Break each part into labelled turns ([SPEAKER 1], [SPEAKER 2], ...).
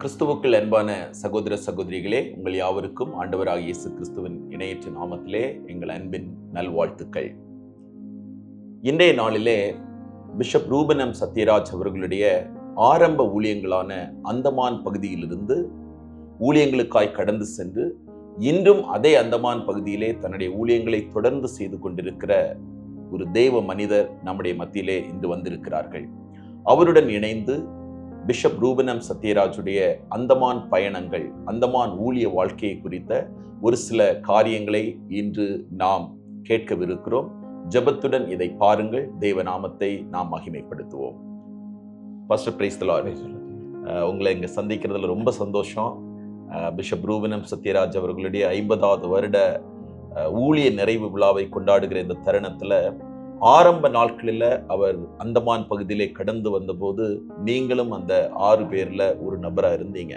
[SPEAKER 1] கிறிஸ்துவுக்குள் அன்பான சகோதர சகோதரிகளே, உங்கள் யாவருக்கும் ஆண்டவராகிய இயேசு கிறிஸ்துவின் இணையற்ற நாமத்திலே எங்கள் அன்பின் நல்வாழ்த்துக்கள். இன்றைய நாளிலே பிஷப் ரூபன் எம் சத்யராஜ் அவர்களுடைய ஆரம்ப ஊழியங்களான அந்தமான் பகுதியிலிருந்து ஊழியங்களுக்காய் கடந்து சென்று இன்றும் அதே அந்தமான் பகுதியிலே தன்னுடைய ஊழியங்களை தொடர்ந்து செய்து கொண்டிருக்கிற ஒரு தேவ மனிதர் நம்முடைய மத்தியிலே இன்று வந்திருக்கிறார்கள். அவருடன் இணைந்து பிஷப் ரூபன் எம் சத்யராஜுடைய அந்தமான் பயணங்கள், அந்தமான் ஊழிய வாழ்க்கையை குறித்த ஒரு சில காரியங்களை இன்று நாம் கேட்கவிருக்கிறோம். ஜெபத்துடன் இதை பாருங்கள். தேவ நாமத்தை நாம் மகிமைப்படுத்துவோம். Pastor praise the Lord. உங்களை இங்கே சந்திக்கிறதுல ரொம்ப சந்தோஷம். பிஷப் ரூபன் எம் சத்யராஜ் அவர்களுடைய 50வது வருட ஊழிய நிறைவு விழாவை கொண்டாடுகிற இந்த தருணத்தில் ஆரம்ப நாட்களில் அவர் அந்தமான் பகுதியிலே கடந்து வந்தபோது நீங்களும் அந்த 6 பேரில் ஒரு நபராக இருந்தீங்க.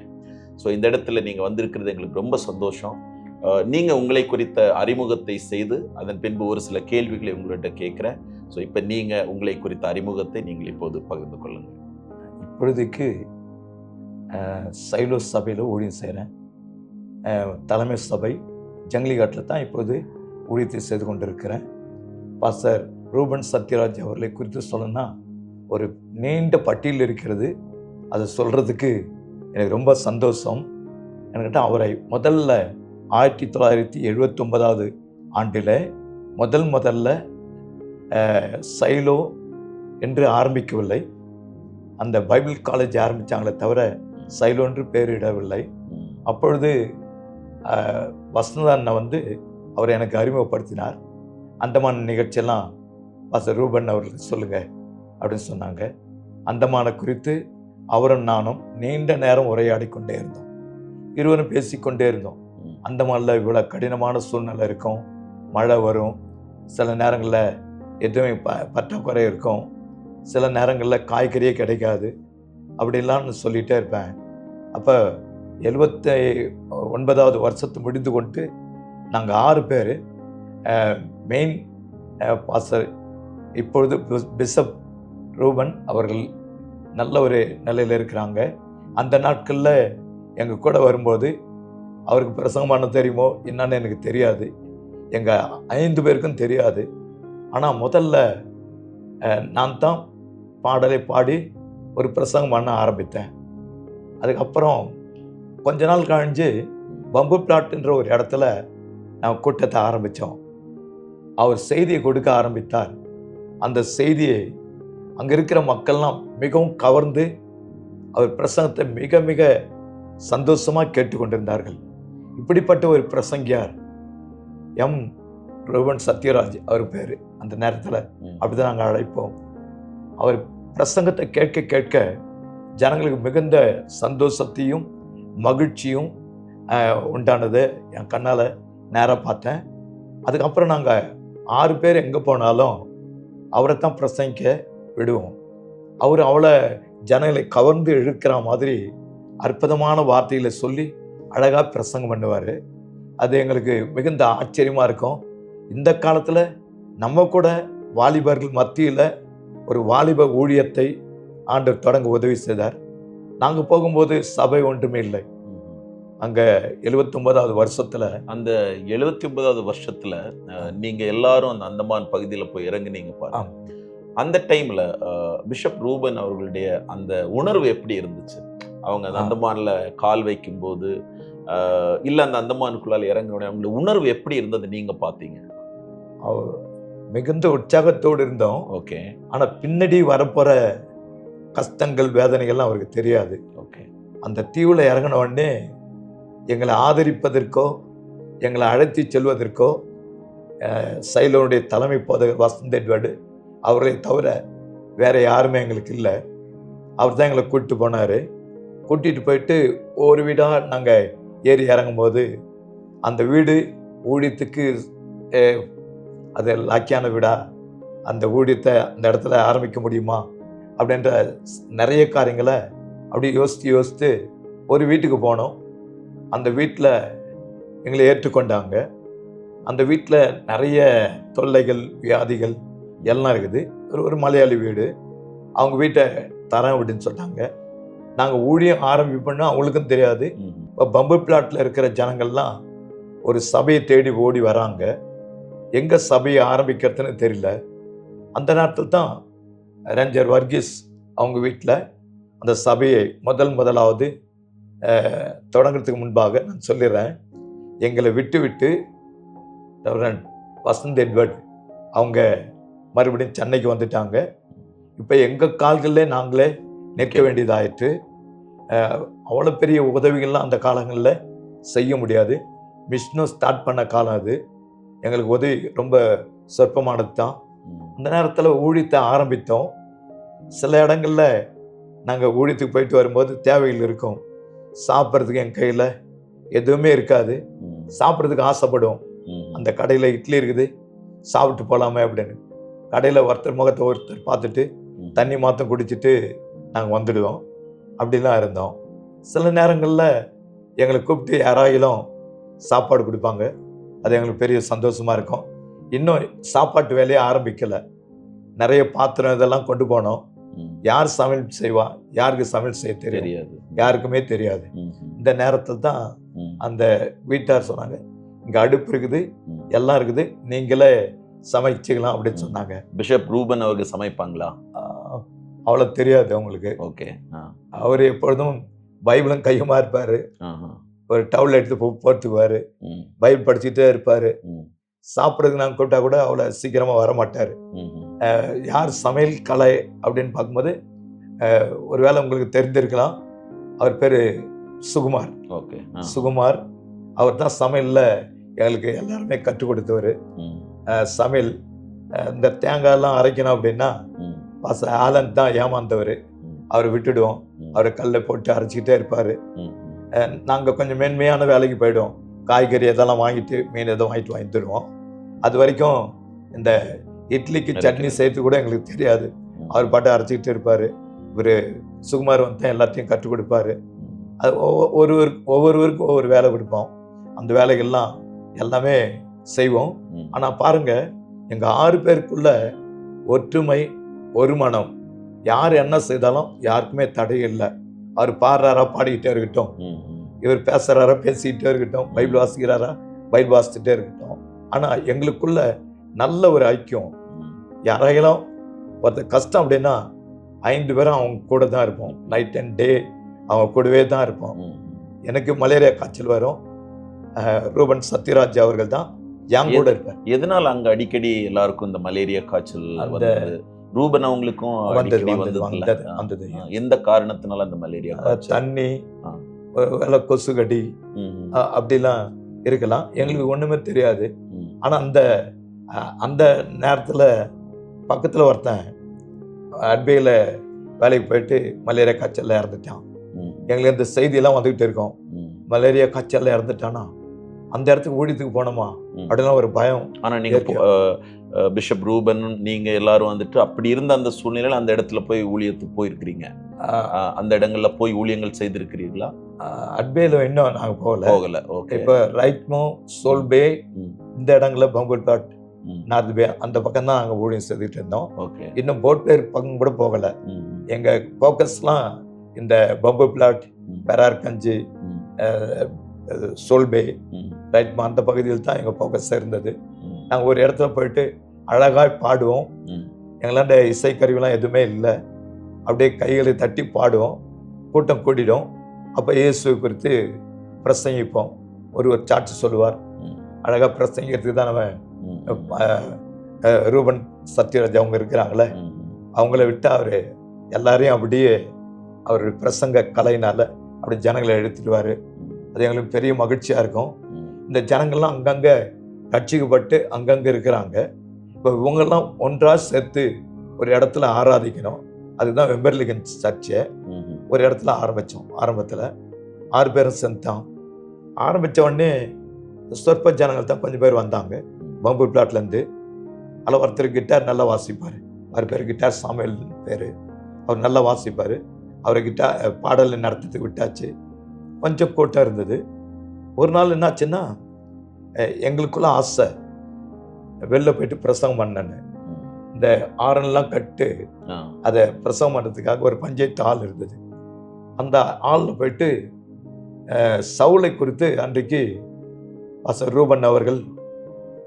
[SPEAKER 1] ஸோ இந்த இடத்துல நீங்கள் வந்திருக்கிறது எங்களுக்கு ரொம்ப சந்தோஷம். நீங்கள் உங்களை குறித்த அறிமுகத்தை செய்து அதன் பின்பு ஒரு சில கேள்விகளை உங்கள்கிட்ட கேட்குறேன். ஸோ இப்போ நீங்கள் உங்களை குறித்த அறிமுகத்தை நீங்கள் இப்போது பகிர்ந்து கொள்ளுங்கள்.
[SPEAKER 2] இப்பொழுதுக்கு சைலோ சபையில் ஊழியம் செய்கிறேன். தலைமை சபை ஜங்கிலிகாட்டில் தான் இப்போது ஊழியத்தை செய்து கொண்டிருக்கிறேன். பாஸ்டர் ரூபன் சத்யராஜ் அவர்களை குறித்து சொல்லணும்னா ஒரு நீண்ட பட்டியல் இருக்கிறது. அதை சொல்கிறதுக்கு எனக்கு ரொம்ப சந்தோஷம். என்கிட்ட அவரை முதல்ல 1979வது ஆண்டில் முதல்ல சைலோ என்று ஆரம்பிக்கவில்லை. அந்த பைபிள் காலேஜ் ஆரம்பித்தாங்களே தவிர சைலோ என்று பேரிடவில்லை. அப்பொழுது வசந்தா அண்ணன் அவர் எனக்கு அறிமுகப்படுத்தினார். அந்தமான் நிகழ்ச்சியெல்லாம் பாஸ்டர் ரூபன் அவர்களுக்கு சொல்லுங்கள் அப்படின்னு சொன்னாங்க. அந்தமானை குறித்து அவரும் நானும் நீண்ட நேரம் உரையாடி கொண்டே இருந்தோம். இருவரும் பேசிக்கொண்டே இருந்தோம். அந்தமானில் இவ்வளோ கடினமான சூழ்நிலை இருக்கும், மழை வரும், சில நேரங்களில் எதுவுமே பற்றாக்குறை இருக்கும், சில நேரங்களில் காய்கறியே கிடைக்காது, அப்படின்லாம் சொல்லிகிட்டே இருப்பேன். அப்போ 79வது வருஷத்தை முடிந்து கொண்டு நாங்கள் 6 பேர் மெயின் பாஸ்டர் இப்பொழுது பிஷப் ரூபன் அவர்கள் நல்ல ஒரு நிலையில் இருக்கிறாங்க. அந்த நாட்களில் எங்கள் கூட வரும்போது அவருக்கு பிரசங்கம் பண்ண தெரியுமோ என்னன்னு எனக்கு தெரியாது, எங்கள் 5 பேருக்கும் தெரியாது. ஆனால் முதல்ல நான் தான் பாடலை பாடி ஒரு பிரசங்கம் பண்ண ஆரம்பித்தேன். அதுக்கப்புறம் கொஞ்ச நாள் கழிஞ்சு பம்பு பிளாட்ன்ற ஒரு இடத்துல நான் கூட்டத்தை ஆரம்பித்தோம். அவர் செய்தியை கொடுக்க ஆரம்பித்தார். அந்த செய்தியை அங்கே இருக்கிற மக்கள்லாம் மிகவும் கவர்ந்து அவர் பிரசங்கத்தை மிக மிக சந்தோஷமாக கேட்டுக்கொண்டிருந்தார்கள். இப்படிப்பட்ட ஒரு பிரசங்கியார் எம் ரூபன் சத்யராஜ் அவர் பேர். அந்த நேரத்தில் அப்படிதான் நாங்கள் அழைப்போம். அவர் பிரசங்கத்தை கேட்க கேட்க ஜனங்களுக்கு மிகுந்த சந்தோஷத்தையும் மகிழ்ச்சியும் உண்டானது. என் கண்ணால் நேராக பார்த்தேன். அதுக்கப்புறம் நாங்கள் 6 பேர் எங்கே போனாலும் அவரை தான் பிரசங்கிக்க விடுவோம். அவர் அவளை ஜனங்களை கவர்ந்து இழுக்கிற மாதிரி அற்புதமான வார்த்தைகளை சொல்லி அழகாக பிரசங்கம் பண்ணுவார். அது எங்களுக்கு மிகுந்த ஆச்சரியமாக இருக்கும். இந்த காலத்தில் நம்ம கூட வாலிபர்கள் மத்தியில் ஒரு வாலிப ஊழியத்தை ஆண்டவர் தொடங்க உதவி செய்தார். நாங்கள் போகும்போது சபை ஒன்றுமே இல்லை. அங்கே 79வது வருஷத்தில்
[SPEAKER 1] அந்த 79வது வருஷத்தில் நீங்கள் எல்லாரும் அந்த அந்தமான் பகுதியில் போய் இறங்குனீங்க பாருங்க. அந்த டைமில் பிஷப் ரூபன் அவர்களுடைய அந்த உணர்வு எப்படி இருந்துச்சு? அவங்க அந்த அந்தமானில் கால் வைக்கும்போது இல்லை அந்த அந்தமானுக்குள்ளால் இறங்கினோட அவங்களுடைய உணர்வு எப்படி இருந்தது நீங்கள் பார்த்தீங்க?
[SPEAKER 2] மிகுந்த உற்சாகத்தோடு இருந்தோம்.
[SPEAKER 1] ஓகே.
[SPEAKER 2] ஆனால் பின்னாடி வரப்போகிற கஷ்டங்கள் வேதனைகள்லாம் அவருக்கு தெரியாது.
[SPEAKER 1] ஓகே. அந்த
[SPEAKER 2] தீவில் இறங்கின உடனே எங்களை ஆதரிப்பதற்கோ எங்களை அழைத்து செல்வதற்கோ சைலோனுடைய தலைமை போதகர் வசந்த் எட்வர்டு அவரை தவிர வேறு யாருமே எங்களுக்கு இல்லை. அவர் தான் எங்களை கூப்பிட்டு போனார். கூட்டிகிட்டு போயிட்டு ஒரு வீடாக நாங்கள் ஏறி இறங்கும்போது அந்த வீடு ஊழியத்துக்கு அது லாக்கியான வீடா, அந்த ஊழியத்தை அந்த இடத்துல ஆரம்பிக்க முடியுமா அப்படின்ற நிறைய காரியங்களை அப்படி யோசித்து ஒரு வீட்டுக்கு போனோம். அந்த வீட்டில் எங்களை ஏற்றுக்கொண்டாங்க. அந்த வீட்டில் நிறைய தொல்லைகள் வியாதிகள் எல்லாம் இருக்குது. ஒரு மலையாளி வீடு. அவங்க வீட்டை தரேன் அப்படின்னு சொன்னாங்க. நாங்கள் ஊழியம் ஆரம்பிப்போம்னா அவங்களுக்கும் தெரியாது. இப்போ பம்பு பிளாட்டில் இருக்கிற ஜனங்கள்லாம் ஒரு சபையை தேடி ஓடி வராங்க. எங்கே சபையை ஆரம்பிக்கிறதுன்னு தெரியல. அந்த நேரத்தில் தான் ரேஞ்சர் வர்கீஸ் அவங்க வீட்டில் அந்த சபையை முதலாவது தொடங்குறதுக்கு முன்பாக நான் சொல்லிடுறேன். எங்களை விட்டு ரெவரண்ட் வசந்த் எட்வர்ட் அவங்க மறுபடியும் சென்னைக்கு வந்துட்டாங்க. இப்போ எங்கள் கால்களில் நாங்களே நிற்க வேண்டியதாயிற்று. அவ்வளோ பெரிய உதவிகள்லாம் அந்த காலங்களில் செய்ய முடியாது. மிஷினும் ஸ்டார்ட் பண்ண காலம் அது. எங்களுக்கு உதவி ரொம்ப சொற்பமானது தான். அந்த நேரத்தில் ஊழியத்தை ஆரம்பித்தோம். சில இடங்களில் நாங்கள் ஊழியத்துக்கு போயிட்டு வரும்போது தேவைகள் இருக்கும். சாப்பிட்றதுக்கு என் கையில் எதுவுமே இருக்காது. சாப்பிட்றதுக்கு ஆசைப்படுவோம். அந்த கடையில் இட்லி இருக்குது, சாப்பிட்டு போகலாமே அப்படின்னு. கடையில் ஒருத்தர் முகத்தை ஒருத்தர் பார்த்துட்டு தண்ணி மாற்றம் குடிச்சிட்டு நாங்கள் வந்துடுவோம். அப்படிலாம் இருந்தோம். சில நேரங்களில் எங்களை கூப்பிட்டு யாராயிலும் சாப்பாடு கொடுப்பாங்க. அது எங்களுக்கு பெரிய சந்தோஷமாக இருக்கும். இன்னும் சாப்பாட்டு வேலையை ஆரம்பிக்கலை. நிறைய பாத்திரம் இதெல்லாம் கொண்டு போனோம். யார் சமையல் செய்வா, யாருக்கு சமையல் செய்ய தெரியாது, யாருக்குமே தெரியாது. இந்த நேரத்தில் தான் அந்த வீட்டார் சொன்னாங்க, இங்கே அடுப்பு இருக்குது, எல்லாம் இருக்குது, நீங்களே சமைச்சிக்கலாம் அப்படின்னு சொன்னாங்க.
[SPEAKER 1] பிஷப் ரூபன் அவருக்கு சமைப்பாங்களா?
[SPEAKER 2] அவ்வளோ தெரியாது அவங்களுக்கு.
[SPEAKER 1] ஓகே.
[SPEAKER 2] அவர் எப்பொழுதும் பைபிளும் கையுமா இருப்பார். ஒரு டவுல் எடுத்து போட்டுக்குவார். பைபிள் படிச்சுட்டே இருப்பார். சாப்பிட்றதுக்கு நாங்கள் கூப்பிட்டா கூட அவ்வளோ சீக்கிரமாக வர மாட்டார். யார் சமையல் கலை அப்படின்னு பார்க்கும்போது ஒருவேளை உங்களுக்கு தெரிந்திருக்கலாம். அவர் பேர் சுகுமார்.
[SPEAKER 1] ஓகே.
[SPEAKER 2] சுகுமார் அவர் தான் சமையலில் எங்களுக்கு எல்லாருமே கற்றுக் கொடுத்தவர். சமையல் இந்த தேங்காயெல்லாம் அரைக்கணும் அப்படின்னா ஆலன் தான் ஏமாந்தவர். அவரை விட்டுடுவோம். அவரை கல்லை போட்டு அரைச்சிக்கிட்டே இருப்பார். நாங்கள் கொஞ்சம் மேன்மையான வேலைக்கு போயிடுவோம். காய்கறி எதெல்லாம் வாங்கிட்டு மீன் எதுவும் வாங்கிட்டு வந்துடுவோம். அது வரைக்கும் இந்த இட்லிக்கு சட்னி சேர்த்து கூட எங்களுக்கு தெரியாது. அவர் பாட்டு அரைச்சிக்கிட்டு இருப்பார். இவர் சுகுமார் வந்து எல்லாத்தையும் கற்றுக் கொடுப்பாரு. அது ஒவ்வொருவருக்கும் ஒவ்வொரு வேலை கொடுப்போம். அந்த வேலைகள்லாம் எல்லாமே செய்வோம். ஆனால் பாருங்க, எங்கள் 6 பேருக்குள்ள ஒற்றுமை, ஒரு மனம். யார் என்ன செய்தாலும் யாருக்குமே தடை இல்லை. அவர் பாடுறாரா பாடிக்கிட்டே இருக்கட்டும், இவர் பேசுறாரா பேசிக்கிட்டே இருக்கட்டும், பைபிள் வாசிக்கிறாரா பைபிள் வாசிச்சுட்டே இருக்கட்டும். ஆனால் எங்களுக்குள்ள நல்ல ஒரு ஐக்கியம். யாராயிலும் ஒருத்தர் கஷ்டம் அப்படின்னா 5 பேரும் அவங்க கூட தான் இருப்போம். நைட் அண்ட் டே அவங்க கூடவே தான் இருப்போம். எனக்கு மலேரியா காய்ச்சல் வரும். ரூபன் சத்யராஜ் அவர்கள் தான் என் கூட இருப்பார்.
[SPEAKER 1] எதனால் அங்கே அடிக்கடி எல்லாருக்கும் இந்த மலேரியா காய்ச்சல் அந்த ரூபன் அவங்களுக்கும் வந்தது? எந்த காரணத்தினால அந்த மலேரியா?
[SPEAKER 2] தண்ணி, வேலை கொசுகடி அப்படிலாம் இருக்கலாம். எங்களுக்கு ஒன்றுமே தெரியாது. ஆனால் அந்த நேரத்தில் பக்கத்தில் ஒருத்தன் அட்பையில் வேலைக்கு போயிட்டு மலேரியா காய்ச்சலில் இறந்துட்டான். எங்களுக்கு இந்த செய்தியெல்லாம் வந்துக்கிட்டு இருக்கோம். மலேரியா காய்ச்சலில் இறந்துட்டானா அந்த இடத்துக்கு ஊழியத்துக்கு போனோமா அப்படின்னா ஒரு பயம்.
[SPEAKER 1] ஆனால் நீங்கள் பிஷப் ரூபன் நீங்கள் எல்லாரும் வந்துட்டு அப்படி இருந்த அந்த சூழ்நிலையில் அந்த இடத்துல போய் ஊழியத்துக்கு போயிருக்கிறீங்க. அந்த இடங்கள்ல போய் ஊழியங்கள் செய்திருக்கிறீர்களா?
[SPEAKER 2] அட்பேல இன்னும் நாங்கள் போகல.
[SPEAKER 1] ஓகே.
[SPEAKER 2] இப்போ ரைட்மோ, சோல்பே, இந்த இடங்கள்ல பம்புல் பாட், நார்த் பே அந்த பக்கம் தான் நாங்கள் ஊழியம் செய்துட்டு இருந்தோம்.
[SPEAKER 1] ஓகே.
[SPEAKER 2] இன்னும் போட் பேர் பக்கம் கூட போகல. எங்க ஃபோக்கஸ்லாம் இந்த பம்பு பிளாட், பெரார்கஞ்சு, சோல்பே, ரைட்மா அந்த பகுதியில் தான் எங்கள் ஃபோக்கஸ் இருந்தது. நாங்கள் ஒரு இடத்துல போயிட்டு அழகாய் பாடுவோம். எங்களாண்ட இசைக்கருவிலாம் எதுவுமே இல்லை. அப்படியே கைகளை தட்டி பாடுவோம். கூட்டம் கூட்டிடும். அப்போ இயேசு குறித்து பிரசங்கிப்போம். ஒரு சாட்சி சொல்லுவார். அழகாக பிரசங்கிறதுக்கு தான் நம்ம ரூபன் சத்யராஜ் அவங்க இருக்கிறாங்களே, அவங்கள விட்டு அவர் எல்லாரையும் அப்படியே அவர் பிரசங்க கலையினால் அப்படி ஜனங்களை எடுத்துடுவார். அது எங்களுக்கு பெரிய மகிழ்ச்சியாக இருக்கும். இந்த ஜனங்கள்லாம் அங்கங்கே ரட்சிக்கப்பட்டு அங்கங்கே இருக்கிறாங்க. இப்போ இவங்கெல்லாம் ஒன்றாக சேர்த்து ஒரு இடத்துல ஆராதிக்கணும். அதுதான் வெம்பர்லிகன் சர்ச்சை ஒரு இடத்துல ஆரம்பித்தோம். ஆரம்பத்தில் 6 பேரும் சேர்ந்தோம். ஆரம்பித்த உடனே சொற்ப ஜனங்கள் தான் கொஞ்சம் பேர் வந்தாங்க பம்பு பிளாட்லேருந்து. அதில் ஒருத்தர் கிட்டார் நல்லா வாசிப்பார். அவர் பேர் கிட்டார் சாமுவேல் பேர். அவர் நல்லா வாசிப்பார். அவரை கிட்டார் பாடல் நடத்துறதுக்கு விட்டாச்சு. கொஞ்சம் கூட்டம் இருந்தது. ஒரு நாள் என்னாச்சுன்னா, எங்களுக்குள்ள ஆசை வெளில போயிட்டு பிரசவம் பண்ணேன்னு. இந்த ஆரன்லாம் கட்டு அதை பிரசவம் பண்ணுறதுக்காக ஒரு பஞ்சாயத்து ஆள் இருந்தது. அந்த ஆளில் போயிட்டு சவுலை குறித்து அன்றைக்கு பாஸ்டர் ரூபன் அவர்கள்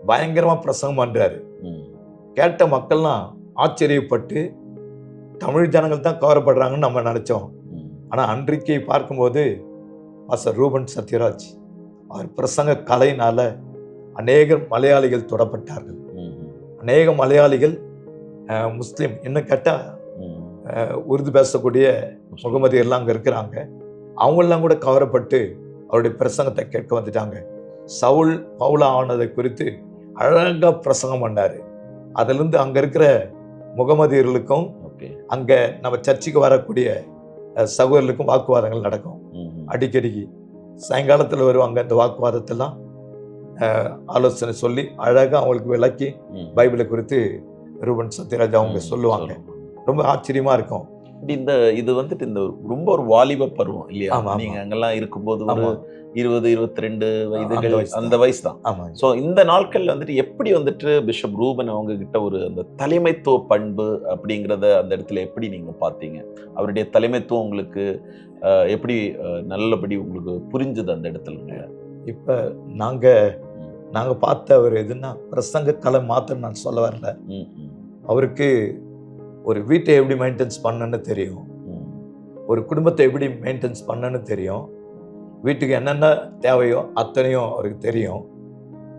[SPEAKER 2] பயங்கரமாக பிரசங்கம் பண்ணுறாரு. கேட்ட மக்கள்லாம் ஆச்சரியப்பட்டு தமிழ் ஜனங்கள் தான் கவரப்படுறாங்கன்னு நம்ம நினச்சோம். ஆனால் அன்றைக்கு பார்க்கும்போது பாஸ்டர் ரூபன் சத்யராஜ் அவர் பிரசங்க கலையினால் அநேக மலையாளிகள் தொடப்பட்டார்கள். அநேக மலையாளிகள் முஸ்லீம் இன்னும் கேட்டால் உருது பேசக்கூடிய முகமது எல்லாம் அங்கே இருக்கிறாங்க. அவங்களெல்லாம் கூட கவரப்பட்டு அவருடைய பிரசங்கத்தை கேட்க வந்துட்டாங்க. சவுல் பவுலா ஆனதை குறித்து அழகாக பிரசங்கம் பண்ணார். அதிலிருந்து அங்கே இருக்கிற முகமதியர்களுக்கும் அங்கே நம்ம சர்ச்சுக்கு வரக்கூடிய சகோதரர்களுக்கும் வாக்குவாதங்கள் நடக்கும். அடிக்கடிக்கு சாயங்காலத்தில் வருவாங்க. இந்த வாக்குவாதத்தெல்லாம் ஆலோசனை சொல்லி அழகாக அவங்களுக்கு விளக்கி பைபிளை குறித்து ரூபன் சத்யராஜ் அவங்க சொல்லுவாங்க. ரொம்ப ஆச்சரியமா இருக்கும்.
[SPEAKER 1] இது வந்துட்டு இந்த ரொம்ப ஒரு வாலிப பருவம் இல்லையா? நீங்க அங்கெல்லாம் இருக்கும்போது ஒரு 20-22 வயதுகள் அந்த வயசு தான். ஸோ இந்த நாட்கள்ல வந்துட்டு எப்படி வந்துட்டு பிஷப் ரூபன் அவங்க கிட்ட ஒரு அந்த தலைமைத்துவ பண்பு அப்படிங்கிறத அந்த இடத்துல எப்படி நீங்க பார்த்தீங்க? அவருடைய தலைமைத்துவம் உங்களுக்கு எப்படி நல்லபடி உங்களுக்கு புரிஞ்சுது அந்த இடத்துல?
[SPEAKER 2] இப்போ நாங்க பார்த்த ஒரு எதுன்னா பிரசங்க கலை மாத்திரம் நான் சொல்ல வரல. அவருக்கு ஒரு வீட்டை எப்படி மெயின்டெனன்ஸ் பண்ணணும்னு தெரியும், ஒரு குடும்பத்தை எப்படி மெயின்டெனன்ஸ் பண்ணணும்னு தெரியும், வீட்டுக்கு என்னென்ன தேவையோ அத்தனையும் அவருக்கு தெரியும்.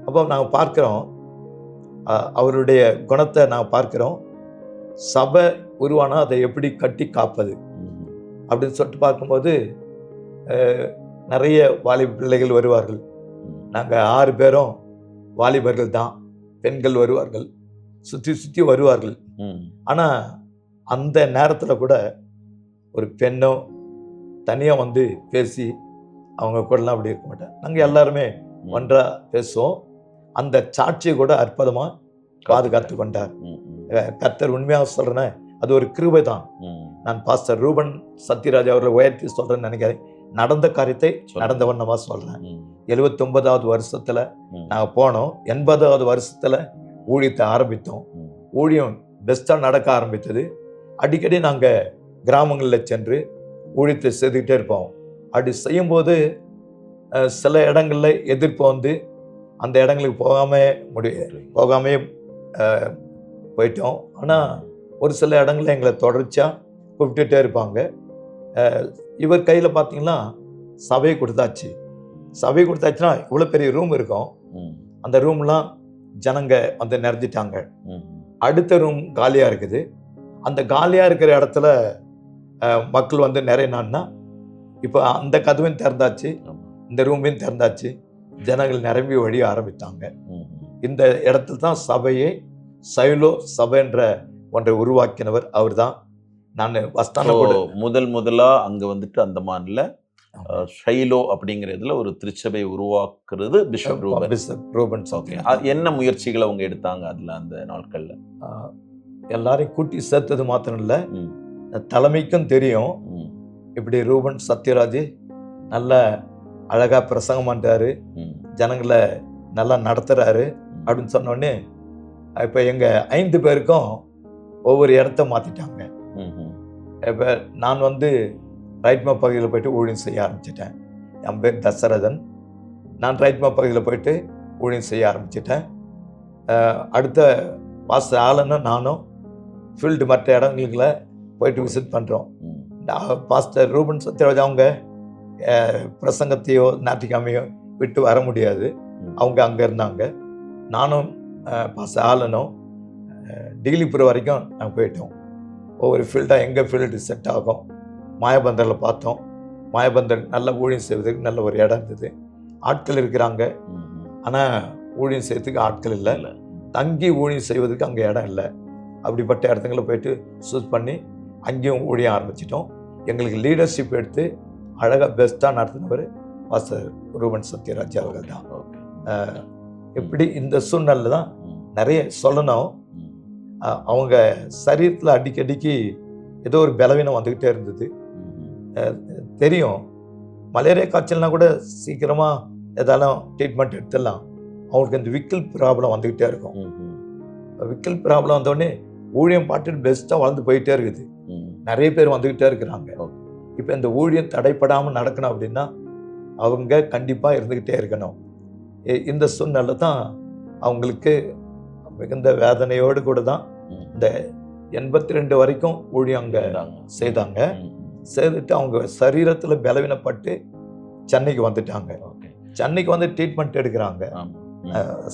[SPEAKER 2] அப்போ நாங்கள் பார்க்குறோம் அவருடைய குணத்தை நாங்கள் பார்க்குறோம். சபை உருவானா அதை எப்படி கட்டி காப்பது அப்படின்னு சொல்லிட்டு பார்க்கும்போது நிறைய வாலிப பிள்ளைகள் வருவார்கள். நாங்கள் 6 பேரும் வாலிபர்கள் தான். பெண்கள் வருவார்கள், சுற்றி வருவார்கள். ஆனால் அந்த நேரத்தில் கூட ஒரு பெண்ணோ தனியாக வந்து பேசி அவங்க கூடலாம் அப்படி இருக்க மாட்டேன். நாங்கள் எல்லாருமே ஒன்றா பேசுவோம். அந்த சாட்சியை கூட அற்புதமாக பாதுகாத்து கொண்டார் கர்த்தர். உண்மையாக சொல்கிறேன், அது ஒரு கிருபை தான். நான் பாஸ்டர் ரூபன் சத்யராஜ் அவர்களை உயர்த்தி சொல்கிறேன்னு நினைக்கிறேன். நடந்த காரியத்தை நடந்த வண்ணமாக சொல்கிறேன். 79வது வருஷத்தில் நாங்கள் போனோம். 80வது வருஷத்தில் ஊழியத்தை ஆரம்பித்தோம். ஊழியம் பெஸ்ட்டாக நடக்க ஆரம்பித்தது. அடிக்கடி நாங்கள் கிராமங்களில் சென்று ஊழியத்தை செய்துக்கிட்டே இருப்போம். அப்படி செய்யும்போது சில இடங்களில் எதிர்ப்பு வந்து அந்த இடங்களுக்கு போகாமே போயிட்டோம். ஆனால் ஒரு சில இடங்களில் எங்களை தொடர்ச்சியாக கூப்பிட்டுட்டே இருப்பாங்க. இவர் கையில் பார்த்தீங்கன்னா சபையை கொடுத்தாச்சுன்னா இவ்வளோ பெரிய ரூம் இருக்கும். அந்த ரூம்லாம் ஜனங்க வந்து நிறைஞ்சிட்டாங்க. அடுத்த ரூம் காலியாக இருக்குது. அந்த காலியாக இருக்கிற இடத்துல மக்கள் வந்து நிறையினான்னா இப்போ அந்த கதவையும் திறந்தாச்சு, இந்த ரூமையும் திறந்தாச்சு. ஜனங்கள் நிரம்பி வழிய ஆரம்பித்தாங்க. இந்த இடத்துல தான் சபையை சைலோ சபைன்ற ஒன்றை உருவாக்கினவர் அவர் தான். நான்
[SPEAKER 1] முதலா அங்க வந்துட்டு அந்த மாநில ஷைலோ அப்படிங்கிற இதுல ஒரு திருச்சபை உருவாக்குறது பிஷப் ரூபன். என்ன முயற்சிகளை அவங்க எடுத்தாங்க அதுல அந்த நாட்கள்ல?
[SPEAKER 2] எல்லாரையும் கூட்டி சேர்த்தது மாத்திரம் இல்லை, தலைமைக்கும் தெரியும் இப்படி ரூபன் சத்யராஜ் நல்ல அழகா பிரசங்கம் பண்றாரு, ஜனங்களை நல்லா நடத்துறாரு அப்படின்னு சொன்னோடனே இப்போ எங்க 5 பேருக்கும் ஒவ்வொரு இடத்த மாத்திட்டாங்க. இப்போ நான் வந்து ரைட்மா பகுதியில் போயிட்டு ஊழியம் செய்ய ஆரம்பிச்சிட்டேன். என் பேர் தசரதன். நான் ரைட்மா பகுதியில் போயிட்டு ஊழியம் செய்ய ஆரம்பிச்சிட்டேன். அடுத்த பாஸ்டர் ஆலனும் நானும் ஃபீல்டு மற்ற இடங்களுக்குள்ள போயிட்டு விசிட் பண்ணுறோம். பாஸ்டர் ரூபன் சத்யராஜ் அவங்க பிரசங்கத்தையோ ஞாயிற்றுக்கிழமையோ விட்டு வர முடியாது, அவங்க அங்கே இருந்தாங்க. நானும் பாஸ்டர் ஆலனும் டிகிலிபுரம் வரைக்கும் நாங்கள் போயிட்டோம். ஒவ்வொரு ஃபீல்டாக எங்கள் ஃபீல்டு செட் ஆகும். மாயபந்தரில் பார்த்தோம். மாயபந்தர் நல்ல ஊழியம் செய்வதற்கு நல்ல ஒரு இடம் இருந்தது. ஆட்கள் இருக்கிறாங்க, ஆனால் ஊழியம் செய்யறதுக்கு ஆட்கள் இல்லை. தங்கி ஊழியம் செய்வதற்கு அங்கே இடம் இல்லை. அப்படிப்பட்ட இடத்துங்களை போயிட்டு சூஸ் பண்ணி அங்கேயும் ஊழியம் ஆரம்பிச்சிட்டோம். எங்களுக்கு லீடர்ஷிப் எடுத்து அழகாக பெஸ்ட்டாக நடத்தினவர் பாஸ்டர் ரூபன் சத்யராஜ் அவர்கள் தான். இப்படி இந்த சூழ்நிலை தான் நிறைய சொல்லணும். அவங்க சரீரத்தில் அடிக்கடிக்கு ஏதோ ஒரு பலவீனம் வந்துக்கிட்டே இருந்தது. தெரியும், மலேரியா காய்ச்சல்னா கூட சீக்கிரமாக எதாலும் ட்ரீட்மெண்ட் எடுத்துடலாம். அவங்களுக்கு அந்த விக்கல் ப்ராப்ளம் வந்துக்கிட்டே இருக்கும். விக்கல் ப்ராப்ளம் வந்தோடனே ஊழியம் பாட்டுட்டு பெஸ்ட்டாக வளர்ந்து போயிட்டே இருக்குது. நிறைய பேர் வந்துக்கிட்டே இருக்கிறாங்க. இப்போ இந்த ஊழியம் தடைப்படாமல் நடக்கணும் அப்படின்னா அவங்க கண்டிப்பாக இருந்துக்கிட்டே இருக்கணும். இந்த சூழ்நிலை தான் அவங்களுக்கு மிகுந்த வேதனையோடு கூட தான் இந்த 82 வரைக்கும் ஊழியம் அங்கே செய்தாங்க. செய்துட்டு அவங்க சரீரத்தில் பலவீனப்பட்டு சென்னைக்கு வந்துட்டாங்க. சென்னைக்கு வந்து ட்ரீட்மெண்ட் எடுக்கிறாங்க.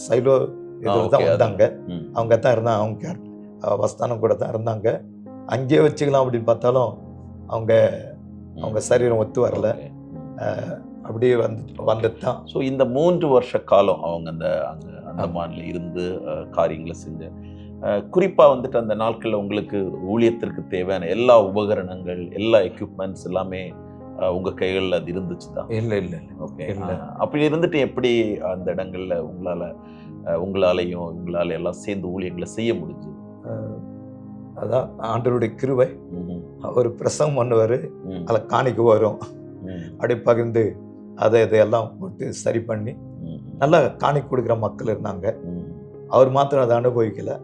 [SPEAKER 2] சைலோ இதில் தான் வந்தாங்க. அவங்க தான் இருந்தாங்க, அவங்க வஸ்தானம் கூட தான் இருந்தாங்க. அங்கேயே வச்சுக்கலாம் அப்படின்னு பார்த்தாலும் அவங்க சரீரம் ஒத்து வரல. அப்படியே வந்துட்டு தான்.
[SPEAKER 1] ஸோ இந்த 3 வருஷ காலம் அவங்க அங்கே அந்தமான்ல இருந்து காரியங்களை செஞ்ச குறிப்பாக வந்துட்டு அந்த நாட்களில் உங்களுக்கு ஊழியத்திற்கு தேவையான எல்லா உபகரணங்கள், எல்லா எக்யூப்மெண்ட்ஸ் எல்லாமே உங்கள் கைகளில் அது இருந்துச்சு தான்?
[SPEAKER 2] இல்லை.
[SPEAKER 1] ஓகே. அப்படி இருந்துட்டு எப்படி அந்த இடங்களில் உங்களாலையும் எல்லாம் சேர்ந்து ஊழியங்களை செய்ய முடிஞ்சு?
[SPEAKER 2] அதான் ஆண்டவருடைய கிருபை. அவர் பிரசங்கம் பண்ணுவார், அதில் காணிக்க வரும், அப்படி பகிர்ந்து இதையெல்லாம் போட்டு சரி பண்ணி நல்லா காணிக்க கொடுக்குற மக்கள் இருந்தாங்க. அவர் மாத்திரம் அதை அனுபவிக்கலை,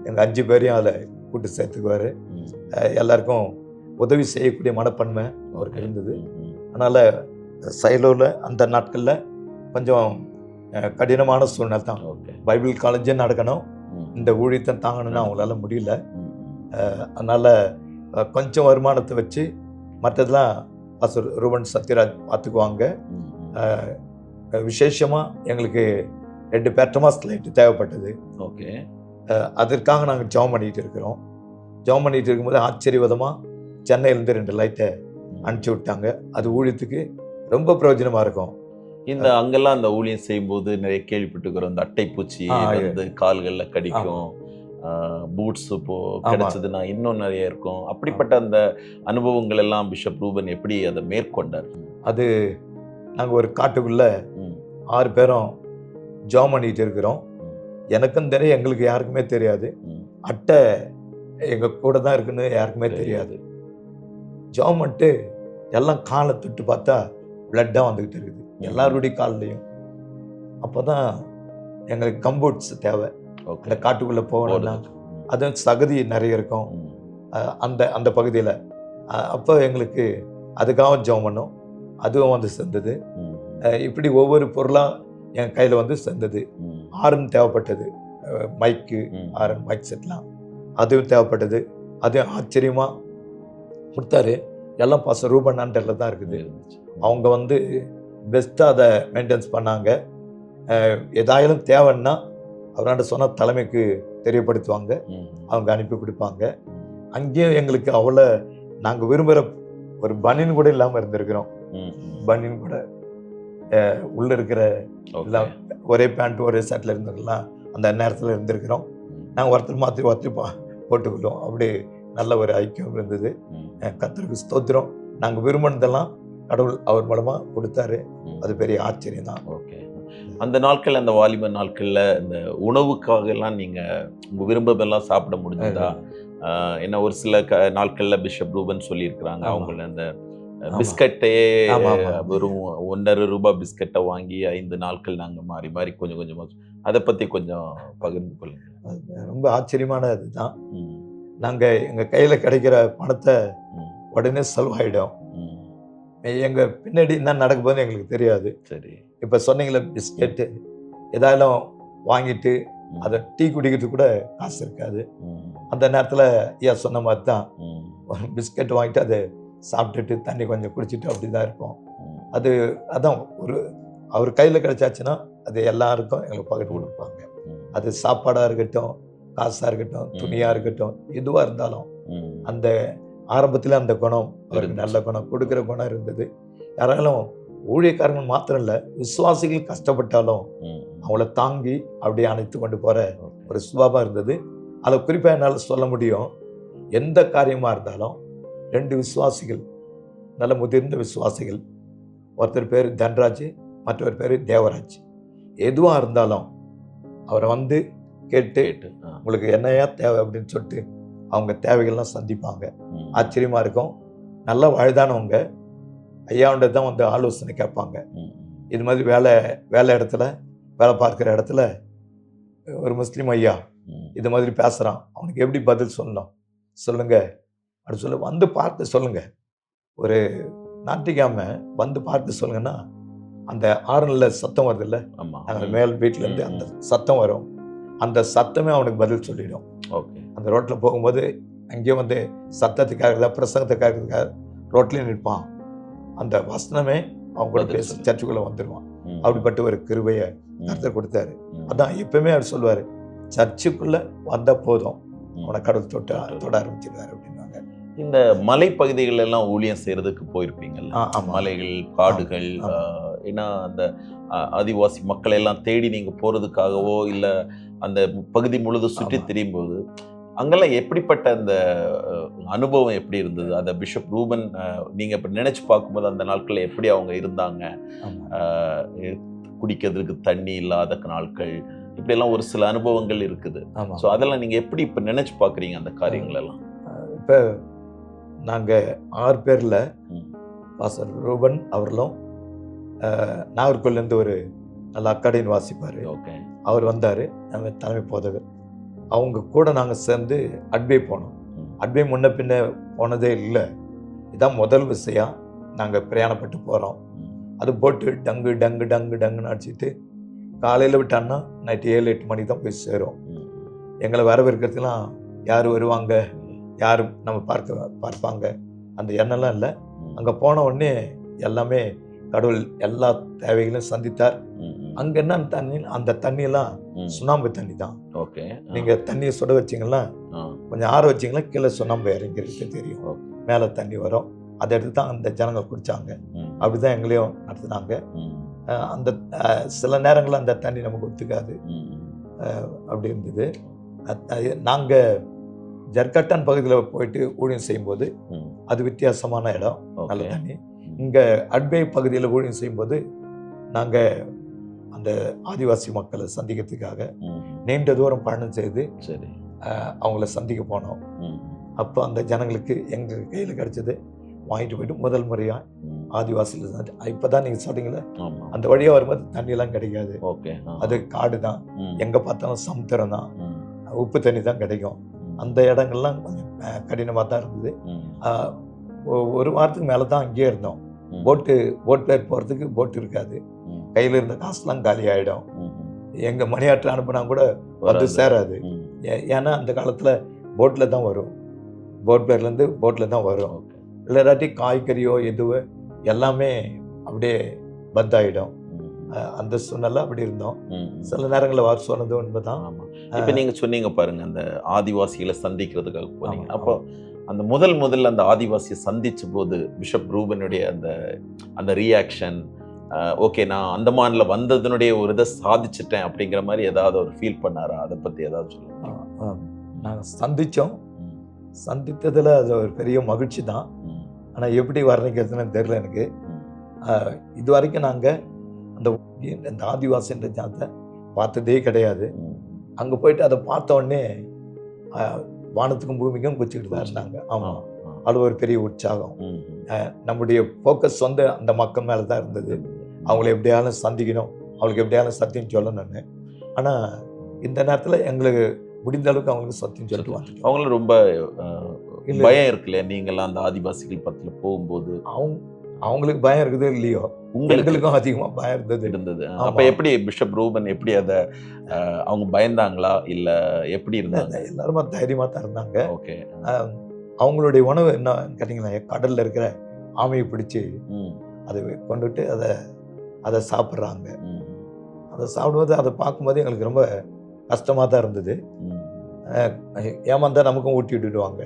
[SPEAKER 2] எங்கள் 5 பேரையும் அதில் கூட்டு சேர்த்துக்குவார். எல்லாருக்கும் உதவி செய்யக்கூடிய மனப்பான்மை அவருக்கு இருந்தது. அதனால் சைலோவில் அந்த நாட்களில் கொஞ்சம் கடினமான சூழ்நிலை தான். பைபிள் காலேஜே நடக்கணும், இந்த ஊழியத்தை தாங்கணும்னு அவங்களால முடியல. அதனால் கொஞ்சம் வருமானத்தை வச்சு மற்றதெல்லாம் பாஸ்டர் ரூபன் சத்யராஜ் பார்த்துக்குவாங்க. விசேஷமாக எங்களுக்கு 2 பேட்டமாஸ் லைட்டு தேவைப்பட்டது.
[SPEAKER 1] ஓகே.
[SPEAKER 2] அதற்காக நாங்கள் ஜெபம் பண்ணிகிட்டு இருக்கிறோம். ஜெபம் பண்ணிகிட்டு இருக்கும்போது ஆச்சரியவிதமாக சென்னையிலேருந்து 2 லைட்டை அனுப்பிச்சி விட்டாங்க. அது ஊழியத்துக்கு ரொம்ப பிரயோஜனமாக இருக்கும்.
[SPEAKER 1] அங்கெல்லாம் அந்த ஊழியம் செய்யும்போது நிறைய கேள்விப்பட்டுக்கிறோம், இந்த அட்டைப்பூச்சி வந்து கால்களில் கடிக்கும், பூட்ஸ் இப்போ கிடைச்சதுன்னா இன்னும் நிறைய இருக்கும். அப்படிப்பட்ட அந்த அனுபவங்கள் எல்லாம் பிஷப் ரூபன் எப்படி அதை மேற்கொண்டார்?
[SPEAKER 2] அது நாங்கள் ஒரு காட்டுக்குள்ளே 6 பேரும் ஜெபம் பண்ணிகிட்டு இருக்கிறோம். எனக்கும் தெரியும், எங்களுக்கு யாருக்குமே தெரியாது. அட்டை எங்கள் கூட தான் இருக்குன்னு யாருக்குமே தெரியாது. ஜெபம் பண்ணிட்டு எல்லாம் காலை தொட்டு பார்த்தா பிளட்டாக வந்துக்கிட்டு இருக்குது எல்லாருடைய கால்லையும். அப்போ தான் எங்களுக்கு கம்பூட்ஸ் தேவை. அந்த காட்டுக்குள்ளே போகணும்னா அதுவும் சகதி நிறைய இருக்கும் அந்த பகுதியில். அப்போ எங்களுக்கு அதுக்காக ஜெபம் பண்ணோம், அதுவும் வந்து சேர்ந்தது. இப்படி ஒவ்வொரு பொருளாக என் கையில் வந்து சேர்ந்தது. ஆரம் தேவைப்பட்டது, மைக்கு ஆரம், மைக் செட்லாம் அதுவும் தேவைப்பட்டது. அதுவும் ஆச்சரியமாக கொடுத்தாரு. எல்லாம் பாஸ்டர் ரூபன் அண்டரில் தான் இருக்குது. அவங்க வந்து பெஸ்ட்டாக அதை மெயின்டெனன்ஸ் பண்ணாங்க. எதாயிலும் தேவைன்னா அவராண்ட சொன்ன தலைமைக்கு தெரியப்படுத்துவாங்க, அவங்க அனுப்பி கொடுப்பாங்க. அங்கேயும் எங்களுக்கு அவ்வளோ நாங்கள் விரும்புகிற ஒரு பனின் கூட இல்லாமல் இருந்திருக்கிறோம். பனின் கூட உள்ளே இருக்கிற எல்லாம் ஒரே பேண்ட் ஒரே ஷர்ட்டில் இருந்துக்கலாம் அந்த நேரத்தில் இருந்திருக்கிறோம். நாங்கள் ஒருத்தர் மாற்றி போட்டுக்கிட்டோம். அப்படி நல்ல ஒரு ஐக்கியம் இருந்தது. கர்த்தருக்கு ஸ்தோத்திரம். நாங்கள் விரும்பினதெல்லாம் கடவுள் அவர் மூலமாக கொடுத்தாரு. அது பெரிய ஆச்சரியம் தான்.
[SPEAKER 1] ஓகே. அந்த நாட்கள், அந்த வாலிப நாட்களில் இந்த உணவுக்காக எல்லாம் நீங்கள் உங்கள் விரும்பமெல்லாம் சாப்பிட முடிஞ்சதா? என்ன ஒரு சில நாட்களில் பிஷப் ரூபன் சொல்லியிருக்கிறாங்க, அவங்கள அந்த பிஸ்கட்டே வெறும் 1.5 ரூபாய் பிஸ்கட்டை வாங்கி 5 நாட்கள் நாங்கள் மாறி கொஞ்சம் கொஞ்சமாக, அதை பற்றி கொஞ்சம் பகிர்ந்து கொள்ளுங்க.
[SPEAKER 2] ரொம்ப ஆச்சரியமான இதுதான். நாங்கள் எங்கள் கையில் கிடைக்கிற பணத்தை உடனே செலவாயிடும். எங்கள் பின்னாடி என்ன நடக்க போதுன்னு எங்களுக்கு தெரியாது.
[SPEAKER 1] சரி.
[SPEAKER 2] இப்போ சொன்னீங்களே பிஸ்கெட்டு ஏதாலும் வாங்கிட்டு அதை டீ குடிக்கிறதுக்கு கூட காசு இருக்காது. அந்த நேரத்தில் ஐயா சொன்ன மாதிரி தான் ஒரு பிஸ்கெட் வாங்கிட்டு அதை சாப்பிட்டுட்டு தண்ணி கொஞ்சம் குடிச்சிட்டு அப்படி தான் இருப்போம். அதான் அவர் கையில் கிடைச்சாச்சுன்னா அது எல்லாருக்கும் எங்களுக்கு பகிர்ந்து கொடுப்பாங்க. அது சாப்பாடாக இருக்கட்டும், காசாக இருக்கட்டும், துணியாக இருக்கட்டும், எதுவாக இருந்தாலும் அந்த ஆரம்பத்தில் அந்த குணம் அவருக்கு நல்ல குணம், கொடுக்குற குணம் இருந்தது. யாராலும் ஊழியக்காரங்க மாத்திரம் இல்லை, விசுவாசிகள் கஷ்டப்பட்டாலும் அவங்கள தாங்கி அப்படியே அணைத்து கொண்டு போகிற ஒரு சுபாவம் இருந்தது. அதை குறிப்பாக என்னால் சொல்ல முடியும். எந்த காரியமாக இருந்தாலும் 2 விசுவாசிகள், நல்ல முதிர்ந்த விசுவாசிகள், ஒருத்தர் பேர் தன்ராஜ், மற்றவர் பேர் தேவராஜ். எதுவாக இருந்தாலும் அவரை வந்து கேட்டு உங்களுக்கு என்னையா தேவை அப்படின்னு சொல்லிட்டு அவங்க தேவைகள்லாம் சந்திப்பாங்க. ஆச்சரியமாக இருக்கும். நல்லா வயதானவங்க ஐயாவுண்ட தான் வந்து ஆலோசனை கேட்பாங்க. இது மாதிரி வேலை இடத்துல வேலை பார்க்குற இடத்துல ஒரு முஸ்லீம் ஐயா இது மாதிரி பேசுகிறான், அவனுக்கு எப்படி பதில் சொல்லணும் சொல்லுங்க அப்படின்னு சொல்லி வந்து பார்த்து சொல்லுங்க, ஒரு ஞாயிற்றுக்கிழமை வந்து பார்க்க சொல்லுங்கன்னா அந்த ஆரனில் சத்தம் வருது இல்லை,
[SPEAKER 1] ஆமா.
[SPEAKER 2] அந்த மேல் வீட்டிலேருந்து அந்த சத்தம் வரும். அந்த சத்தமே அவனுக்கு பதில் சொல்லிடும்.
[SPEAKER 1] ஓகே.
[SPEAKER 2] அந்த ரோட்டில் போகும்போது அங்கேயும் வந்து சத்தத்துக்காக பிரசங்கத்துக்காக ரோட்லேயும் நிற்பான். அந்த வசனமே அவங்க கூட பேசி சர்ச்சுக்குள்ளே வந்துடுவான். அப்படிப்பட்ட ஒரு கிருபையை கர்த்தர் கொடுத்தாரு. அதான் எப்பவுமே அவர் சொல்லுவார், சர்ச்சுக்குள்ளே வந்த போதும் அவனை கடவுள் தொட ஆரம்பிச்சிருவாரு அப்படின்னாங்க.
[SPEAKER 1] இந்த மலைப்பகுதிகள் எல்லாம் ஊழியம் செய்யறதுக்கு போயிருப்பீங்கல்ல, மலைகள், காடுகள், ஏன்னா அந்த ஆதிவாசி மக்களை எல்லாம் தேடி நீங்க போறதுக்காகவோ இல்ல அந்த பகுதி முழுதும் சுற்றி திரியும் போது அங்கெல்லாம் எப்படிப்பட்ட அந்த அனுபவம் எப்படி இருந்தது? அதை பிஷப் ரூபன் நீங்க இப்ப நினைச்சு பார்க்கும்போது அந்த நாட்கள்ல எப்படி அவங்க இருந்தாங்க? குடிக்கிறதுக்கு தண்ணி இல்லாத நாட்கள், இப்படி எல்லாம் ஒரு சில அனுபவங்கள் இருக்குது. ஸோ அதெல்லாம் நீங்க எப்படி இப்ப நினைச்சு பாக்குறீங்க அந்த காரியங்கள் எல்லாம்?
[SPEAKER 2] இப்ப நாங்க 6 பேர்ல பாஸ்டர் ரூபன் அவர்களும் நாகர்கோவிலேருந்து ஒரு நல்ல அக்காடின்னு வாசிப்பார், அவர் வந்தார், நம்ம தலைமை போதகர். அவங்க கூட நாங்கள் சேர்ந்து அட்பே போனோம். அட்பே முன்ன பின்ன போனதே இல்லை. இதான் முதல் விஷயம். நாங்கள் பிரயாணப்பட்டு போகிறோம். அது போட்டு டங்கு டங்கு டங்கு டங்குன்னு அடிச்சுட்டு காலையில் விட்டான்னா நைட்டு 7-8 மணி தான் போய் சேரும். எங்களை வரவேற்கிறதுலாம் யார் வருவாங்க, யார் நம்ம பார்ப்பாங்க அந்த எண்ணெல்லாம் இல்லை. அங்கே போன உடனே எல்லாமே கடவுள் எல்லா தேவைகளையும் சந்தித்தார். அங்க என்ன தண்ணி, அந்த தண்ணியெல்லாம் சுண்ணாம்பு தண்ணி தான்.
[SPEAKER 1] ஓகே.
[SPEAKER 2] நீங்க தண்ணியை சுட வச்சிங்கன்னா கொஞ்சம் ஆற வச்சிங்கன்னா கீழே சுண்ணாம்பு இறங்கிறது தெரியும், மேலே தண்ணி வரும். அதை எடுத்து தான் அந்த ஜனங்கள் குடிச்சாங்க. அப்படிதான் எங்களையும் நடத்துனாங்க. அந்த சில நேரங்களில் அந்த தண்ணி நமக்கு ஒத்துக்காது, அப்படி இருந்தது. நாங்கள் ஜர்கட்டான் பகுதியில் போயிட்டு ஊழியம் செய்யும்போது அது வித்தியாசமான இடம், நல்ல தண்ணி. இங்கே அட்பே பகுதியில் ஊழியம் செய்யும்போது நாங்கள் அந்த ஆதிவாசி மக்களை சந்திக்கிறதுக்காக நீண்ட தூரம் பயணம் செய்து அவங்கள சந்திக்க போனோம். அப்போ அந்த ஜனங்களுக்கு எங்கள் கையில் கிடைச்சது வாங்கிட்டு போயிட்டு முதல் முறையாக ஆதிவாசியில் சந்தி. இப்போ தான் நீங்கள் சொல்கிறீங்களே, அந்த வழியாக வரும்போது தண்ணியெல்லாம் கிடைக்காது. அது காடு தான், எங்கே பார்த்தாலும் சமுத்திரம் தான், உப்பு தண்ணி தான் கிடைக்கும். அந்த இடங்கள்லாம் கொஞ்சம் கடினமாக தான் இருந்தது. ஒரு வாரத்துக்கு மேலே தான் அங்கேயே இருந்தோம். போட் பேர் போகிறதுக்கு போட் இருக்காது, கையில் இருந்த காசுலாம் காலி ஆகிடும். எங்கள் மணியாற்று அனுப்புனா கூட வந்து சேராது. ஏன்னா அந்த காலத்தில் போட்டில் தான் வரும், போட் பேர்லேருந்து போட்டில் தான் வரும். இல்லாட்டி காய்கறியோ எதுவோ எல்லாமே அப்படியே பந்தாயிடும். அந்த சூழ்நிலை அப்படி இருந்தோம். சில நேரங்களில் வார் சொன்னது உண்மைதான்.
[SPEAKER 1] இப்போ நீங்கள் சொன்னீங்க பாருங்க, அந்த ஆதிவாசிகளை சந்திக்கிறதுக்காக போனீங்க. அப்போ அந்த முதல் அந்த ஆதிவாசியை சந்திச்ச போது பிஷப் ரூபனுடைய அந்த ரியாக்ஷன், ஓகே நான் அந்தமானில் வந்ததுனுடைய ஒரு இதை சாதிச்சிட்டேன் அப்படிங்கிற மாதிரி ஏதாவது ஒரு ஃபீல் பண்ணாரா? அதை பற்றி ஏதாவது சொல்லுங்க.
[SPEAKER 2] நாங்கள் சந்தித்ததில் அது ஒரு பெரிய மகிழ்ச்சி தான். ஆனால் எப்படி வர்ணிக்கிறதுன்னு தெரியல எனக்கு. இது வரைக்கும் நாங்கள் அந்த ஆதிவாசின்ற ஜாத்தை பார்த்ததே கிடையாது. அங்கே போயிட்டு அதை பார்த்த உடனே வானத்துக்கும் பூமிக்கும் குச்சிக்கிட்டு தான் இருந்தாங்க. ஆமாம், அது ஒரு பெரிய உற்சாகம். நம்முடைய ஃபோக்கஸ் வந்து அந்த மக்கள் மேலே தான் இருந்தது. அவங்கள எப்படியாலும் சந்திக்கணும், அவங்களுக்கு எப்படியாலும் சத்தியம் சொல்லணும்னு. ஆனால் இந்த நேரத்தில் எங்களுக்கு முடிந்த அளவுக்கு அவங்களுக்கு சத்தியம் சொல்லிட்டு வந்துட்டு
[SPEAKER 1] அவங்களும் ரொம்ப பயம் இருக்குல்லையா? நீங்களாம் அந்த ஆதிவாசிகள் பக்கத்தில் போகும்போது
[SPEAKER 2] அவங்களுக்கு பயம் இருக்குது இல்லையோ, உங்களுக்கும் அதிகமாக பயம் இருந்தது.
[SPEAKER 1] அப்போ எப்படி பிஷப் ரூபன் எப்படி அதை அவங்க பயந்தாங்களா இல்லை எப்படி இருந்தாங்க?
[SPEAKER 2] எல்லாருமே தைரியமாக தான் இருந்தாங்க.
[SPEAKER 1] ஓகே.
[SPEAKER 2] அவங்களுடைய உணவு என்ன கேட்டிங்கன்னா, கடலில் இருக்கிற ஆமையை பிடிச்சி அதை கொண்டுட்டு அதை சாப்பிட்றாங்க. அதை சாப்பிடும்போது அதை பார்க்கும்போது எங்களுக்கு ரொம்ப கஷ்டமாக தான் இருந்தது. ஏமாந்தா நமக்கும் ஊட்டி விட்டுடுவாங்க.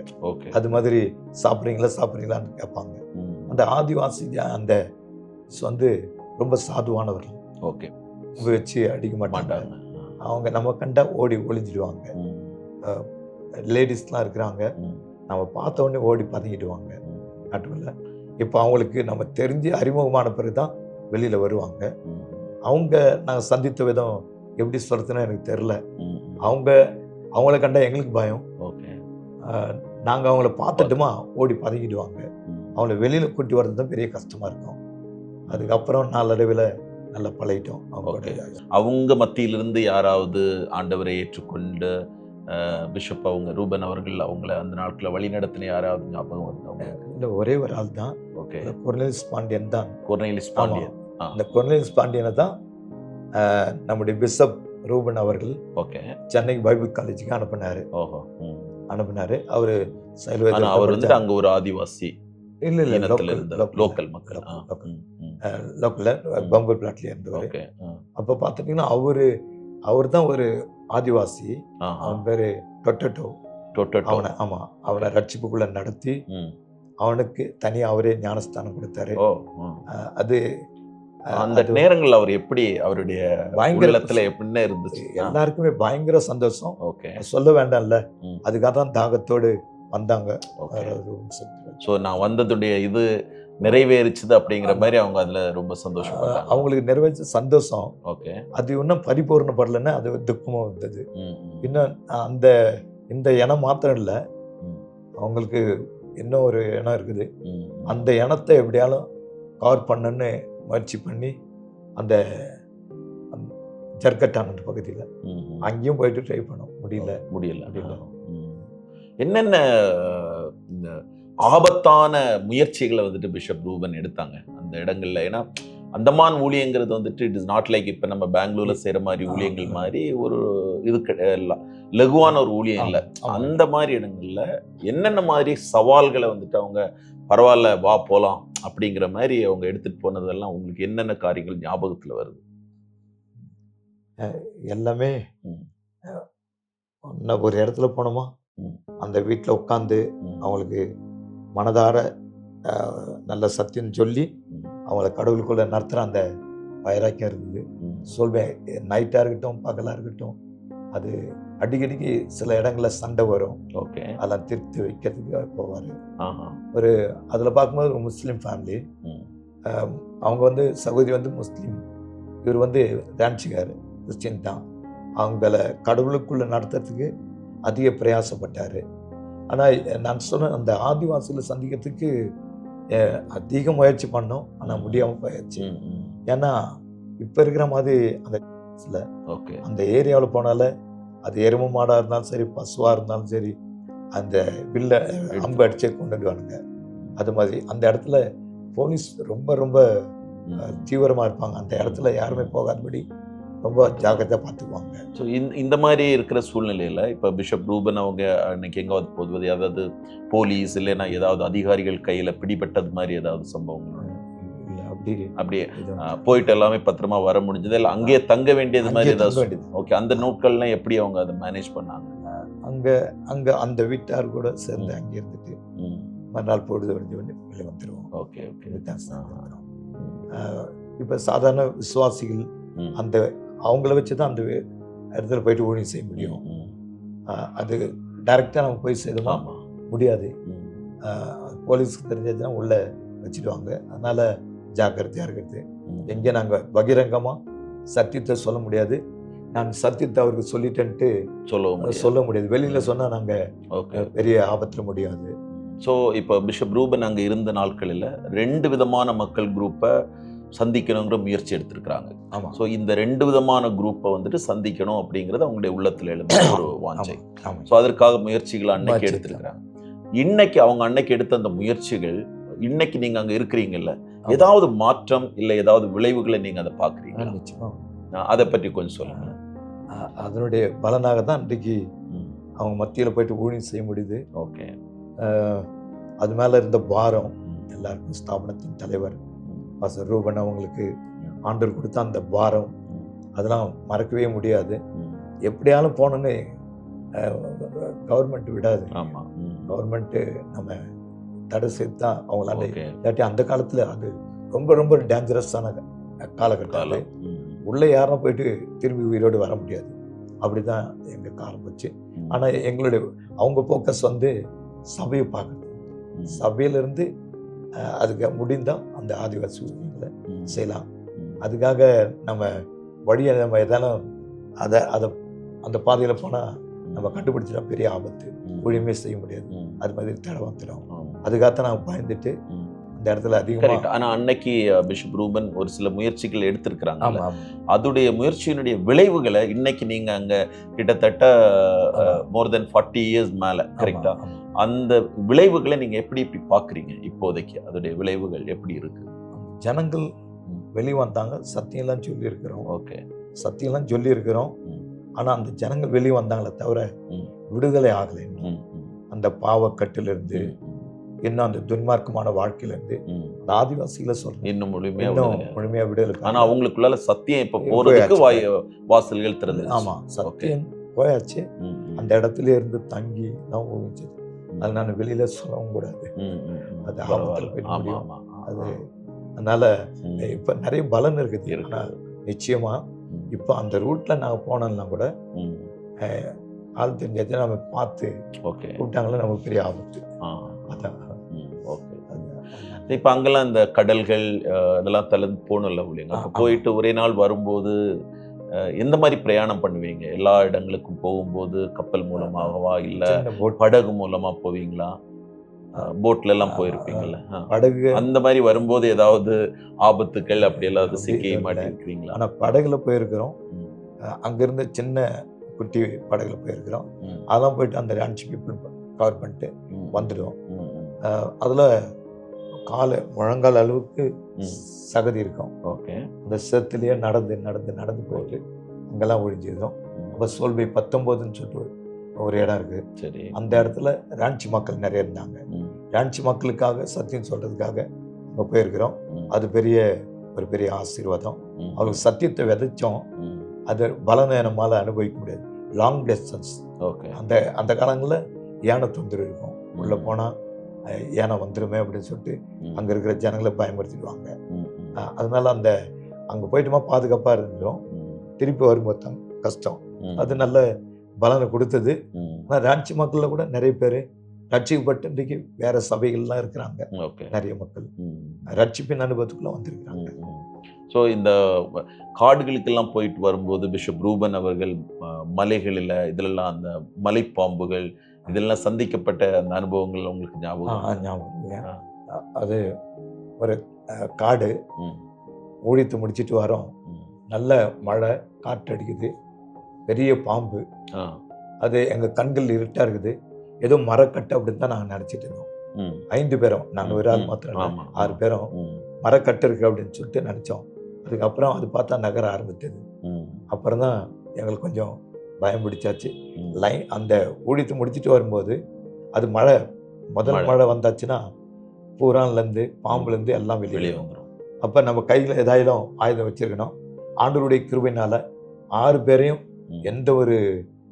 [SPEAKER 2] அது மாதிரி சாப்பிட்றீங்களான்னு கேட்பாங்க. அந்த ஆதிவாசி அந்த வந்து ரொம்ப சாதுவானவர்கள்.
[SPEAKER 1] ஓகே.
[SPEAKER 2] வச்சு அடிக்க மாட்டாங்க. அவங்க நம்ம கண்டா ஓடி ஒளிஞ்சிடுவாங்க. லேடிஸ்லாம் இருக்கிறாங்க, நம்ம பார்த்த உடனே ஓடி பதுங்கிடுவாங்க நாட்டுக்குள்ள. இப்போ அவங்களுக்கு நம்ம தெரிஞ்சு அறிமுகமான பிறகு தான் வெளியில் வருவாங்க. நாங்கள் சந்தித்த விதம் எப்படி சொல்கிறதுன்னு எனக்கு தெரில. அவங்கள கண்டா எங்களுக்கு பயம். நாங்கள் அவங்கள பார்த்துட்டுமா ஓடி பதுங்கிடுவாங்க. அவங்கள வெளியில் கூட்டி வர்றது தான் பெரிய கஷ்டமாக இருக்கும். அதுக்கப்புறம் நாளடைவில் நல்லா பழகிட்டோம்.
[SPEAKER 1] அவங்க மத்தியிலிருந்து யாராவது ஆண்டவரை ஏற்றுக்கொண்டு பிஷப் அவங்க ரூபன் அவர்கள் அவங்கள அந்த நாட்களில் வழி நடத்தின யாராவது ஞாபகம் வருது அவங்களுக்கு?
[SPEAKER 2] இல்லை, ஒரே ஒரு ஆள் தான்.
[SPEAKER 1] ஓகே.
[SPEAKER 2] கொர்னேலியஸ் பாண்டியன் தான்.
[SPEAKER 1] கொர்னேலியஸ் பாண்டியன்.
[SPEAKER 2] இந்த கொர்னேலியஸ் பாண்டியனை தான் நம்முடைய பிஷப் ரூபன் அவர்கள்
[SPEAKER 1] ஓகே
[SPEAKER 2] சென்னைக்கு பைபிள் காலேஜுக்கு அனுப்பினாரு.
[SPEAKER 1] ஓஹோ.
[SPEAKER 2] அனுப்பினாரு. அவர்
[SPEAKER 1] அவர் வந்துட்டு அங்க ஒரு ஆதிவாசி
[SPEAKER 2] இல்லை
[SPEAKER 1] லோக்கல் மக்கள்
[SPEAKER 2] லோக்கலில் பம்பர் பிளாட்ல இருந்தவர். அப்போ பார்த்துட்டிங்கன்னா அவர் தான் ஒரு ஆதிவாசி. அவன் பேர் டொட்டோ. அவனை ரட்சிப்புக்குள்ள நடத்தி அவனுக்கு தனியாக அவரே ஞானஸ்தானம் கொடுத்தாரு. அது
[SPEAKER 1] அந்த நேரங்கள் அவர் எப்படி அவருடைய பயங்கரத்துல எப்படின்னு இருந்துச்சு?
[SPEAKER 2] எல்லாருக்குமே பயங்கர சந்தோஷம். சொல்ல வேண்டாம்ல, அதுக்காக தான் தாகத்தோடு வந்தாங்க.
[SPEAKER 1] ஸோ நான் வந்ததுடைய இது நிறைவேறிச்சுது அப்படிங்கிற மாதிரி அவங்க அதுல ரொம்ப சந்தோஷம்.
[SPEAKER 2] அவங்களுக்கு நிறைவேற்ற சந்தோஷம்.
[SPEAKER 1] ஓகே.
[SPEAKER 2] அது இன்னும் பரிபூர்ணப்படலைன்னா அது துக்கமாக வந்தது. இன்னும் இந்த இனம் மாத்திரம் இல்லை, அவங்களுக்கு இன்னும் ஒரு இனம் இருக்குது. அந்த இனத்தை எப்படியாலும் கவர் பண்ணணுன்னு முயற்சி பண்ணி அந்த ஜர்கட்டான பகுதியில் அங்கேயும் போயிட்டு ட்ரை பண்ண முடியல.
[SPEAKER 1] என்னென்ன ஆபத்தான முயற்சிகளை வந்துட்டு பிஷப் ரூபன் எடுத்தாங்க அந்த இடங்கள்ல? ஏன்னா அந்தமான் ஊழியங்கிறது வந்துட்டு இட் இஸ் நாட் லைக் இப்போ நம்ம பெங்களூர்ல செய்யற மாதிரி ஊழியங்கள் மாதிரி ஒரு இது லகுவான ஒரு ஊழியம் இல்லை. அந்த மாதிரி இடங்கள்ல என்னென்ன மாதிரி சவால்களை வந்துட்டு அவங்க பரவாயில்ல வா போலாம் அப்படிங்கிற மாதிரி அவங்க எடுத்துட்டு போனதெல்லாம் உங்களுக்கு என்னென்ன காரியங்கள் ஞாபகத்துல வருது?
[SPEAKER 2] எல்லாமே ஒரு இடத்துல போனோமா அந்த வீட்டில் உட்காந்து அவங்களுக்கு மனதார நல்ல சத்தியம் சொல்லி அவங்கள கடவுளுக்குள்ள நடத்துகிற அந்த வைராக்கியம் இருந்தது. சொல்வேன், நைட்டாக இருக்கட்டும் பகலாக இருக்கட்டும், அது அடிக்கடிக்கு சில இடங்களில் சண்டை வரும்.
[SPEAKER 1] ஓகே.
[SPEAKER 2] அதெல்லாம் திருத்தி வைக்கிறதுக்கு போவார். ஒரு அதில் பார்க்கும்போது ஒரு முஸ்லீம் ஃபேமிலி, அவங்க சகோதரி முஸ்லீம், இவர் ரான்ச்சிகார் கிறிஸ்டின் தான். அவங்கள கடவுளுக்குள்ள நடத்துறதுக்கு அதிக பிரயாசப்பட்டார். ஆனால் நான் சொன்ன அந்த ஆதிவாசிகளை சந்திக்கிறதுக்கு அதிக முயற்சி பண்ணோம். ஆனால் முடியாமல் போயிடுச்சு. ஏன்னா இப்போ இருக்கிற மாதிரி அந்த ஏரியாவில் போனால அது எருமை மாடாக இருந்தாலும் சரி, பசுவாக இருந்தாலும் சரி, அந்த வில்ல அம்பு அடிச்சே கொண்டுடுவானுங்க. அது மாதிரி அந்த இடத்துல போலீஸ் ரொம்ப ரொம்ப தீவிரமாக இருப்பாங்க. அந்த இடத்துல யாருமே போகாதபடி ரொம்ப ஜாக்கிரதையாக பார்த்துக்குவாங்க.
[SPEAKER 1] ஸோ இந்த மாதிரி இருக்கிற சூழ்நிலையில் இப்போ பிஷப் ரூபன் அவங்க அன்னைக்கு எங்காவது போதுவது ஏதாவது போலீஸ் இல்லைன்னா ஏதாவது அதிகாரிகள் கையில் பிடிபட்டது மாதிரி ஏதாவது சம்பவங்கள்?
[SPEAKER 2] இல்லை,
[SPEAKER 1] அப்படியே போயிட்டு எல்லாமே பத்திரமா வர முடிஞ்சது? இல்லை அங்கேயே தங்க வேண்டியது மாதிரி ஏதாவது? ஓகே. அந்த நாட்கள்லாம் எப்படி அவங்க அதை மேனேஜ் பண்ணாங்க?
[SPEAKER 2] அங்கே அந்த வீட்டார் கூட சேர்ந்து அங்கே இருந்துட்டு மறுநாள் பொழுது வெளியே வந்துடுவோம்.
[SPEAKER 1] ஓகே.
[SPEAKER 2] இப்போ சாதாரண விசுவாசிகள் அந்த அவங்கள வச்சு தான் அந்த இடத்துல போயிட்டு ஊழியம் செய்ய முடியும். அது டைரெக்டாக நம்ம போய் செய்யணுமா முடியாது. போலீஸுக்கு தெரிஞ்சதுன்னா உள்ளே வச்சுடுவாங்க. அதனால் ஜாக்கிரதையாக இருக்கிறது. எங்கே நாங்கள் பகிரங்கமாக சத்தியத்தை சொல்ல முடியாது. நான் சத்தியத்தை அவருக்கு சொல்லிட்டேன்ட்டு சொல்ல முடியாது. வெளியில் சொன்னால் நாங்கள் பெரிய ஆபத்தில் முடியாது.
[SPEAKER 1] ஸோ இப்போ பிஷப் ரூபன் அங்கே இருந்த நாட்களில் 2 விதமான மக்கள் குரூப்பை சந்திக்கணுங்கிற முயற்சி எடுத்திருக்கிறாங்க.
[SPEAKER 2] ஆமாம்.
[SPEAKER 1] ஸோ இந்த 2 விதமான குரூப்பை சந்திக்கணும் அப்படிங்கிறது அவங்களுடைய உள்ளத்தில் எழுந்த ஒரு வாஞ்சை. ஸோ அதற்காக முயற்சிகளை அன்னைக்கு எடுத்திருக்கிறாங்க. இன்னைக்கு அவங்க அன்னைக்கு எடுத்த அந்த முயற்சிகள் இன்னைக்கு நீங்கள் அங்கே இருக்கிறீங்கல்ல, ஏதாவது மாற்றம் இல்லை ஏதாவது விளைவுகளை நீங்கள் அதை பார்க்குறீங்களா?
[SPEAKER 2] நிச்சயமாக.
[SPEAKER 1] அதை பற்றி கொஞ்சம் சொல்லுங்க.
[SPEAKER 2] அதனுடைய பலனாக தான் இன்றைக்கு அவங்க மத்தியில் போயிட்டு ஊழியம் செய்ய முடியுது.
[SPEAKER 1] ஓகே.
[SPEAKER 2] அது மேலே இருந்த பாரம் எல்லாருக்கும் ஸ்தாபனத்தின் தலைவர் பாஸ்டர் ரூபன் அவங்களுக்கு ஆண்டவர் கொடுத்த அந்த பாரம் அதெல்லாம் மறக்கவே முடியாது. எப்படியாலும் போனோன்னு கவர்மெண்ட் விடாது. கவர்மெண்ட்டு நம்ம தடை செய்து தான் அவங்களால. இல்லாட்டி அந்த காலத்தில் அது ரொம்ப ரொம்ப டேஞ்சரஸான காலகட்டம். உள்ளே யாரும் போயிட்டு திரும்பி உயிரோடு வர முடியாது. அப்படி தான் எங்கள் காலம் போச்சு. ஆனால் எங்களுடைய அவங்க ஃபோக்கஸ் சபையை பார்க்குறது. சபையிலிருந்து அதுக்கு முடிந்தால் அந்த ஆதிவாசி உரிமைகளை செய்யலாம். அதுக்காக நம்ம வழியை நம்ம எதாலும் அதை அந்த பாதையில் போனால் நம்ம கண்டுபிடிச்சிட்டா பெரிய ஆபத்து, ஊழியமே செய்ய முடியாது. அது மாதிரி தடை வந்துடும். அதுக்காகத்தான் நான் பயந்துட்டு அந்த இடத்துல அதிகமாக.
[SPEAKER 1] கரெக்ட். ஆனா அன்னைக்கு பிஷப் ரூபன் ஒரு சில முயற்சிகள் எடுத்திருக்கிறாங்க.
[SPEAKER 2] ஆமாம்
[SPEAKER 1] அதுடைய முயற்சியினுடைய விளைவுகளை இன்னைக்கு நீங்க அங்க கிட்டத்தட்ட மோர் தென் 40 இயர்ஸ் மேல, கரெக்டா? அந்த விளைவுகளை நீங்க எப்படி பாக்குறீங்க இப்போதைக்கு? அதோடைய விளைவுகள் எப்படி இருக்கு?
[SPEAKER 2] ஜனங்கள் வெளியே வந்தாங்க, சத்தியம்லாம் சொல்லி இருக்கிறோம்.
[SPEAKER 1] ஓகே,
[SPEAKER 2] சத்தியம்லாம் சொல்லி இருக்கிறோம். ஆனா அந்த ஜனங்கள் வெளியே வந்தாங்களே தவிர விடுதலை ஆகலை. அந்த பாவக்கட்டிலிருந்து, இன்னும் அந்த துன்மார்க்கமான வாழ்க்கையிலிருந்து, அந்த ஆதிவாசிகளை சொல்றேன்,
[SPEAKER 1] இன்னும்
[SPEAKER 2] முழுமையா விடுதலை.
[SPEAKER 1] ஆனா அவங்களுக்குள்ள சத்தியம் இப்ப போறதுக்கு வாசல்கள் திறந்து.
[SPEAKER 2] ஆமா, சத்தியம் போயாச்சு. அந்த இடத்துல இருந்து தங்கி தான் ஒழிஞ்சது. அது நான் வெளியில சொல்லவும் கூடாது. அது ஆபத்துல போய் முடியும். அது அதனால இப்ப நிறைய பலன் இருக்குது. நிச்சயமா இப்ப அந்த ரூட்ல நாங்க போனோம்னா கூட ஆள் தெரிஞ்சாச்சு நம்ம பார்த்து கூப்பிட்டாங்களா நமக்கு பெரிய ஆபத்து. அதான்.
[SPEAKER 1] இப்ப அங்கெல்லாம் இந்த கடல்கள் இதெல்லாம் தளர்ந்து போகணும்ல இல்லைங்க? போயிட்டு ஒரே நாள் வரும்போது எந்த மாதிரி பிரயாணம் பண்ணுவீங்க? எல்லா இடங்களுக்கும் போகும்போது கப்பல் மூலமாகவா இல்ல படகு மூலமா போவீங்களா? போட்ல எல்லாம் போயிருப்பீங்கல்ல,
[SPEAKER 2] படகு
[SPEAKER 1] அந்த மாதிரி வரும்போது ஏதாவது ஆபத்துக்கள் அப்படி எல்லாம் சிக்கி மாட்டிருக்கீங்களா?
[SPEAKER 2] ஆனா படகுல போயிருக்கிறோம். அங்கிருந்து சின்ன குட்டி படகுல போயிருக்கிறோம். அதெல்லாம் போயிட்டு அந்த ரான்ச்சி பீப்புள் கவர் பண்ணிட்டு வந்துடுவோம். அதுல காலை முழங்கால் அளவுக்கு சகதி இருக்கும்.
[SPEAKER 1] ஓகே.
[SPEAKER 2] அந்த சேத்துலயே நடந்து நடந்து நடந்து போயிட்டு அங்கெல்லாம் ஒழிஞ்சிருந்தோம். அப்போ சோல்பை 19ன்னு சொல்லிட்டு ஒரு இடம் இருக்கு.
[SPEAKER 1] சரி.
[SPEAKER 2] அந்த இடத்துல ரான்ச்சி மக்கள் நிறைய இருந்தாங்க. ரான்ச்சி மக்களுக்காக சத்தியம் சொல்றதுக்காக அங்கே போயிருக்கிறோம். அது ஒரு பெரிய ஆசீர்வாதம். அவங்களுக்கு சத்தியத்தை விதைச்சோம். அது பலனை நம்மளால அனுபவிக்க முடியாது. Long distance. அந்த காலங்களில் யானை தொந்தரவு இருக்கும். உள்ள போனா யானை வந்துருமே அப்படின்னு சொல்லிட்டு அங்க இருக்கிற ஜனங்களை பயன்படுத்திடுவாங்க. அதனால அங்க போயிட்டுமா பாதுகாப்பா இருந்துடும். திருப்பி வரும்போது கஷ்டம். அது நல்ல பலனை கொடுத்தது. ஆனா ரான்ச்சி மக்கள்ல கூட நிறைய பேர் ரட்சிக்கப்பட்டு இன்றைக்கு வேற சபைகள்லாம் இருக்கிறாங்க. நிறைய மக்கள் ரட்சிப்பின் அனுபவத்துக்குள்ள வந்திருக்கிறாங்க.
[SPEAKER 1] ஸோ இந்த காடுகளுக்கெல்லாம் போயிட்டு வரும்போது பிஷப் ரூபன் அவர்கள் மலைகளில் இதிலெல்லாம் அந்த மலைப்பாம்புகள் இதெல்லாம் சந்திக்கப்பட்ட அந்த அனுபவங்கள் உங்களுக்கு ஞாபகம்?
[SPEAKER 2] அது ஒரு காடு ஊழித்து முடிச்சுட்டு வரோம். நல்ல மழை, காற்று அடிக்குது, பெரிய பாம்பு. அது எங்க கண்கள் இருட்டா இருக்குது. ஏதோ மரக்கட்டு அப்படின்னு தான் நாங்கள் நினைச்சிட்டு இருந்தோம். 5 பேரும், நாங்கள் ஒரு ஆள் மாத்திரம் 6 பேரும் மரக்கட்டு இருக்கு அப்படின்னு சொல்லிட்டு நினைச்சோம். அதுக்கப்புறம் அது பார்த்தா நகர ஆரம்பித்தது. அப்புறம் தான் எங்களுக்கு கொஞ்சம் பயம் பிடிச்சாச்சு. அந்த ஊழித்து முடிச்சுட்டு வரும்போது அது முதல் மழை வந்தாச்சுன்னா பூரான்லேருந்து பாம்புலேருந்து எல்லாம் வெளியே வந்துடும். அப்போ நம்ம கையில் ஏதாயிலும் ஆயுதம் வச்சிருக்கணும். ஆண்டவருடைய கிருபையினால 6 பேரையும் எந்த ஒரு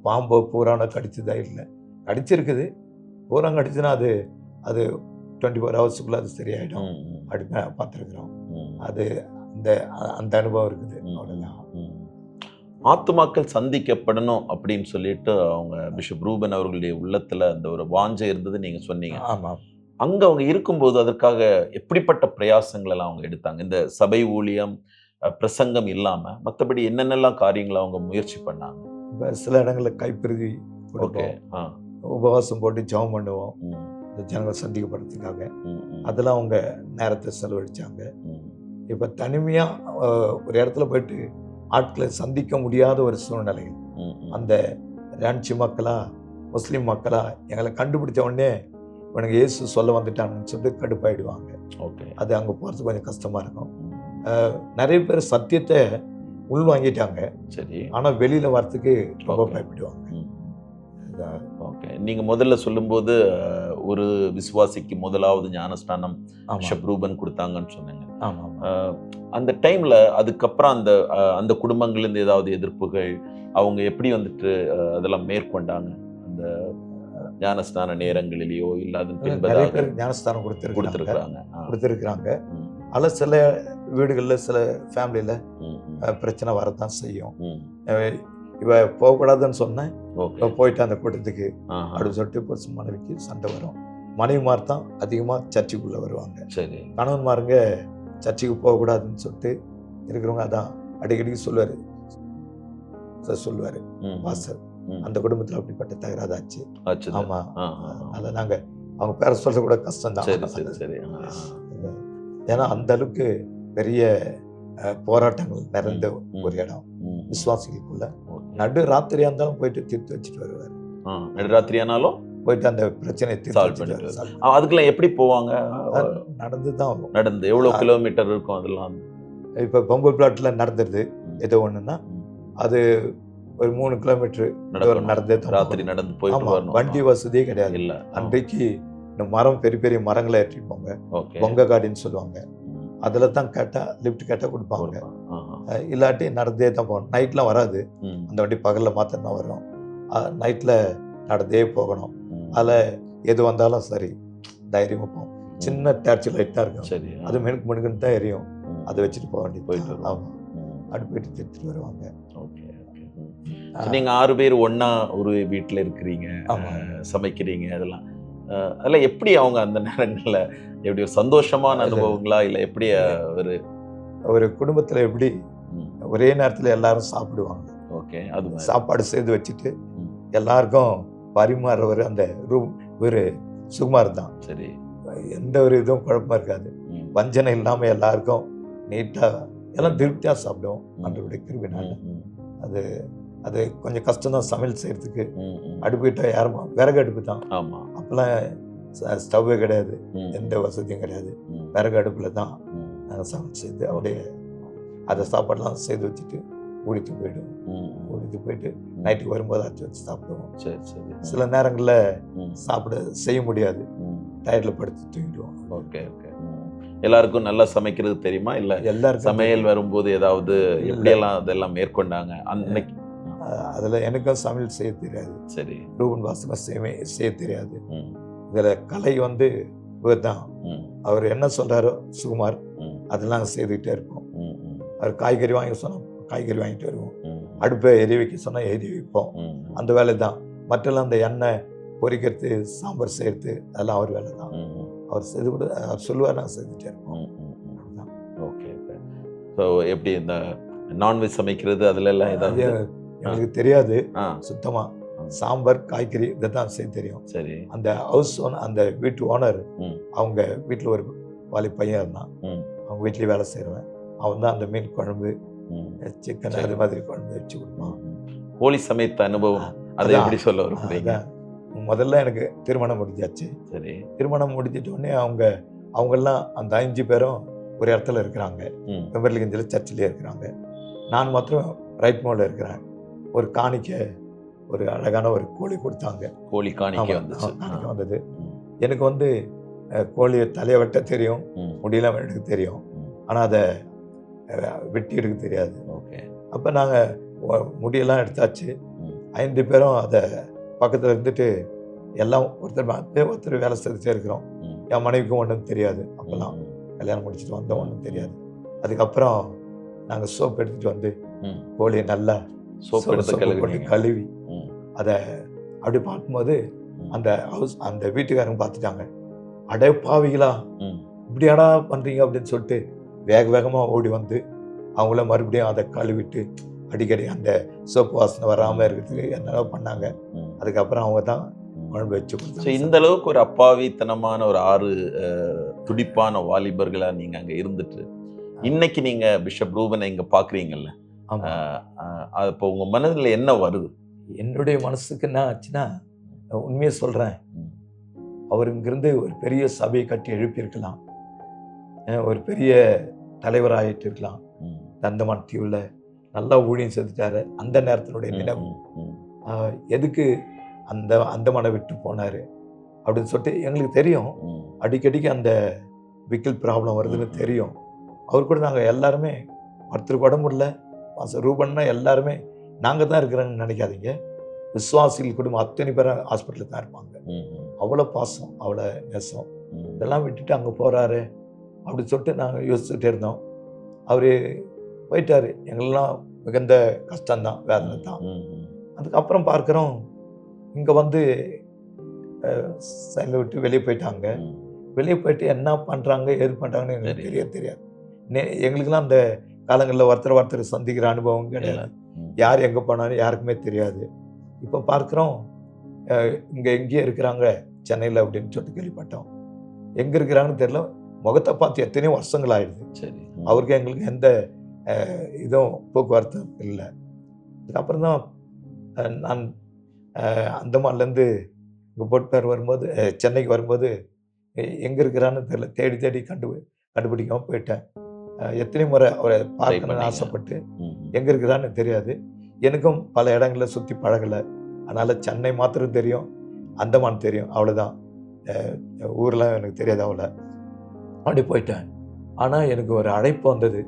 [SPEAKER 2] பாம்போ பூரானோ கடிச்சதா இல்லை. கடிச்சிருக்குது. பூரான் கடிச்சுன்னா அது 24 ஹவர்ஸுக்குள்ள அது சரியாயிடும் அப்படின்னு பார்த்துருக்குறோம். அது அந்த அனுபவம் இருக்குது. அவ்வளோதான்.
[SPEAKER 1] ஆத்துமாக்கள் சந்திக்கப்படணும் அப்படின்னு சொல்லிட்டு அவங்க பிஷப் ரூபன் அவர்களுடைய உள்ளத்துல அந்த ஒரு வாஞ்சை இருந்தது நீங்க சொன்னீங்க.
[SPEAKER 2] ஆமாம்.
[SPEAKER 1] அங்க அவங்க இருக்கும்போது அதற்காக எப்படிப்பட்ட பிரயாசங்கள் எல்லாம் அவங்க எடுத்தாங்க? இந்த சபை ஊழியம், பிரசங்கம் இல்லாம மற்றபடி என்னென்னலாம் காரியங்களை அவங்க முயற்சி பண்ணாங்க?
[SPEAKER 2] இப்போ சில இடங்களில் கைப்பிரதி உபவாசம் போட்டு ஜெபம் பண்ணுவோம் இந்த ஜனங்கள் சந்திக்கப்படுறதுக்காக. அதெல்லாம் அவங்க நேரத்தை செலவழிச்சாங்க. இப்போ தனிமையாக ஒரு இடத்துல போயிட்டு ஆட்களை சந்திக்க முடியாத ஒரு சூழ்நிலையில் அந்த ரான்ச்சி மக்களா முஸ்லீம் மக்களா எங்களை கண்டுபிடிச்ச உடனே இவனுக்கு இயேசு சொல்ல வந்துட்டாங்கன்னு சொல்லிட்டு கடுப்பாயிடுவாங்க. அது அங்கே போகிறது கொஞ்சம் கஷ்டமாக இருக்கும். நிறைய பேர் சத்தியத்தை உள்வாங்கிட்டாங்க.
[SPEAKER 1] சரி.
[SPEAKER 2] ஆனால் வெளியில் வரத்துக்கு ரொம்ப பயப்படுவாங்க.
[SPEAKER 1] ஓகே. நீங்கள் முதல்ல சொல்லும்போது ஒரு விசுவாசிக்கு முதலாவது ஞானஸ்தானம் பிஷப் ரூபன் கொடுத்தாங்கன்னு சொன்னீங்க. அந்த டைமில் அதுக்கப்புறம் அந்த குடும்பங்கள்லேருந்து ஏதாவது எதிர்ப்புகள் அவங்க எப்படி வந்துட்டு அதெல்லாம் மேற்கொண்டாங்க? அந்த ஞானஸ்தான நேரங்களிலேயோ இல்லாத
[SPEAKER 2] நிறைய பேருக்கு ஞானஸ்தானம் கொடுத்துருக்குறாங்க. அதில் சில வீடுகளில் சில ஃபேமிலியில் பிரச்சனை வரத்தான் செய்யும். இவ போகக்கூடாதுன்னு சொன்னேன், போயிட்டு அந்த கூட்டத்துக்கு அப்படின்னு சொல்லிட்டு புருஷ மனைவிக்கு சண்டை வரும். மனைவிமார் தான் அதிகமாக சர்ச்சுக்குள்ளே வருவாங்க.
[SPEAKER 1] சரி.
[SPEAKER 2] கணவன்மாருங்க சர்ச்சுக்கு போகக்கூடாதுன்னு சொல்லிட்டு இருக்கிறவங்க அதான் அடிக்கடி சொல்லுவார் வாசல். அந்த குடும்பத்தில் அப்படிப்பட்ட தகராதாச்சு. ஆமாம். அதில் நாங்கள் அவங்க பேர சொல்ல கூட கஷ்டம் தான்.
[SPEAKER 1] சரி.
[SPEAKER 2] ஏன்னா அந்த அளவுக்கு பெரிய போராட்டங்கள் நிறைந்த ஒரு இடம் விசுவாசிகளுக்குள்ள. நடு ராத்திரியா இருந்தாலும் போயிட்டு தீர்த்து வச்சுட்டு வருவார்.
[SPEAKER 1] நடுராத்திரியானாலும்
[SPEAKER 2] போயிட்டு அந்த பிரச்சனையை
[SPEAKER 1] சால்வ் பண்ணிட்டு வருவார். அதுக்கெல்லாம் எப்படி போவாங்க?
[SPEAKER 2] நடந்து தான்.
[SPEAKER 1] நடந்து எவ்வளவு கிலோமீட்டர் இருக்கும் அதெல்லாம்?
[SPEAKER 2] இப்போ பொம்பை பிளாட்ல நடந்துருது ஏதோ ஒண்ணுன்னா அது ஒரு 3 கிலோமீட்டர் நடந்தே
[SPEAKER 1] ராத்திரி நடந்து போயிட்டு
[SPEAKER 2] வண்டி வசதியே கிடையாது. இல்ல அன்றைக்கு இந்த மரம் பெரிய பெரிய மரங்களை ஏற்றிருப்பாங்க, பொங்க காடின்னு சொல்லுவாங்க. அதுல தான் கேட்டா லிஃப்ட் கேட்டா கொடுப்பாங்க, இல்லாட்டி நடந்தே தான் போகணும். நைட்லாம் வராது அந்த வண்டி, பகல்ல மாத்திரம் தான் வரும். நைட்ல நடந்தே போகணும். அதில் எது வந்தாலும் சரி தைரியமா போகும். சின்ன டார்ச் லைட்டாக இருக்கும்,
[SPEAKER 1] சரி,
[SPEAKER 2] அது மெனுக்கு மெனுக்குன்னு தான் எரியும். அதை வச்சுட்டு போக வேண்டியது போயிட்டு வருவாங்க. ஆமாம், அப்படி போயிட்டு திருத்திட்டு வருவாங்க.
[SPEAKER 1] Okay okay. நீங்கள் 6 பேர் ஒன்றா ஒரு வீட்டில் இருக்கிறீங்க, சமைக்கிறீங்க, அதெல்லாம் எப்படி அவங்க அந்த நேரங்களில் எப்படி ஒரு சந்தோஷமான அனுபவங்களா இல்லை எப்படி
[SPEAKER 2] ஒரு குடும்பத்தில் எப்படி ஒரே நேரத்தில் எல்லாரும் சாப்பிடுவாங்க?
[SPEAKER 1] ஓகே, அது
[SPEAKER 2] சாப்பாடு செய்து வச்சுட்டு எல்லாருக்கும் பரிமாறுறவர் அந்த ஒரு சுகுமார் தான்.
[SPEAKER 1] சரி,
[SPEAKER 2] எந்த ஒரு இதுவும் குழப்பமா இருக்காது, வஞ்சனை இல்லாமல் எல்லாருக்கும் நீட்டாக எல்லாம் திருப்தியாக சாப்பிடுவோம் ஆண்டவருடைய கிருபையினால. அது அது கொஞ்சம் கஷ்டம் தான் சமையல் செய்யறதுக்கு. அடுப்புக்கிட்ட யாரும் விறகு அடுப்பு தான்.
[SPEAKER 1] ஆமாம்,
[SPEAKER 2] அப்போல்லாம் ஸ்டவ்வே கிடையாது, எந்த வசதியும் கிடையாது. விறகு அடுப்பில் தான் நாங்கள் சமையல் செய்து அப்படியே அதை சாப்பாடெல்லாம் செய்து வச்சுட்டு ஓடிட்டு போயிடுவோம். ஓடிட்டு போயிட்டு நைட்டுக்கு வரும்போது அரைச்சி வச்சு சாப்பிடுவோம்.
[SPEAKER 1] சரி சரி.
[SPEAKER 2] சில நேரங்களில் சாப்பிட செய்ய முடியாது, டயர்டில் படுத்து தூங்கிடுவோம்.
[SPEAKER 1] Okay okay. எல்லாருக்கும் நல்லா சமைக்கிறது தெரியுமா? இல்லை எல்லாருக்கும் சமையல் வரும்போது ஏதாவது எப்படியெல்லாம் அதெல்லாம் மேற்கொண்டாங்க அன்னைக்கு?
[SPEAKER 2] அதில் எனக்கும் சமையல் செய்ய தெரியாது.
[SPEAKER 1] சரி.
[SPEAKER 2] ரூபன் வாசகம் செய்ய தெரியாது. இதில் கலை வந்து இவர் தான். அவர் என்ன சொல்கிறாரோ சுகுமார் அதெல்லாம் செய்துக்கிட்டே இருப்போம். அவர் காய்கறி வாங்கி சொன்னால் காய்கறி வாங்கிட்டு வருவோம், அடுப்பை எரி வைக்க சொன்னால் எரி வைப்போம். அந்த வேலை தான். மற்றெல்லாம் அந்த எண்ணெய் பொரிக்கிறது, சாம்பார் செய்கிறது அதெல்லாம் அவர் வேலை தான். அவர் செய்து கூட அவர் சொல்லுவார், நாங்கள் செஞ்சுட்டே இருப்போம்.
[SPEAKER 1] Okay okay. ஸோ எப்படி இந்த நான்வெஜ் சமைக்கிறது அதில் எல்லாம் ஏதாவது
[SPEAKER 2] எனக்கு தெரியாது சுத்தமாக. சாம்பார் காய்கறி இதை தான் செய்ய தெரியும்.
[SPEAKER 1] சரி.
[SPEAKER 2] அந்த ஹவுஸ் ஓனர், அந்த வீட்டு ஓனர், அவங்க வீட்டில் ஒரு வாலி பையன் இருந்தான், அவங்க வீட்லேயே வேலை செய்கிறவன். அவன் தான் அந்த மீன் குழம்பு, சிக்கன் அது மாதிரி குழம்பு வச்சு கொடுப்பான்.
[SPEAKER 1] கோழி சமைத்த அனுபவம் அதை எப்படி சொல்ல வருவாங்க?
[SPEAKER 2] முதல்ல எனக்கு திருமணம் முடிஞ்சாச்சு.
[SPEAKER 1] சரி.
[SPEAKER 2] திருமணம் முடிஞ்சிட்ட உடனே அவங்கெல்லாம் அந்த 5 பேரும் ஒரு இடத்துல இருக்கிறாங்க. பெம்பர்லிகஞ்சில் சர்ச்சிலே இருக்கிறாங்க. நான் மாத்திரம் ரைட் மோடில் இருக்கிறேன். ஒரு காணிக்க, ஒரு அழகான ஒரு கோழி கொடுத்தாங்க.
[SPEAKER 1] கோழி காணிக்க
[SPEAKER 2] வந்தது. எனக்கு வந்து கோழியை தலையை வெட்ட தெரியும், முடியெல்லாம் எடுக்க தெரியும், ஆனால் அதை வெட்டி எடுக்க தெரியாது.
[SPEAKER 1] ஓகே.
[SPEAKER 2] அப்போ நாங்கள் முடியெல்லாம் எடுத்தாச்சு. 5 பேரும் அதை பக்கத்தில் இருந்துட்டு எல்லாம் ஒருத்தர் வேலை செய்துட்டே இருக்கிறோம். என் மனைவிக்கும் ஒன்றும் தெரியாது, அப்போல்லாம் கல்யாணம் முடிச்சுட்டு வந்த ஒன்றும் தெரியாது. அதுக்கப்புறம் நாங்கள் சோப் எடுத்துகிட்டு வந்து கோழியை நல்லா போட்டு கழுவி அதை அப்படி பார்க்கும்போது அந்த வீட்டுக்காரங்க பார்த்துட்டாங்க. அடே பாவிகளா, இப்படியாடா பண்ணுறீங்க அப்படின்னு சொல்லிட்டு வேகமாக ஓடி வந்து அவங்கள மறுபடியும் அதை கழுவிட்டு அடிக்கடி அந்த சோப்பு வாசனை வராமல் இருக்கிறதுக்கு என்னென்ன பண்ணாங்க. அதுக்கப்புறம் அவங்க தான் குழம்பு வச்சு கொடுத்தாங்க.
[SPEAKER 1] இந்த அளவுக்கு ஒரு அப்பாவித்தனமான ஒரு 6 துடிப்பான வாலிபர்களாக நீங்கள் அங்கே இருந்துட்டு இன்னைக்கு நீங்கள் பிஷப் ரூபனை இங்கே பார்க்குறீங்கல்ல, இப்போ உங்கள் மனதில் என்ன வருது?
[SPEAKER 2] என்னுடைய மனசுக்கு என்ன ஆச்சுன்னா, உண்மையை சொல்கிறேன், அவர் இங்கிருந்து ஒரு பெரிய சபையை கட்டி எழுப்பியிருக்கலாம், ஒரு பெரிய தலைவராகிட்டு இருக்கலாம். தந்தமான் தீவில் நல்லா ஊழியம் செஞ்சுட்டாரு. அந்த நேரத்தினுடைய நினைவு எதுக்கு அந்த மனை விட்டு போனார் அப்படின்னு சொல்லிட்டு எங்களுக்கு தெரியும். அடிக்கடிக்கு அந்த விக்கல் ப்ராப்ளம் வருதுன்னு தெரியும். அவர் கூட நாங்கள் எல்லாருமே ஒருத்தருக்கு உடம்புல ரூபன்னா எல்லாருமே நாங்கள் தான் இருக்கிறோன்னு நினைக்காதீங்க. விசுவாசிகள் குடும்பம் அத்தனை பேர் ஹாஸ்பிட்டலில் தான் இருப்பாங்க. அவ்வளோ பாசம், அவ்வளோ நேசம். இதெல்லாம் விட்டுட்டு அங்கே போகிறாரு அப்படின்னு சொல்லிட்டு நாங்கள் யோசிச்சுட்டே இருந்தோம். அவர் போயிட்டார். எங்களெல்லாம் மிகுந்த கஷ்டம்தான், வேதனை தான். அதுக்கப்புறம் பார்க்குறோம், இங்கே வந்து எங்களை விட்டு வெளியே போயிட்டாங்க. வெளியே போயிட்டு என்ன பண்ணுறாங்க ஏது பண்ணுறாங்கன்னு எங்களுக்கு தெரியாது. எங்களுக்கெல்லாம் அந்த காலங்களில் ஒருத்தர் சந்திக்கிற அனுபவம் கிடையாது. யார் எங்கே போனாலும் யாருக்குமே தெரியாது. இப்போ பார்க்குறோம், இங்கே எங்கேயே இருக்கிறாங்க சென்னையில் அப்படின்னு சொல்லிட்டு கேள்விப்பட்டோம். எங்கே இருக்கிறாங்கன்னு தெரியல. முகத்தை பார்த்து எத்தனையோ வருஷங்கள் ஆயிடுது.
[SPEAKER 1] சரி.
[SPEAKER 2] அவருக்கு எங்களுக்கு எந்த இதுவும் போக்குவரத்து இல்லை. அதுக்கப்புறம் தான் நான் அந்தமான்லேருந்து இங்கே போட்பேர் வரும்போது சென்னைக்கு வரும்போது எங்கே இருக்கிறான்னு தெரியல, தேடி தேடி கண்டுபிடிக்காமல் போயிட்டேன். எத்தனை முறை அவரை பார்க்கணும்னு ஆசைப்பட்டு எங்கே இருக்கிறான்னு தெரியாது. எனக்கும் பல இடங்களில் சுற்றி பழகலை. அதனால் சென்னை மாத்திரம் தெரியும், அந்தமான் தெரியும், அவ்வளோதான். ஊரெலாம் எனக்கு தெரியாது அவ்வளோ. அப்படி போயிட்டேன். ஆனால் எனக்கு ஒரு அழைப்பு வந்தது.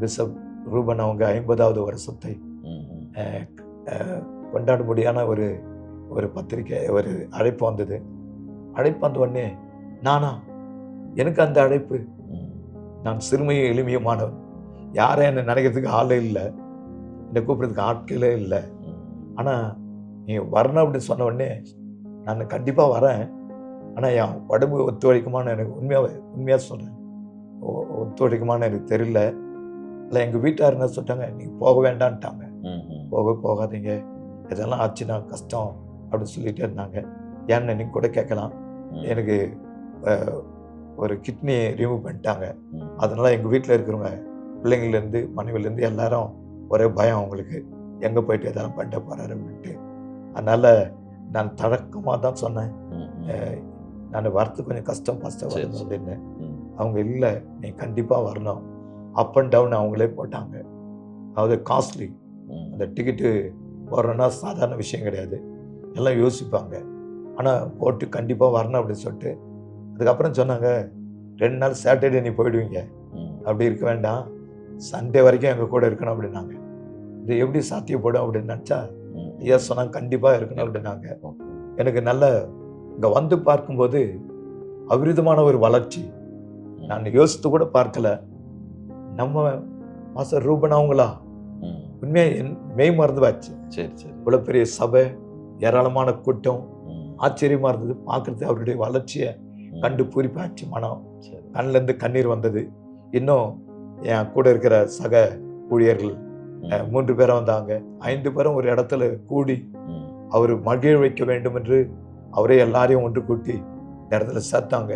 [SPEAKER 2] பிஷப் ரூபன் அவங்க 50வது வருஷத்தை கொண்டாடும்படியான ஒரு பத்திரிக்கை, ஒரு அழைப்பு வந்தது. அழைப்பு வந்த உடனே நானா, எனக்கு அந்த அழைப்பு, நான் சிறுமையும் எளிமையுமானவன், யாரும் என்னை நினைக்கிறதுக்கு ஆளே இல்லை, என்னை கூப்பிட்றதுக்கு ஆட்களே இல்லை. ஆனால் நீ வரணும் அப்படின்னு சொன்ன உடனே நான் கண்டிப்பாக வரேன். ஆனால் என் உடம்பு ஒத்துழைக்குமான்னு எனக்கு உண்மையாக சொல்கிறேன், ஒத்துழைக்குமான்னு எனக்கு தெரியல. இல்லை எங்கள் வீட்டார் என்ன சொல்லிட்டாங்க, நீங்கள் போக வேண்டான்ட்டாங்க. போகாதீங்க, இதெல்லாம் ஆச்சுன்னா கஷ்டம் அப்படின்னு சொல்லிகிட்டே இருந்தாங்க. ஏன்னு நீங்கள் கூட கேட்கலாம். எனக்கு ஒரு கிட்னி ரிமூவ் பண்ணிட்டாங்க. அதனால் எங்கள் வீட்டில் இருக்கிறவங்க, பிள்ளைங்கள்லேருந்து மனைவிலேருந்து எல்லாரும் ஒரே பயம் அவங்களுக்கு, எங்கே போயிட்டு எதாவது பண்ணிட்டு போகிறாரு அப்படின்ட்டு. அதனால் நான் தழக்கமாக தான் சொன்னேன், நான் வரத்துக்கு கொஞ்சம் கஷ்டம் வரணும் அப்படின்னு. அவங்க இல்லை, நீ கண்டிப்பாக வரணும். அப் அண்ட் டவுன் அவங்களே போட்டாங்க. அதாவது காஸ்ட்லி, அந்த டிக்கெட்டு போடுறோன்னா சாதாரண விஷயம் கிடையாது, எல்லாம் யோசிப்பாங்க. ஆனால் போட்டு கண்டிப்பாக வரணும் அப்படின்னு சொல்லிட்டு அதுக்கப்புறம் சொன்னாங்க, 2 நாள் சாட்டர்டே நீ போயிடுவீங்க, அப்படி இருக்க வேண்டாம், சண்டே வரைக்கும் எங்கள் கூட இருக்கணும் அப்படின்னாங்க. இது எப்படி சாத்தியப்படும் அப்படின்னு நினச்சா ஐயா சொன்னாங்க, கண்டிப்பாக இருக்கணும் அப்படின்னாங்க. எனக்கு நல்ல இங்கே வந்து பார்க்கும்போது அவிரிதமான ஒரு வளர்ச்சி. நான் யோசித்து கூட பார்க்கல. நம்ம மாஸ்டர் ரூபன் அவங்களா உண்மையாக மெய் மறந்து போச்சு.
[SPEAKER 1] சரி சரி.
[SPEAKER 2] இவ்வளோ பெரிய சபை, ஏராளமான கூட்டம், ஆச்சரியமாக இருந்தது பார்க்குறது. அவருடைய வளர்ச்சியை கண்டு பூரிப்பாச்சு மனம். கண்ணிலேருந்து கண்ணீர் வந்தது. இன்னும் என் கூட இருக்கிற சக ஊழியர்கள் 3 பேரும் வந்தாங்க. 5 பேரும் ஒரு இடத்துல கூடி அவர் மகிழ வைக்க வேண்டும் என்று அவரே எல்லாரையும் ஒன்று கூட்டி இந்த இடத்துல சேர்த்தாங்க.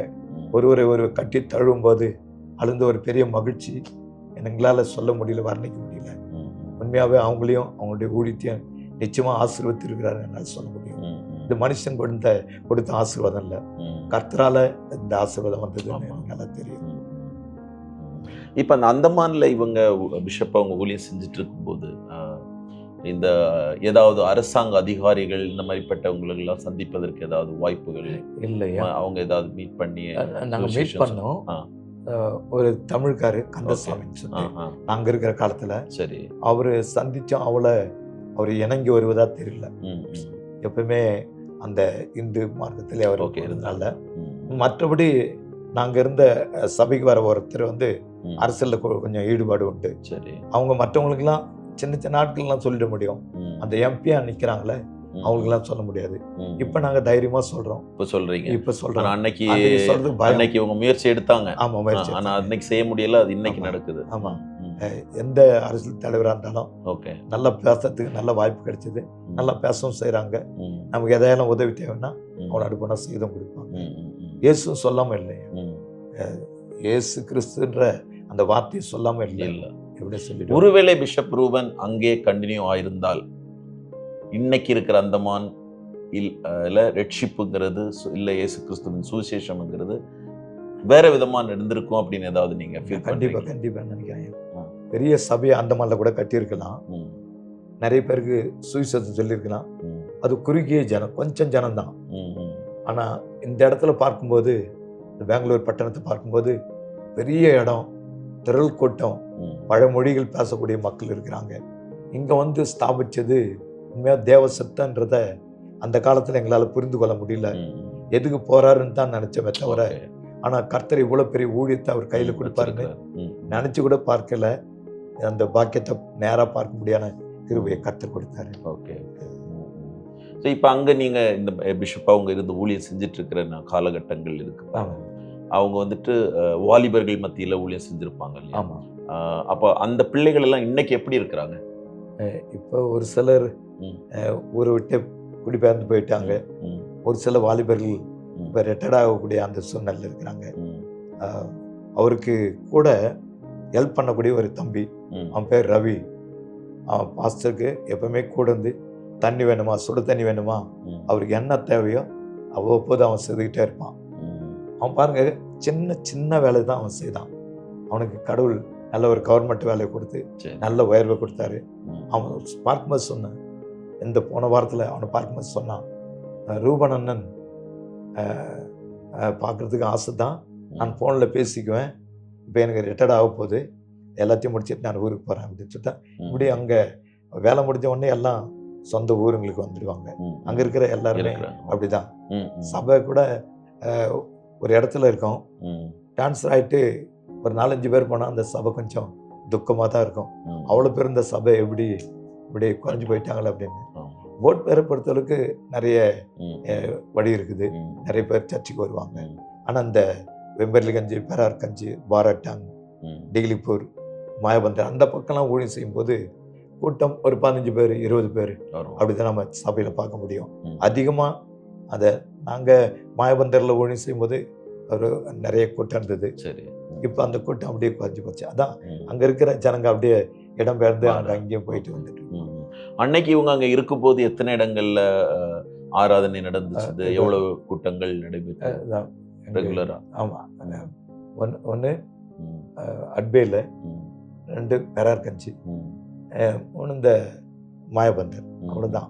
[SPEAKER 2] ஒருவரை கட்டி தழுவும் போது அழுந்த ஒரு பெரிய மகிழ்ச்சி எங்களால் சொல்ல முடியல, வர்ணிக்க முடியல. உண்மையாகவே அவங்களையும் அவங்களுடைய ஊழியத்தையும் நிச்சயமாக ஆசீர்வதித்திருக்கிறார் என்னால் சொல்ல முடியும். இது மனுஷன் கொடுத்த ஆசீர்வாதம் இல்லை, கர்த்தரால இந்த ஆசீர்வாதம் வந்ததுன்னு எனக்கு நல்லா தெரியும்.
[SPEAKER 1] இப்போ அந்த அந்தமானில் இவங்க பிஷப் அவங்க ஊழியம் செஞ்சுட்டு இருக்கும்போது இந்த ஏதாவது அரசாங்க அதிகாரிகள் இந்த மாதிரிப்பட்டவங்களெல்லாம் சந்திப்பதற்கு ஏதாவது வாய்ப்புகள்
[SPEAKER 2] இல்லையா?
[SPEAKER 1] அவங்க ஏதாவது மீட் பண்ணி?
[SPEAKER 2] நாங்கள் மீட் பண்ணோம். ஒரு தமிழ்காரு கந்தசாமின்னு சொல்லி நாங்கள் இருக்கிற காலத்தில், சரி, அவர் சந்தித்தோம். அவர் இணங்கி வருவதா தெரியல. எப்பவுமே அந்த இந்து மார்க்கத்திலே அவர் இருந்தனால. மற்றபடி நாங்கள் இருந்த சபைக்கு வர ஒருத்தர் அரசியலில் கொஞ்சம் ஈடுபாடு உண்டு. சரி, அவங்க மற்றவங்களுக்கெல்லாம் சின்ன சின்ன நாட்கள்லாம் சொல்லிட முடியும். அந்த எம்பியா நிற்கிறாங்களே அவங்களுக்கெல்லாம் சொல்ல முடியாது. இப்போ நாங்கள் தைரியமாக சொல்கிறோம். இப்போ சொல்கிறோம்.
[SPEAKER 1] அன்னைக்கு இவங்க முயற்சி எடுத்தாங்க.
[SPEAKER 2] ஆமாம், முயற்சி.
[SPEAKER 1] ஆனால் அன்னைக்கு செய்ய முடியல, அது இன்னைக்கு நடக்குது.
[SPEAKER 2] ஆமாம், எந்த அரசியல் தலைவராக இருந்தாலும் ஓகே, நல்லா பேசுறதுக்கு நல்ல வாய்ப்பு கிடைச்சிது. நல்லா பேசவும் செய்கிறாங்க. நமக்கு எதையெல்லாம் உதவி தேவைன்னா அவனை அடுப்பனா செய்தும் கொடுப்பாங்க. இயேசும் சொல்லாமல் இல்லையா, இயேசு கிறிஸ்துன்ற அந்த வார்த்தையை சொல்லாமல் இல்லை. எப்படி சொல்லி,
[SPEAKER 1] ஒருவேளை பிஷப் ரூபன் அங்கே கண்டினியூ ஆயிருந்தால் இன்னைக்கு இருக்கிற அந்தமான் ரட்சிப்புங்கிறது இல்லை, இயேசு கிறிஸ்துவின் சுவிசேஷம்ங்கிறது வேற விதமா நடந்திருக்கும் அப்படின்னு ஏதாவது நீங்க ஃபீல்?
[SPEAKER 2] கண்டிப்பா நினைக்கிறேன். பெரிய சபையை அந்தமான்ல கூட கட்டியிருக்கலாம், நிறைய பேருக்கு சுவிசேஷம் சொல்லியிருக்கலாம். அது குறுகிய ஜனம், கொஞ்சம் ஜனம்தான். ஆனா இந்த இடத்துல பார்க்கும்போது, பெங்களூர் பட்டணத்தை பார்க்கும்போது பெரிய இடம், திரள் கூட்டம், பழமொழிகள் பேசக்கூடிய மக்கள் இருக்கிறாங்க. இங்க ஸ்தாபிச்சது உண்மையா தேவ சத்தன்றத அந்த காலத்துல எங்களால் புரிந்து கொள்ள முடியல. எதுக்கு போறாருன்னு தான் நினைச்சமே தவிர, ஆனா கர்த்தர் இவ்வளவு பெரிய ஊழியத்தை அவர் கையில கொடுப்பாருன்னு நினைச்சு கூட பார்க்கல. அந்த பாக்கியத்தை நேரா பார்க்க முடியாத கிருபையை கர்த்தர் கொடுத்தாரு.
[SPEAKER 1] ஓகே. ஸோ இப்போ அங்கே நீங்கள் இந்த பிஷப் அவங்க இருந்து ஊழியம் செஞ்சுட்டு இருக்கிற காலகட்டங்கள் இருக்கு. அவங்க வாலிபர்கள் மத்தியில் ஊழியம் செஞ்சுருப்பாங்க இல்லையா?
[SPEAKER 2] ஆமாம்.
[SPEAKER 1] அப்போ அந்த பிள்ளைகள் எல்லாம் இன்னைக்கு எப்படி இருக்கிறாங்க?
[SPEAKER 2] இப்போ ஒரு சிலர் ஊரை விட்டு குடிபெயர்ந்து போயிட்டாங்க. ஒரு சில வாலிபர்கள் இப்போ ரிட்டையர்ட் ஆகக்கூடிய அந்த சூழ்நிலை இருக்கிறாங்க. அவருக்கு கூட ஹெல்ப் பண்ணக்கூடிய ஒரு தம்பி, அவன் பேர் ரவி. அவன் பாஸ்டருக்கு எப்பவுமே கூட இருந்து தண்ணி வேணுமா, சுடு தண்ணி வேணுமா, அவருக்கு என்ன தேவையோ அவ்வப்போது அவன் செய்துக்கிட்டே இருப்பான். அவன் பாருங்க, சின்ன சின்ன வேலை தான் அவன் செய்தான். அவனுக்கு கடவுள் நல்ல ஒரு கவர்மெண்ட் வேலையை கொடுத்து நல்ல உயர்வை கொடுத்தாரு. அவன் பார்க்கும்போது சொன்னான், போன வாரத்தில் அவனை பார்க்கும்போது சொன்னான், ரூபன் அண்ணன் பார்க்குறதுக்கு ஆசை தான், நான் ஃபோனில் பேசிக்குவேன், இப்போ எனக்கு ரிட்டையர்ட் ஆக போகுது, எல்லாத்தையும் முடிச்சுட்டு நான் ஊருக்கு போகிறேன் அப்படின்னு சொல்லிட்டேன். இப்படி அங்கே வேலை முடிஞ்ச உடனே எல்லாம் சொந்த ஊருங்களுக்கு வந்துடுவாங்க. அங்கே இருக்கிற எல்லாருமே அப்படிதான். சபை கூட ஒரு இடத்துல இருக்கோம், ட்ரான்ஸ்ஃபர் ஆகிட்டு ஒரு 4-5 பேர் போனால் அந்த சபை கொஞ்சம் துக்கமாக தான் இருக்கும். அவ்வளோ பேர் இந்த சபை எப்படி இப்படி குறைஞ்சி போயிட்டாங்களே அப்படின்னு. போட் பேரை பொறுத்தளவுக்கு நிறைய வழி இருக்குது, நிறைய பேர் சர்ச்சுக்கு வருவாங்க. ஆனால் இந்த வெம்பர்லிகஞ்சி, பெரார்கஞ்சி, பாராட்டாங், டிகிலிப்பூர், மாயபந்தர் அந்த பக்கம்லாம் ஊழியம் செய்யும்போது கூட்டம் ஒரு 15 பேர் 20 பேர் அப்படிதான் நம்ம சபையில் பார்க்க முடியும். அதிகமாக அதை நாங்கள் மாயபந்தரில் ஊழியம் செய்யும்போது ஒரு நிறைய கூட்டம் இருந்தது. இப்போ அந்த கூட்டம் அப்படியே குறைஞ்சி போச்சு. அதான் அங்கே இருக்கிற ஜனங்க அப்படியே இடம் பெயர்ந்து அங்கேயும் போயிட்டு வந்துட்டு.
[SPEAKER 1] அன்னைக்கு இவங்க அங்கே இருக்கும்போது எத்தனை இடங்கள்ல ஆராதனை நடந்துச்சு, எவ்வளவு கூட்டங்கள் நடைபெற்றது ரெகுலரா?
[SPEAKER 2] ஆமாம், ஒன்று அட்பேல, 2 பெரார்கஞ்சி, 3 இந்த மாயபந்தர். அவ்வளோதான்.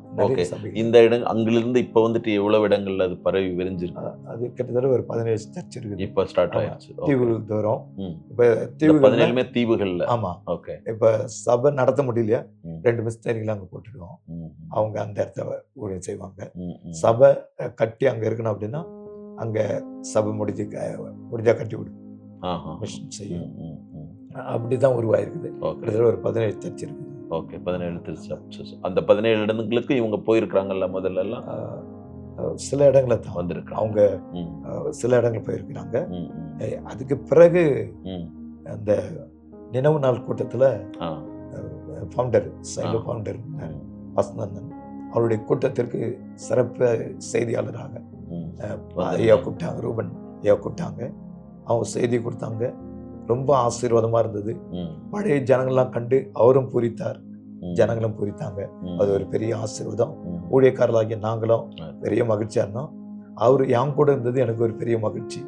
[SPEAKER 1] இந்த இடம் அங்கிலிருந்து இப்போ வந்துட்டு எவ்வளவு இடங்கள்ல அது பரவி விரிஞ்சிருக்கு?
[SPEAKER 2] அது கிட்டத்தட்ட ஒரு 17 சர்ச் இருக்குது.
[SPEAKER 1] இப்போ ஸ்டார்ட் ஆயிடுச்சு.
[SPEAKER 2] தீவுகள் தூரம். இப்போ தீவுகள்
[SPEAKER 1] 17 தீவுகள்ல.
[SPEAKER 2] ஆமா, ஓகே. இப்போ சபை நடத்த முடியலையா, 2 மிஸ்டரிகளை அங்கே போட்டுடுவோம். அவங்க அந்த இடத்துல ஊழியம் செய்வாங்க. சபை கட்டி அங்கே இருக்கணும் அப்படின்னா அங்கே சபை முடிஞ்சா கட்டி விடும், மிஷன் செய்யும். அப்படிதான் உருவாயிருக்குது. கிட்டத்தட்ட ஒரு 17 சர்ச் இருக்குது.
[SPEAKER 1] Okay, 17 churches. அந்த 17 இடங்களுக்கு இவங்க போயிருக்கிறாங்கல்ல முதல்ல எல்லாம்?
[SPEAKER 2] சில இடங்களை தான் வந்திருக்காங்க. அவங்க சில இடங்கள் போயிருக்கிறாங்க. அதுக்கு பிறகு அந்த நினைவு நாள் கூட்டத்தில் ஃபவுண்டர், சைவ ஃபவுண்டர் வசந்தன், அவருடைய கூட்டத்திற்கு சிறப்பு செய்தியாளராக ஐயா கூப்பிட்டாங்க, ரூபன் ஐயா கூப்பிட்டாங்க. அவங்க செய்தி கொடுத்தாங்க, ரொம்ப ஆசீர்வாதமாக இருந்தது. பழைய ஜனங்கள்லாம் கண்டு அவரும் பூரித்தார், ஜனங்களும் பூரித்தாங்க. அது ஒரு பெரிய ஆசீர்வாதம். ஊழியக்காரர்களாகிய நாங்களும் பெரிய மகிழ்ச்சியாக இருந்தோம். அவர் என் கூட இருந்தது எனக்கு ஒரு பெரிய மகிழ்ச்சி.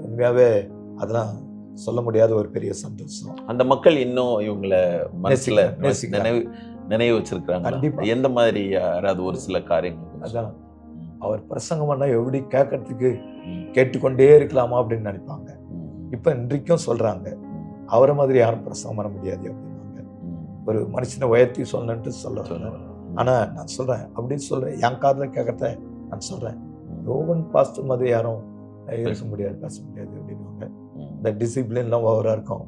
[SPEAKER 2] உண்மையாகவே அதெல்லாம் சொல்ல முடியாத ஒரு பெரிய சந்தோஷம். அந்த மக்கள் இன்னும் இவங்களை மனசுல நினைவு வச்சிருக்கிறாங்க. கண்டிப்பாக. எந்த மாதிரி யாராவது ஒரு சில காரியங்கள்? அதான், அவர் பிரசங்கம் பண்ணால் எப்படி கேட்கறதுக்கு கேட்டுக்கொண்டே இருக்கலாமா அப்படின்னு நினைப்பாங்க. இப்போ இன்றைக்கும் சொல்கிறாங்க, அவரை மாதிரி யாரும் பிரசங்கம் பண்ண முடியாது அப்படின்னாங்க. ஒரு மனுஷனை உயர்த்தி சொல்லணுன்ட்டு சொல்ல. ஆனால் நான் சொல்கிறேன், அப்படின்னு சொல்கிறேன், என் காதில் கேட்கறத நான் சொல்கிறேன், ரோமன் பாஸ்டர் மாதிரி யாரும் பேச முடியாது அப்படின்வாங்க. இந்த டிசிப்ளின்லாம் ஓவராக இருக்கும்.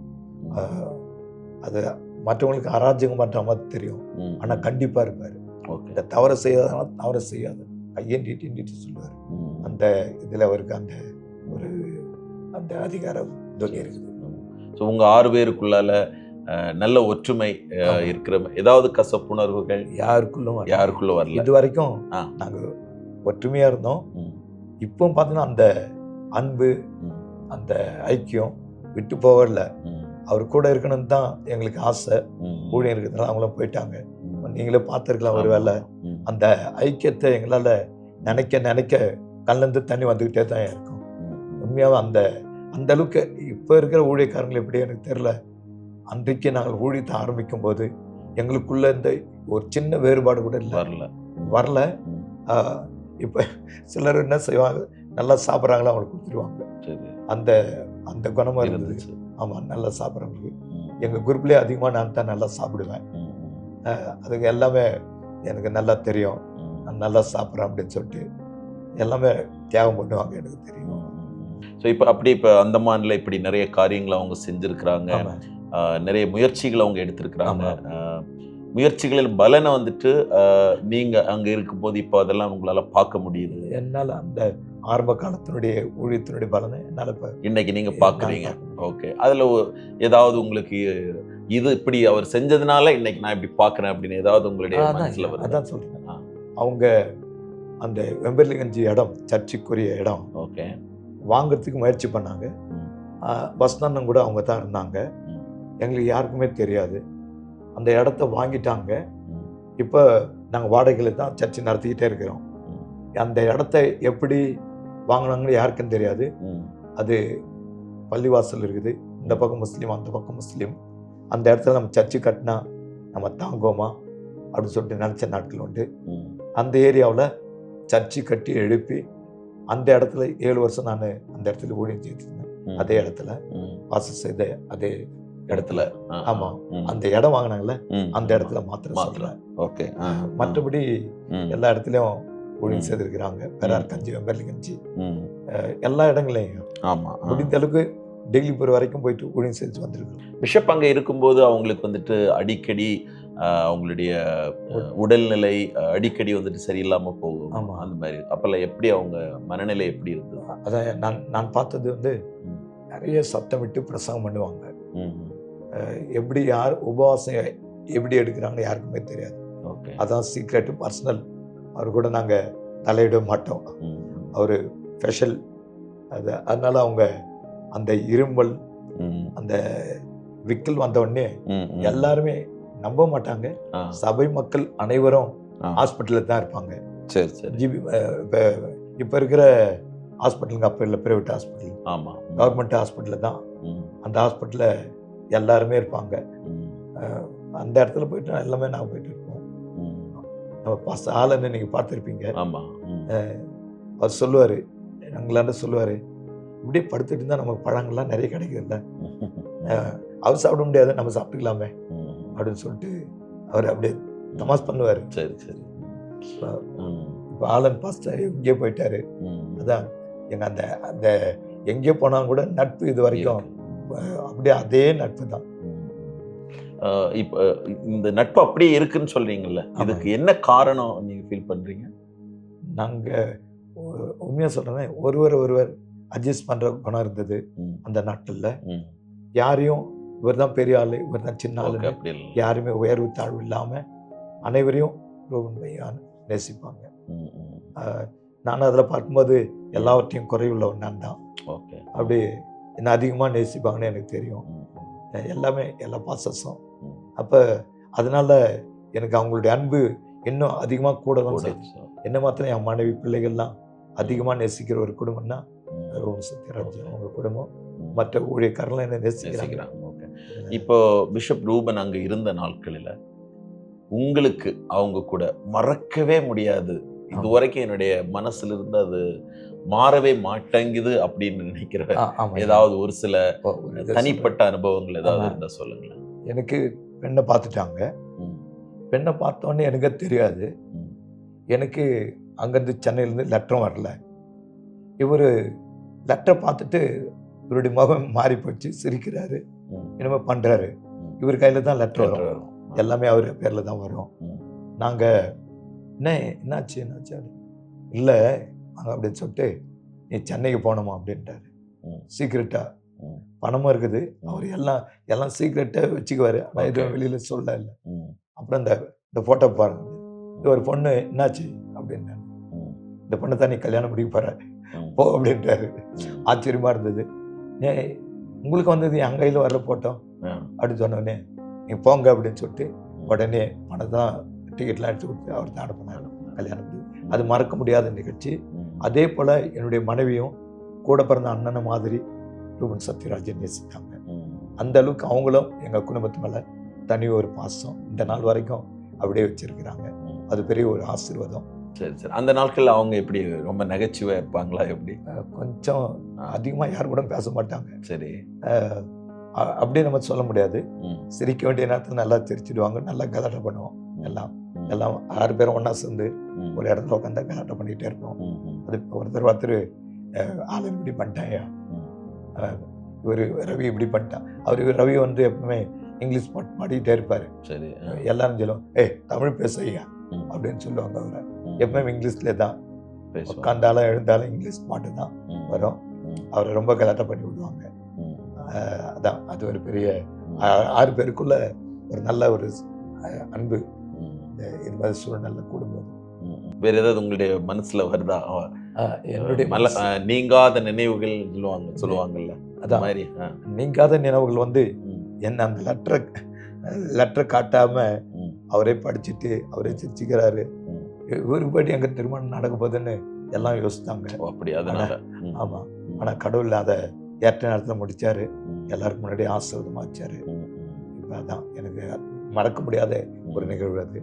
[SPEAKER 2] அது மற்றவங்களுக்கு அராஜகம் பண்ணுற மாதிரி தெரியும், ஆனால் கண்டிப்பாக இருப்பார். இந்த தவறை செய்யாதனால தவறை செய்யாது, கையை நீட்டி சொல்லுவார். அந்த இதில் அவருக்கு அந்த ஒரு அந்த அதிகாரம் இருக்குது. ஸோ உங்கள் 6 பேருக்குள்ளால நல்ல ஒற்றுமை இருக்கிற ஏதாவது கசப்புணர்வுகள் யாருக்குள்ள வரல? இது வரைக்கும் நாங்கள் ஒற்றுமையாக இருந்தோம். இப்போ பார்த்தீங்கன்னா அந்த அன்பு, அந்த ஐக்கியம் விட்டு போகல. அவர் கூட இருக்கணும்னு தான் எங்களுக்கு ஆசை. ஊழியம் இருக்கிறதுனால அவங்களும் போயிட்டாங்க. நீங்களே பார்த்துருக்கலாம். ஒரு வேளை அந்த ஐக்கியத்தை எங்களால் நினைக்க கண்ணிலேருந்து தண்ணி வந்துக்கிட்டே தான் இருக்கும். உண்மையாக அந்த அளவுக்கு இப்போ இருக்கிற ஊழியக்காரங்கள் எப்படி எனக்கு தெரியல. அன்றைக்கு நாங்கள் ஊழியத்தை ஆரம்பிக்கும் போது எங்களுக்குள்ள இந்த ஒரு சின்ன வேறுபாடு கூட வரல. இப்போ சிலர் என்ன செய்வாங்க, நல்லா சாப்பிட்றாங்களோ அவங்களுக்கு கொடுத்துருவாங்க. அந்த அந்த குணமாக இருந்துச்சு. ஆமாம், நல்லா சாப்பிட்றவங்களுக்கு. எங்கள் குரூப்லேயே அதிகமாக நான் தான் நல்லா சாப்பிடுவேன். அதுக்கு எல்லாமே எனக்கு நல்லா தெரியும், நான் நல்லா சாப்பிட்றேன் அப்படின்னு சொல்லிட்டு எல்லாமே தியாகம் பண்ணுவாங்க, எனக்கு தெரியும். ஸோ இப்போ அந்தமான்ல இப்படி நிறைய காரியங்களை அவங்க செஞ்சுருக்கிறாங்க, நிறைய முயற்சிகளை அவங்க எடுத்திருக்கிறாங்க. முயற்சிகளில் பலனை வந்துட்டு நீங்கள் அங்கே இருக்கும்போது இப்போ அதெல்லாம் உங்களால் பார்க்க முடியுது. என்னால் அந்த ஆரம்ப காலத்தினுடைய ஊழியத்தினுடைய பலனை என்னால் இப்போ இன்னைக்கு நீங்கள் பார்க்குறீங்க. ஓகே, அதில் ஏதாவது உங்களுக்கு இது இப்படி அவர் செஞ்சதுனால இன்னைக்கு நான் இப்படி பார்க்குறேன் அப்படின்னு ஏதாவது உங்களுடைய மனசில் வருது? அதான் சொல்கிறேன், அவங்க அந்த வெம்பர்லிகஞ்சி இடம் சர்ச்சுக்குரிய இடம். ஓகே, வாங்குறதுக்கு முயற்சி பண்ணாங்க.
[SPEAKER 1] ம்.
[SPEAKER 2] வசனம் கூட அவங்க தான் இருந்தாங்க.
[SPEAKER 1] ம்.
[SPEAKER 2] எங்களுக்கு யாருக்குமே தெரியாது. அந்த இடத்த வாங்கிட்டாங்க.
[SPEAKER 1] ம்.
[SPEAKER 2] இப்போ நாங்கள் வாடகையில் தான் சர்ச்சை நடத்திக்கிட்டே இருக்கிறோம்.
[SPEAKER 1] ம்.
[SPEAKER 2] அந்த இடத்த எப்படி வாங்கினாங்கன்னு யாருக்கும் தெரியாது.
[SPEAKER 1] ம்.
[SPEAKER 2] அது பள்ளிவாசல் இருக்குது, இந்த பக்கம் முஸ்லீம், அந்த பக்கம் முஸ்லீம். அந்த இடத்துல நம்ம சர்ச்சு கட்டினா நம்ம தாங்குவோமா அப்படின்னு சொல்லிட்டு நினச்ச நாட்கள் உண்டு.
[SPEAKER 1] ம்.
[SPEAKER 2] அந்த ஏரியாவில் சர்ச்சு கட்டி எழுப்பி அந்த இடத்துல 7 வருஷம் நான் அந்த இடத்துல ஊழியம் செய்திருந்தேன்.
[SPEAKER 1] ம்.
[SPEAKER 2] அதே இடத்துல
[SPEAKER 1] ம்.
[SPEAKER 2] வாசம் செய்த அதே
[SPEAKER 1] இடத்துல
[SPEAKER 2] ஆமா.
[SPEAKER 1] ம்.
[SPEAKER 2] அந்த இடம் வாங்கினாங்கல்ல
[SPEAKER 1] ம்.
[SPEAKER 2] அந்த இடத்துல மாத்திரம்
[SPEAKER 1] மாத்திரம்.
[SPEAKER 2] சொல்றேன்.
[SPEAKER 1] ஓகே.
[SPEAKER 2] மற்றபடி
[SPEAKER 1] ம்.
[SPEAKER 2] எல்லா இடத்துலையும் ஊழியம்
[SPEAKER 1] ம்.
[SPEAKER 2] செய்திருக்கிறாங்க. பெரார் கஞ்சி, வெம்பர்லி கஞ்சி,
[SPEAKER 1] ம்.
[SPEAKER 2] எல்லா இடங்களையும்
[SPEAKER 1] ஆமா.
[SPEAKER 2] முடிந்த அளவுக்கு டெய்லிபுரம் வரைக்கும் போயிட்டு ஊழியம் செஞ்சு வந்திருக்கிறோம்.
[SPEAKER 1] பிஷப் அங்க இருக்கும்போது அவங்களுக்கு வந்துட்டு அடிக்கடி அவங்களுடைய உடல்நிலை அடிக்கடி வந்துட்டு சரியில்லாம போகும்.
[SPEAKER 2] ஆமா.
[SPEAKER 1] அந்த மாதிரி அப்பெல்லாம் எப்படி அவங்க மனநிலை எப்படி இருந்தது?
[SPEAKER 2] அதான் நான் பார்த்தது வந்து
[SPEAKER 1] ம்.
[SPEAKER 2] நிறைய சத்தமிட்டு பிரசங்கம் பண்ணுவாங்க.
[SPEAKER 1] ம்.
[SPEAKER 2] எப்படி யார் உபவாசம் எப்படி எடுக்கிறாங்க யாருக்குமே தெரியாது.
[SPEAKER 1] ஓகே.
[SPEAKER 2] அதான் சீக்ரெட்டு, பர்சனல். அவர் கூட நாங்கள் தலையிட மாட்டோம்.
[SPEAKER 1] ம்.
[SPEAKER 2] அவர் ஸ்பெஷல். அதனால அவங்க அந்த இருமல்,
[SPEAKER 1] ம்.
[SPEAKER 2] அந்த விக்கல் வந்த உடனே
[SPEAKER 1] ம். ம்.
[SPEAKER 2] எல்லாருமே நம்ப மாட்டாங்க.
[SPEAKER 1] ஆ.
[SPEAKER 2] சபை மக்கள் அனைவரும்
[SPEAKER 1] ஆ.
[SPEAKER 2] ஹாஸ்பிட்டலில் தான் இருப்பாங்க.
[SPEAKER 1] சரி சரி.
[SPEAKER 2] இப்போ இருக்கிற ஹாஸ்பிட்டலுங்க அப்போ இல்லை, ப்ரைவேட் ஹாஸ்பிட்டல்.
[SPEAKER 1] ஆமா.
[SPEAKER 2] கவர்மெண்ட் ஹாஸ்பிட்டலில் தான்.
[SPEAKER 1] ம்.
[SPEAKER 2] அந்த ஹாஸ்பிட்டலில் எல்லாருமே இருப்பாங்க.
[SPEAKER 1] ம்.
[SPEAKER 2] அந்த இடத்துல போயிட்டு எல்லாமே நான் போயிட்டு இருப்போம்.
[SPEAKER 1] ம்.
[SPEAKER 2] நம்ம பாஸ்டர் ஆலன்னு நீங்கள் பார்த்துருப்பீங்க.
[SPEAKER 1] ஆமா. ம்.
[SPEAKER 2] அவர் சொல்லுவார், எங்களாண்ட சொல்லுவார், இப்படியே படுத்துட்டு இருந்தால் நமக்கு பழங்கள்லாம் நிறைய கிடைக்குதுல்ல, அவர் சாப்பிட முடியாது, நம்ம சாப்பிட்டுக்கலாமே
[SPEAKER 1] ம்.
[SPEAKER 2] அப்படின்னு சொல்லிட்டு அவர் அப்படியே தமாஸ் பண்ணுவார்.
[SPEAKER 1] சரி சரி. ம்.
[SPEAKER 2] இப்போ ஆலன் பாஸ்டர் எங்கேயோ போயிட்டாரு.
[SPEAKER 1] ம்.
[SPEAKER 2] அதான் எங்கள் அந்த அந்த எங்கேயோ போனாலும் கூட நட்பு இது வரைக்கும் அப்படியே அதே நட்பு தான்.
[SPEAKER 1] இப்போ இந்த நட்பு அப்படியே இருக்குன்னு சொல்றீங்கல்ல, இதுக்கு என்ன காரணம் நீங்க ஃபீல் பண்றீங்க?
[SPEAKER 2] நாங்கள் உண்மையாக சொல்கிறேன், ஒருவர் அட்ஜஸ்ட் பண்ணுற குணம் இருந்தது
[SPEAKER 1] ம்.
[SPEAKER 2] அந்த நாட்களில்.
[SPEAKER 1] ம்.
[SPEAKER 2] யாரையும் இவர் தான் பெரிய ஆள், இவர் தான் சின்ன
[SPEAKER 1] ஓகே,
[SPEAKER 2] ஆளுன்னு
[SPEAKER 1] அப்படி இல்லை.
[SPEAKER 2] யாருமே உயர்வு தாழ்வு இல்லாமல் அனைவரையும் ரூபன் பையன் நேசிப்பாங்க.
[SPEAKER 1] ம். ம்.
[SPEAKER 2] நான் அதில் பார்க்கும்போது எல்லாவற்றையும் குறைவுள்ளவன் நான் தான்.
[SPEAKER 1] ஓகே.
[SPEAKER 2] அப்படி என்ன அதிகமாக நேசிப்பாங்கன்னு எனக்கு தெரியும்.
[SPEAKER 1] ம்.
[SPEAKER 2] எல்லாமே எல்லா பாசஸும்.
[SPEAKER 1] ம்.
[SPEAKER 2] அப்போ அதனால எனக்கு அவங்களுடைய அன்பு இன்னும் அதிகமாக கூட தான் செய்யுது. என்ன மாத்திரம் என் மனைவி பிள்ளைகள்லாம் அதிகமாக நேசிக்கிற ஒரு குடும்பம்னா ரோம் சத்யராஜ் அவங்க குடும்பம். மற்ற ஊழியக்காரர்கள் என்ன நேசிக்கிறாங்க.
[SPEAKER 1] ஓகே. இப்போ பிஷப் ரூபன் அங்க இருந்த நாட்களில் உங்களுக்கு அவங்க கூட மறக்கவே முடியாது, இதுவரைக்கும் என்னுடைய மனசுல இருந்து அது மாறவே மாட்டேங்குது அப்படின்னு நினைக்கிற ஏதாவது ஒரு சில தனிப்பட்ட அனுபவங்கள் ஏதாவது இருந்தா சொல்லுங்களேன்.
[SPEAKER 2] எனக்கு பெண்ணை பார்த்துட்டாங்க. பெண்ணை பார்த்தோன்னே எனக்கு தெரியாது. எனக்கு அங்கேருந்து சென்னையிலேருந்து லெட்டரும் வரல. இவர் லெட்டரை பார்த்துட்டு இவருடைய முகம் மாறி போச்சு, சிரிக்கிறாரு, இனிமேல் பண்ணுறாரு. இவர் கையில் தான் லெட்டர் வரும், எல்லாமே அவர் பேரில் தான் வரும். நாங்கள் என்னாச்சு இல்லை நாங்கள் அப்படின்னு சொல்லிட்டு, நீ சென்னைக்கு போனோமா அப்படின்ட்டாரு. சீக்ரெட்டாக பணமும் இருக்குது, அவர் எல்லாம் சீக்ரெட்டாக வச்சுக்குவார், ஆனால் எதுவும் வெளியில் சொல்ல இல்லை. அப்புறம் இந்த ஃபோட்டோ பாருங்க, இது ஒரு பொண்ணு, என்னாச்சு அப்படின்னு, இந்த பொண்ணை தான் நீ கல்யாணம் முடிக்க போகிற போ அப்படின்ட்டாரு. ஆச்சரியமாக இருந்தது. உங்களுக்கு வந்தது என் கையில் வர்ற போட்டோம் அப்படின்னு சொன்னோடனே, நீ போங்க அப்படின்னு சொல்லிட்டு உடனே பணத்தான் டிக்கெட்லாம் எடுத்து கொடுத்து அவர் தான் அனுப்பினார் கல்யாணம். அது மறக்க முடியாத நிகழ்ச்சி. அதே போல் என்னுடைய மனைவியும் கூட பிறந்த அண்ணனை மாதிரி ரூபன் சத்யராஜன் நேசித்தாங்க. அந்த அளவுக்கு அவங்களும் எங்கள் குடும்பத்து மேலே தனி ஒரு பாசம் இந்த நாள் வரைக்கும் அப்படியே வச்சிருக்கிறாங்க. அது பெரிய ஒரு ஆசீர்வாதம்.
[SPEAKER 1] சரி சரி. அந்த நாட்களில் அவங்க எப்படி ரொம்ப நகைச்சுவையாக இருப்பாங்களா? எப்படி?
[SPEAKER 2] கொஞ்சம் அதிகமாக யார் கூட பேச மாட்டாங்க.
[SPEAKER 1] சரி.
[SPEAKER 2] அப்படியே நம்ம சொல்ல முடியாது. சிரிக்க வேண்டிய நேரத்தில் நல்லா சிரிச்சிடுவாங்க, நல்லா கலாட்டம் பண்ணுவோம். எல்லாம் 6 பேரும் ஒன்றா சேர்ந்து ஒரு இடத்துல உட்காந்து கலாட்டம் பண்ணிகிட்டே இருப்போம். அது ஒருத்தர் ஆலன் இப்படி பண்ணிட்டாயா, இவர் ரவி இப்படி பண்ணிட்டான். ரவி வந்து எப்பவுமே இங்கிலீஷ் பாட்டு பாடிக்கிட்டே இருப்பார்.
[SPEAKER 1] சரி.
[SPEAKER 2] எல்லாரும் சொல்லுவோம், தமிழ் பேசுறியா அப்படின்னு சொல்லுவாங்க. அவரை எப்பவுமே இங்கிலீஷ்ல தான் உட்காந்தாலும் எழுந்தாலும் இங்கிலீஷ் பாட்டு தான் வரும். அவரை ரொம்ப கலாட்டம் பண்ணி விடுவாங்க. அதான் அது ஒரு பெரிய 6 பேருக்குள்ள ஒரு நல்ல ஒரு அன்பு. இது மாதிரி சூழ்நிலை கூடும்போது
[SPEAKER 1] வேற ஏதாவது உங்களுடைய மனசுல வருதா?
[SPEAKER 2] என்னுடைய
[SPEAKER 1] நீங்காத நினைவுகள் சொல்லுவாங்கல்ல அந்த
[SPEAKER 2] அதான்
[SPEAKER 1] மாதிரி.
[SPEAKER 2] நீங்காத நினைவுகள் வந்து என்ன அந்த லெட்டரை காட்டாம
[SPEAKER 1] ம்.
[SPEAKER 2] அவரே படிச்சுட்டு அவரே சிரிச்சுக்கிறாரு.
[SPEAKER 1] ம்.
[SPEAKER 2] இவருக்கு படி அங்கே திருமணம் நடக்க போகுதுன்னு எல்லாம் யோசித்தாங்க.
[SPEAKER 1] அப்படி அதனால
[SPEAKER 2] ஆமாம். ஆனால் கடவுள் அதை ஏற்ற நேரத்தில் முடிச்சாரு. எல்லாருக்கும் முன்னாடி ஆசீர்வாதமா வச்சாரு. இப்போ அதான் எனக்கு மறக்க முடியாத ஒரு நிகழ்வு. அது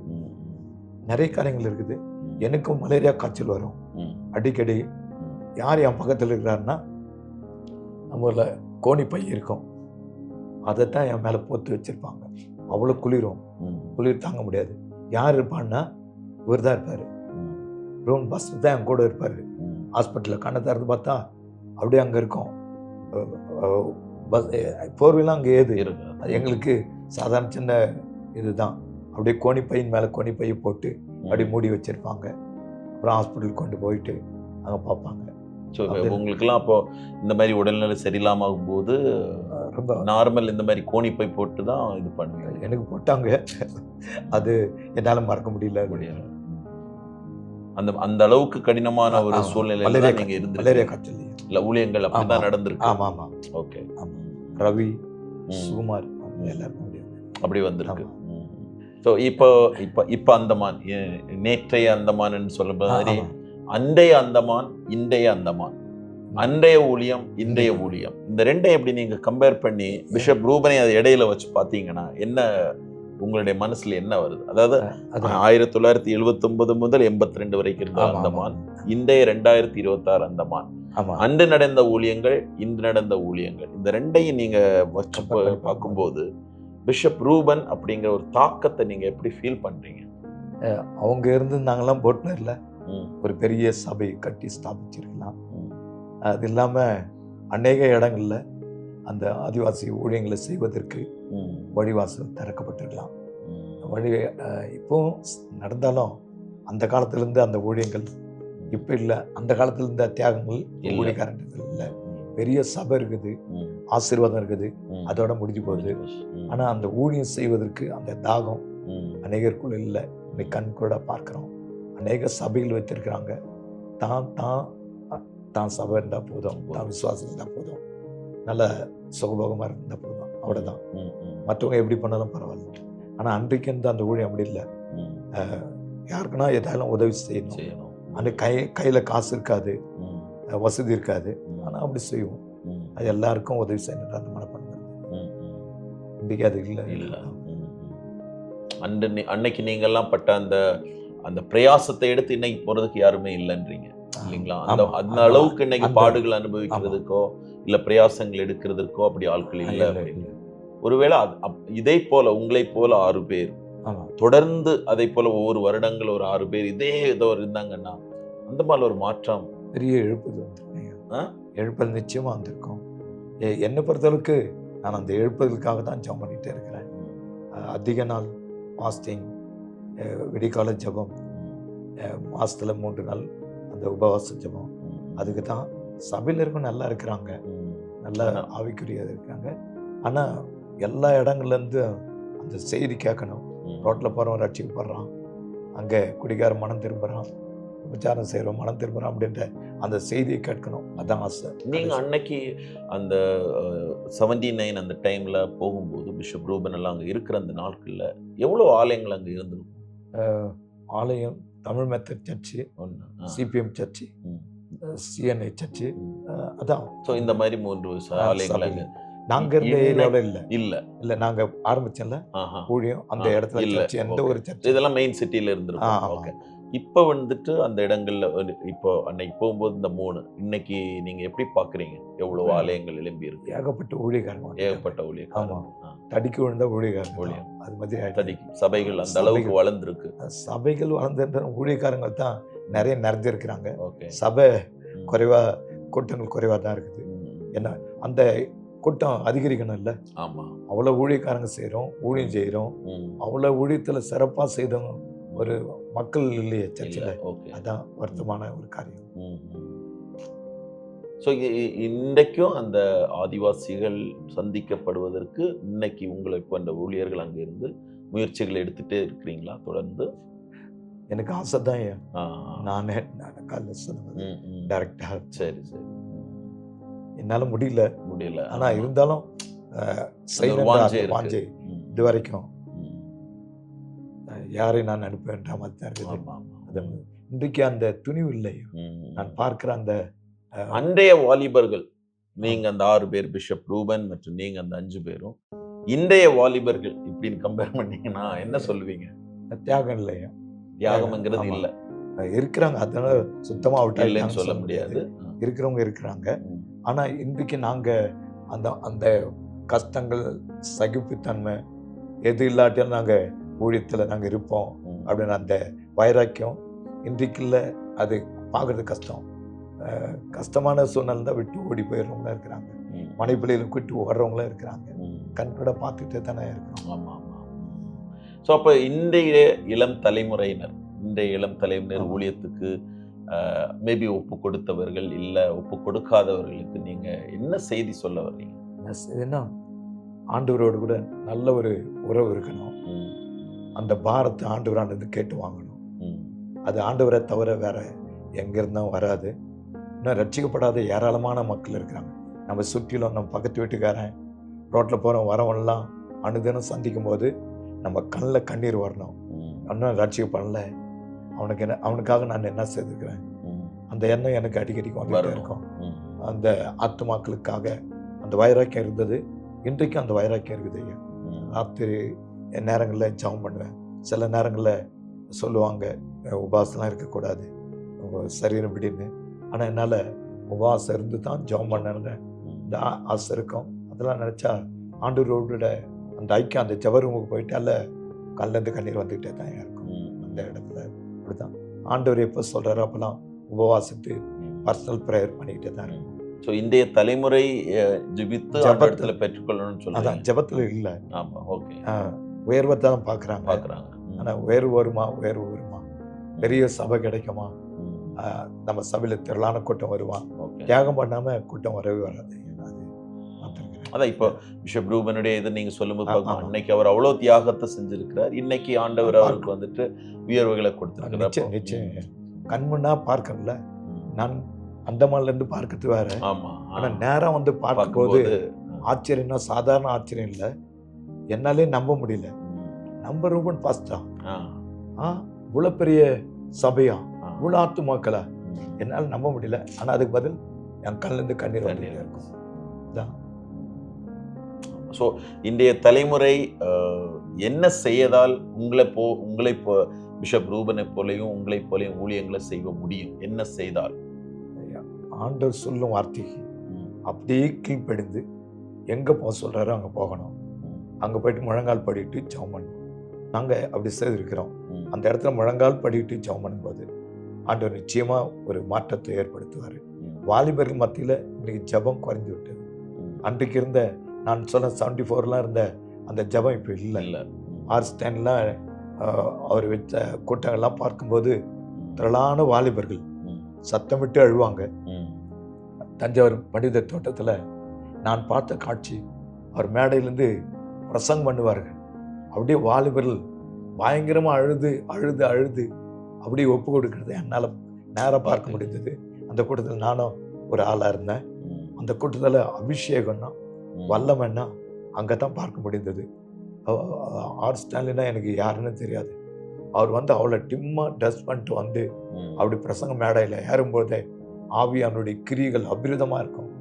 [SPEAKER 2] நிறைய காரியங்கள் இருக்குது. எனக்கும் மலேரியா காய்ச்சல் வரும் அடிக்கடி. யார் என் பக்கத்தில் இருக்கிறாருன்னா நம்மள கோணி பை இருக்கும், அதை தான் என் மேலே போட்டு வச்சிருப்பாங்க. அவ்வளோ குளிரும், குளிர் தாங்க முடியாது. யார் இருப்பான்னா இவர் தான் இருப்பார். ரோன் பஸ் தான் என் கூட இருப்பார். ஹாஸ்பிட்டலில் கண்ணை திறந்து பார்த்தா அப்படியே அங்கே இருக்கும். பஸ் போர்வெல்லாம் அங்கே ஏது அது எங்களுக்கு சாதாரண சின்ன இதுதான். அப்படியே கோணிப்பையின் மேலே கோணிப்பையை போட்டு அப்படியே மூடி வச்சிருப்பாங்க. அப்புறம் ஹாஸ்பிட்டலுக்கு கொண்டு போயிட்டு அங்கே பார்ப்பாங்க.
[SPEAKER 1] ஸோ உங்களுக்குலாம் அப்போ இந்த மாதிரி உடல்நிலை சரியில்லாமல் போது ரொம்ப நார்மல் இந்த மாதிரி கோணிப்பை போட்டு தான் இது பண்ணுவீங்க?
[SPEAKER 2] எனக்கு போட்டாங்க. அது என்னால் மறக்க முடியல.
[SPEAKER 1] அந்த அந்த அளவுக்கு கடினமான ஒரு சூழ்நிலையில நீங்க இருந்து
[SPEAKER 2] மலேரியா காய்ச்சல்
[SPEAKER 1] இல்ல ஊழியங்கள் அப்படிதான் நடந்திருக்கு.
[SPEAKER 2] ஆமா ஆமா.
[SPEAKER 1] ஓகே.
[SPEAKER 2] ரவி, சுகுமார் எல்லாருக்கும்
[SPEAKER 1] அப்படி வந்திருக்கு. ஸோ இப்போ இப்போ இப்போ அந்தமான், நேற்றைய அந்தமான் சொல்ல மாதிரி அன்றைய அந்தமான் இன்றைய அந்தமான், அன்றைய ஊழியம் இன்றைய ஊழியம், இந்த ரெண்டை எப்படி நீங்க கம்பேர் பண்ணி பிஷப் ரூபனை அதை இடையில வச்சு பார்த்தீங்கன்னா என்ன உங்களுடைய மனசுல என்ன வருது? அதாவது 1979 முதல் 82 வரைக்கும் இருந்த அந்தமான், இன்றைய 2026 அந்தமான், அன்று நடந்த ஊழியங்கள் இன்று நடந்த ஊழியங்கள், இந்த ரெண்டையும் நீங்க வச்சு பார்க்கும்போது பிஷப் ரூபன் அப்படிங்கிற ஒரு தாக்கத்தை நீங்க எப்படி ஃபீல் பண்றீங்க?
[SPEAKER 2] அவங்க இருந்திருந்தாங்களாம் போட்னர்ல ஒரு பெரிய சபை கட்டி ஸ்தாபிச்சிருக்கலாம். அது இல்லாம அநேக இடங்கள்ல அந்த ஆதிவாசி ஊழியங்களை செய்வதற்கு வழிவாசல் திறக்கப்பட்டிருக்கலாம். வழி இப்போ நடந்தாலும் அந்த காலத்திலிருந்து அந்த ஊழியங்கள் இப்போ இல்லை. அந்த காலத்துல இருந்த தியாகங்கள் ஊழியக்காரர்கள் இல்லை. பெரிய சபை இருக்குது, ஆசீர்வாதம் இருக்குது, அதோட முடிஞ்சு போகுது. ஆனா அந்த ஊழியம் செய்வதற்கு அந்த தாகம் அநேகருக்குள்ள இல்லை. இன்னைக்கு கண் கூட பார்க்கிறோம். அநேக சபைகள் வச்சிருக்கிறாங்க. தான் சபை இருந்தா போதும், தான் விசுவாசம் இருந்தா போதும், நல்ல சுகபோகமா இருந்தா போதும், அவ்வளவுதான். மற்றவங்க எப்படி பண்ணாலும் பரவாயில்ல. ஆனா அன்றைக்கு வந்து அந்த ஊழியம் அப்படி இல்லை. யாருக்குன்னா எதாலும் உதவி செய்யணும். அந்த கையில காசு இருக்காது, வசதி இருக்காது, ஆனா அப்படி செய்வோம். அது எல்லாருக்கும் உதவி செய்யணும் அந்த மனப்பான்மை. இன்றைக்கு அது இல்லை.
[SPEAKER 1] அன்னைக்கு நீங்கெல்லாம் பட்ட அந்த அந்த பிரயாசத்தை எடுத்து இன்னைக்கு போறதுக்கு யாருமே இல்லைன்றீங்க இல்லைங்களா? அந்த அளவுக்கு இன்னைக்கு பாடுகள் அனுபவிக்கிறதுக்கோ இல்ல பிரயாசங்கள் எடுக்கிறதுக்கோ அப்படி ஆட்கள் இல்லை. ஒருவேளை இதே போல உங்களை போல 6 பேர் தொடர்ந்து அதை போல ஒவ்வொரு வருடங்கள் ஒரு 6 பேர் இதே ஏதோ இருந்தாங்கன்னா அந்த மாதிரி ஒரு மாற்றம்,
[SPEAKER 2] பெரிய எழுப்புதல் நிச்சயமா வந்திருக்கும். என்னை பொறுத்தளவுக்கு நான் அந்த எழுப்புதலுக்காக தான் ஜெபம் பண்ணிட்டே இருக்கிறேன். அதிக நாள் ஃபாஸ்டிங், விடிகால ஜெபம், மாசத்துல 3 நாள் அந்த உபவாச ஜெபம். அதுக்கு தான் சபையில் இருக்கும் நல்லா இருக்கிறாங்க, நல்ல ஆவிக்குரியதாக இருக்காங்க. ஆனால் எல்லா இடங்கள்லேருந்து அந்த செய்தி கேட்கணும். ரோட்டில் போகிறவன் ரட்சிக்கப்படுறான், அங்கே குடிகார மனம் திரும்புகிறான், விசாரம் செய்கிறோம் மனம் திரும்புகிறான் அப்படின்ற அந்த செய்தியை கேட்கணும். அதான் ஆசை.
[SPEAKER 1] நீங்கள் அன்னைக்கு அந்த 79 அந்த டைமில் போகும்போது பிஷப் ரூபன் எல்லாம் அங்கே இருக்கிற அந்த நாட்களில் எவ்வளோ ஆலயங்கள் அங்கே இருந்திருக்கும்?
[SPEAKER 2] ஆலயம் Tamil method church, CPM church, CNI church, அதான்.
[SPEAKER 1] ஸோ இந்த மாதிரி 3 ஆலயங்கள்
[SPEAKER 2] நாங்க இருந்த ஏரியாவில் இல்லை
[SPEAKER 1] இல்லை
[SPEAKER 2] இல்லை நாங்கள் ஆரம்பிச்சோம்ல ஊழியம் அந்த இடத்துல இல்லை. எந்த ஒரு சர்ச்
[SPEAKER 1] இதெல்லாம் மெயின் சிட்டியில் இருந்துருக்கும். ஓகே. இப்போ வந்துட்டு அந்த இடங்கள்ல இப்போ அன்னைக்கு போகும்போது இந்த 3 இன்னைக்கு நீங்க எப்படி பாக்குறீங்க? எவ்வளவு ஆலயங்கள் எழும்பி இருக்கு,
[SPEAKER 2] ஏகப்பட்ட ஊழியக்காரங்க,
[SPEAKER 1] ஏகப்பட்ட ஊழியக்காரங்க,
[SPEAKER 2] தடிக்கு விழுந்த ஊழியக்காரங்க, ஊழியம் அது மாதிரி
[SPEAKER 1] தடிக்கு சபைகள் அந்த அளவுக்கு வளர்ந்துருக்கு.
[SPEAKER 2] சபைகள் வளர்ந்த ஊழியக்காரங்க தான் நிறைய நிறைஞ்சிருக்கிறாங்க. சபை குறைவா, கூட்டங்கள் குறைவா தான் இருக்குது. ஏன்னா அந்த கூட்டம் அதிகரிக்கணும் இல்லை?
[SPEAKER 1] ஆமா.
[SPEAKER 2] அவ்வளவு ஊழியக்காரங்க செய்யறோம், ஊழியம் செய்யறோம், அவ்வளவு ஊழியத்துல சிறப்பா செய்தோம் ஒரு மக்கள் இல்லையே சர்ச்சில். அதான் வருத்தமான ஒரு காரியம்.
[SPEAKER 1] ஸோ இன்றைக்கும் அந்த ஆதிவாசிகள் சந்திக்கப்படுவதற்கு இன்னைக்கு உங்களை இப்போ அந்த ஊழியர்கள் அங்கே இருந்து முயற்சிகளை எடுத்துகிட்டே இருக்கிறீங்களா தொடர்ந்து?
[SPEAKER 2] எனக்கு ஆசை தான்
[SPEAKER 1] ஆ.
[SPEAKER 2] நானே காலைல சொன்னது
[SPEAKER 1] ம், ம்.
[SPEAKER 2] டைரக்டா
[SPEAKER 1] சரி சரி.
[SPEAKER 2] என்னால முடியல.
[SPEAKER 1] முடியல.
[SPEAKER 2] ஆனா
[SPEAKER 1] ஆமா.
[SPEAKER 2] இருந்தாலும்
[SPEAKER 1] அந்த ஒரு
[SPEAKER 2] சைலண்டா
[SPEAKER 1] வாஞ்சை இருக்கு.
[SPEAKER 2] வாஞ்சை
[SPEAKER 1] ம்,
[SPEAKER 2] இது வரைக்கும்
[SPEAKER 1] ம்.
[SPEAKER 2] யாரை நான் அனுப்புவேன்ற மாதிரி தான் இருக்குது.
[SPEAKER 1] ஆமா, ஆமா.
[SPEAKER 2] அது இன்றைக்கு அந்த துணிவு இல்லை.
[SPEAKER 1] ம்.
[SPEAKER 2] நான் பார்க்கிற அந்த
[SPEAKER 1] அன்றைய வாலிபர்கள், நீங்க அந்த 6 பேர், பிஷப் ரூபன் மற்றும் நீங்க அந்த 5 பேரும், இன்றைய வாலிபர்கள் இப்படின்னு கம்பேர் பண்ணீங்கன்னா என்ன சொல்லுவீங்க?
[SPEAKER 2] தியாகம் இல்லையா?
[SPEAKER 1] தியாகம்ங்கிறது
[SPEAKER 2] ஆமா.
[SPEAKER 1] இல்ல.
[SPEAKER 2] இருக்கிறாங்க, அதனால சுத்தமா அவுட்
[SPEAKER 1] இல்லைன்னு
[SPEAKER 2] ஆயிட்டாங்கன்னு
[SPEAKER 1] சொல்ல முடியாது.
[SPEAKER 2] இருக்கிறவங்க இருக்கிறாங்க.
[SPEAKER 1] ம்.
[SPEAKER 2] ஆனா இன்றைக்கு நாங்க அந்த அந்த கஷ்டங்கள், சகிப்புத்தன்மை எது இல்லாட்டியும் நாங்க ஊழியத்துல நாங்க இருப்போம்
[SPEAKER 1] ம்.
[SPEAKER 2] அப்படின்னு அந்த வைராக்கியம் இன்றைக்கு இல்லை. அது பார்க்கறது கஷ்டம். கஷ்டமான சூழ்நிலை தான் விட்டு ஓடி போயிடுறவங்களும் இருக்கிறாங்க.
[SPEAKER 1] ம்.
[SPEAKER 2] மனைப்பிள்ளைகளை விட்டு ஓடுறவங்களும் இருக்கிறாங்க.
[SPEAKER 1] ம்.
[SPEAKER 2] கண்கூட பார்த்துட்டே தானே இருக்கிறோம்.
[SPEAKER 1] ஆமா, ஆமா. ஸோ அப்ப இன்றைய இளம் தலைமுறையினர், இன்றைய இளம் தலைமுறையினர்
[SPEAKER 2] ஆமா.
[SPEAKER 1] ஊழியத்துக்கு மேபி ஒப்பு கொடுத்தவர்கள், இல்ல ஒப்பு கொடுக்காதவர்களுக்கு நீங்க என்ன செய்தி சொல்ல வர்றீங்க?
[SPEAKER 2] என்ன ஆண்டவரோடு கூட நல்ல ஒரு உறவு இருக்கணும்.
[SPEAKER 1] ம்.
[SPEAKER 2] அந்த பாரத்தை ஆண்டவரானது கேட்டு வாங்கணும்.
[SPEAKER 1] ம்.
[SPEAKER 2] அது ஆண்டவரை தவிர வேற எங்க இருந்தும் வராது. இன்னும் ரட்சிக்கப்படாத ஏராளமான மக்கள் இருக்கிறாங்க. நம்ம சுற்றிலும் நம்ம பக்கத்து வீட்டுக்காரன், ரோட்டில் போகிறோம் வரவன்லாம் அனுதினம் சந்திக்கும் போது நம்ம கண்ணில் கண்ணீர் வரணும்.
[SPEAKER 1] ம்.
[SPEAKER 2] இன்னும் ரட்சிக்கப்படல, அவனுக்கு என்ன, அவனுக்காக நான் என்ன செய்திருக்கிறேன்,
[SPEAKER 1] ம்.
[SPEAKER 2] அந்த எண்ணம் எனக்கு அடிக்கடி வந்துட்டே
[SPEAKER 1] வரணும்.
[SPEAKER 2] இருக்கும்.
[SPEAKER 1] ம்.
[SPEAKER 2] அந்த ஆத்துமாக்களுக்காக அந்த வைராக்கியம் இருந்தது. இன்றைக்கும் அந்த வைராக்கியம் இருக்குது ஐயா.
[SPEAKER 1] ம்.
[SPEAKER 2] ராத்திரி நேரங்களில் ஜெபம் பண்ணுவேன். சில நேரங்களில் சொல்லுவாங்க உபாசம்லாம் இருக்கக்கூடாது, உங்கள் சரீரம் விடின்னு. ஆனால் என்னால் உபவாசம் இருந்து தான் ஜெபம் பண்ணணுங்க இந்த ஆசை இருக்கும். அதெல்லாம் நினச்சா ஆண்டவரோட அந்த ஐக்கியம், அந்த ஜெப ரூமுக்கு போயிட்டால கண்லேருந்து கண்ணீர் வந்துக்கிட்டே தான் இருக்கும்.
[SPEAKER 1] ம்.
[SPEAKER 2] அந்த இடத்துல அப்படிதான் ஆண்டவர் எப்போ சொல்கிறாரோ அப்போலாம் உபவாசித்து பர்சனல் ப்ரேயர் பண்ணிக்கிட்டே தான் இருக்கும்.
[SPEAKER 1] ஸோ இன்றைய தலைமுறை ஜெபித்து ஜெபத்துல பெற்றுக்கொள்ளணும்னு
[SPEAKER 2] அதான்
[SPEAKER 1] சொல்லுவாங்க.
[SPEAKER 2] ஜெபத்தில் இல்லை,
[SPEAKER 1] ஆமா, ஓகே.
[SPEAKER 2] உயர்வை தான் பார்க்குறாங்க.
[SPEAKER 1] பார்க்குறாங்க.
[SPEAKER 2] ஆனால் உயர்வு வருமா, உயர்வு வருமா, பெரிய சபை கிடைக்குமா, நம்ம சபையில் திரளான கூட்டம் வருவான்,
[SPEAKER 1] ஓகே.
[SPEAKER 2] தியாகம் பண்ணாமல் கூட்டம் வரவே வராது. அது பார்த்துருக்கிறேன்.
[SPEAKER 1] அதான் இப்போ பிஷப் ரூபனுடைய இது நீங்க சொல்லும்போது
[SPEAKER 2] ஆமா.
[SPEAKER 1] பார்க்கணும், அன்னைக்கு அவர் அவ்வளவு தியாகத்தை செஞ்சிருக்கிறார். இன்னைக்கு ஆண்டவர் அவருக்கு வந்துட்டு உயர்வுகளை கொடுத்திருக்கிறார்.
[SPEAKER 2] நிச்சயம் கண்முன்னா பார்க்கணும்ல. நான் அந்தமான்லேருந்து பார்க்கறது வேற.
[SPEAKER 1] ஆமா.
[SPEAKER 2] ஆனால் நேரம் வந்து பார்க்கும்போது ஆச்சரியம்னா சாதாரண ஆச்சரியம் இல்லை. என்னாலே நம்ப முடியல. நம்ம ரூபன் பாஸ்டா, இவ்வளோ பெரிய சபையா, இவ்வளோ ஆத்துமாக்களா, என்னால் நம்ப முடியல. ஆனால் அதுக்கு பதில் என் கண்ணிலேருந்து கண்ணீர் வந்துட்டே இருக்கும். இதான்.
[SPEAKER 1] ஸோ இன்றைய தலைமுறை என்ன செய்யதால் உங்களை பிஷப் ரூபனை போலையும் உங்களை போலையும் ஊழியங்களை செய்ய முடியும்? என்ன செய்தால்?
[SPEAKER 2] ஆண்டவர் சொல்லும் வார்த்தைக்கு அப்படியே கீழ்ப்படிந்து எங்கே போக சொல்கிறாரோ அங்கே போகணும். அங்கே போயிட்டு முழங்கால் படிட்டு ஜெபம் பண்ணணும். நாங்கள் அப்படி செய்திருக்கிறோம். அந்த இடத்துல முழங்கால் படிட்டு ஜெபம் பண்ணும்போது ஆண்டவர் நிச்சயமாக ஒரு மாற்றத்தை ஏற்படுத்துவார். வாலிபர்கள் மத்தியில் இன்றைக்கி ஜெபம் குறைந்து விட்டது. அன்றைக்கு இருந்த நான் சொன்ன 74 இருந்த அந்த ஜெபம் இப்போ இல்லை. ஆர்ஸ்டேன்லாம் அவர் வச்ச கூட்டங்கள்லாம் பார்க்கும்போது திரளான வாலிபர்கள் சத்தமிட்டு அழுவாங்க. தஞ்சாவூர் பண்டித தோட்டத்தில் நான் பார்த்த காட்சி, அவர் மேடையிலேருந்து பிரசங்கம் பண்ணுவார்கள். அப்படியே வாலிபர்கள் பயங்கரமாக அழுது அழுது அழுது அப்படியே ஒப்பு கொடுக்கறது என்னால் நேராக பார்க்க முடிந்தது. அந்த கூட்டத்தில் நானும் ஒரு ஆளாக இருந்தேன். அந்த கூட்டத்தில் அபிஷேகம்னா வல்லமைன்னா அங்கே தான் பார்க்க முடிந்தது. ஆர் ஸ்டாலினா எனக்கு யாருன்னு தெரியாது. அவர் வந்து அவ்வளோ டிம்மாக ட்ரெஸ் பண்ணிட்டு வந்து அப்படி பிரசங்க மேடையில் ஏறும்போதே ஆவியானுடைய கிரியைகள் அபிரிதமாக இருக்கும்.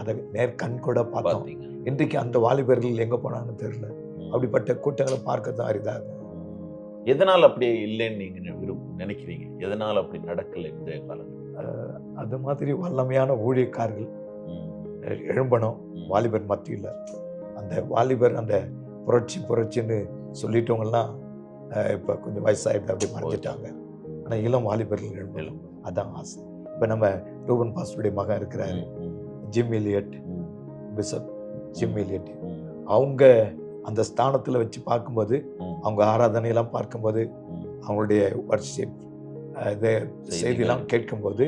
[SPEAKER 2] அதை கண் கூட பார்த்தோம். இன்றைக்கு அந்த வாலிபர்கள் எங்கே போனான்னு தெரியல. அப்படிப்பட்ட கூட்டங்களை பார்க்க தான் அரிதாக இருக்கும்.
[SPEAKER 1] எதனால் அப்படி இல்லைன்னு நீங்கள் நினைக்கிறீங்க? எதனால் அப்படி நடக்கலை இந்த காலத்தில்?
[SPEAKER 2] அது மாதிரி வல்லமையான ஊழியக்காரர்கள் எழும்பணும் வாலிபர் மத்தியில். அந்த வாலிபர் அந்த புரட்சின்னு சொல்லிட்டவங்கலாம் இப்போ கொஞ்சம் வயசாகிட்டு அப்படி மறைஞ்சிட்டாங்க. ஆனால் இளம் வாலிபர்கள் எழும்பணும், அதான் ஆசை. இப்போ நம்ம ரூபன் பாஸ்டருடைய மகன் இருக்கிறாரு, Jim Elliot, bishop Jim Elliot. அவங்க அந்த ஸ்தானத்தில் வச்சு பார்க்கும்போது, அவங்க ஆராதனையெல்லாம் பார்க்கும்போது, அவங்களுடைய வர்ஷிப் இது செய்தியெல்லாம் கேட்கும்போது,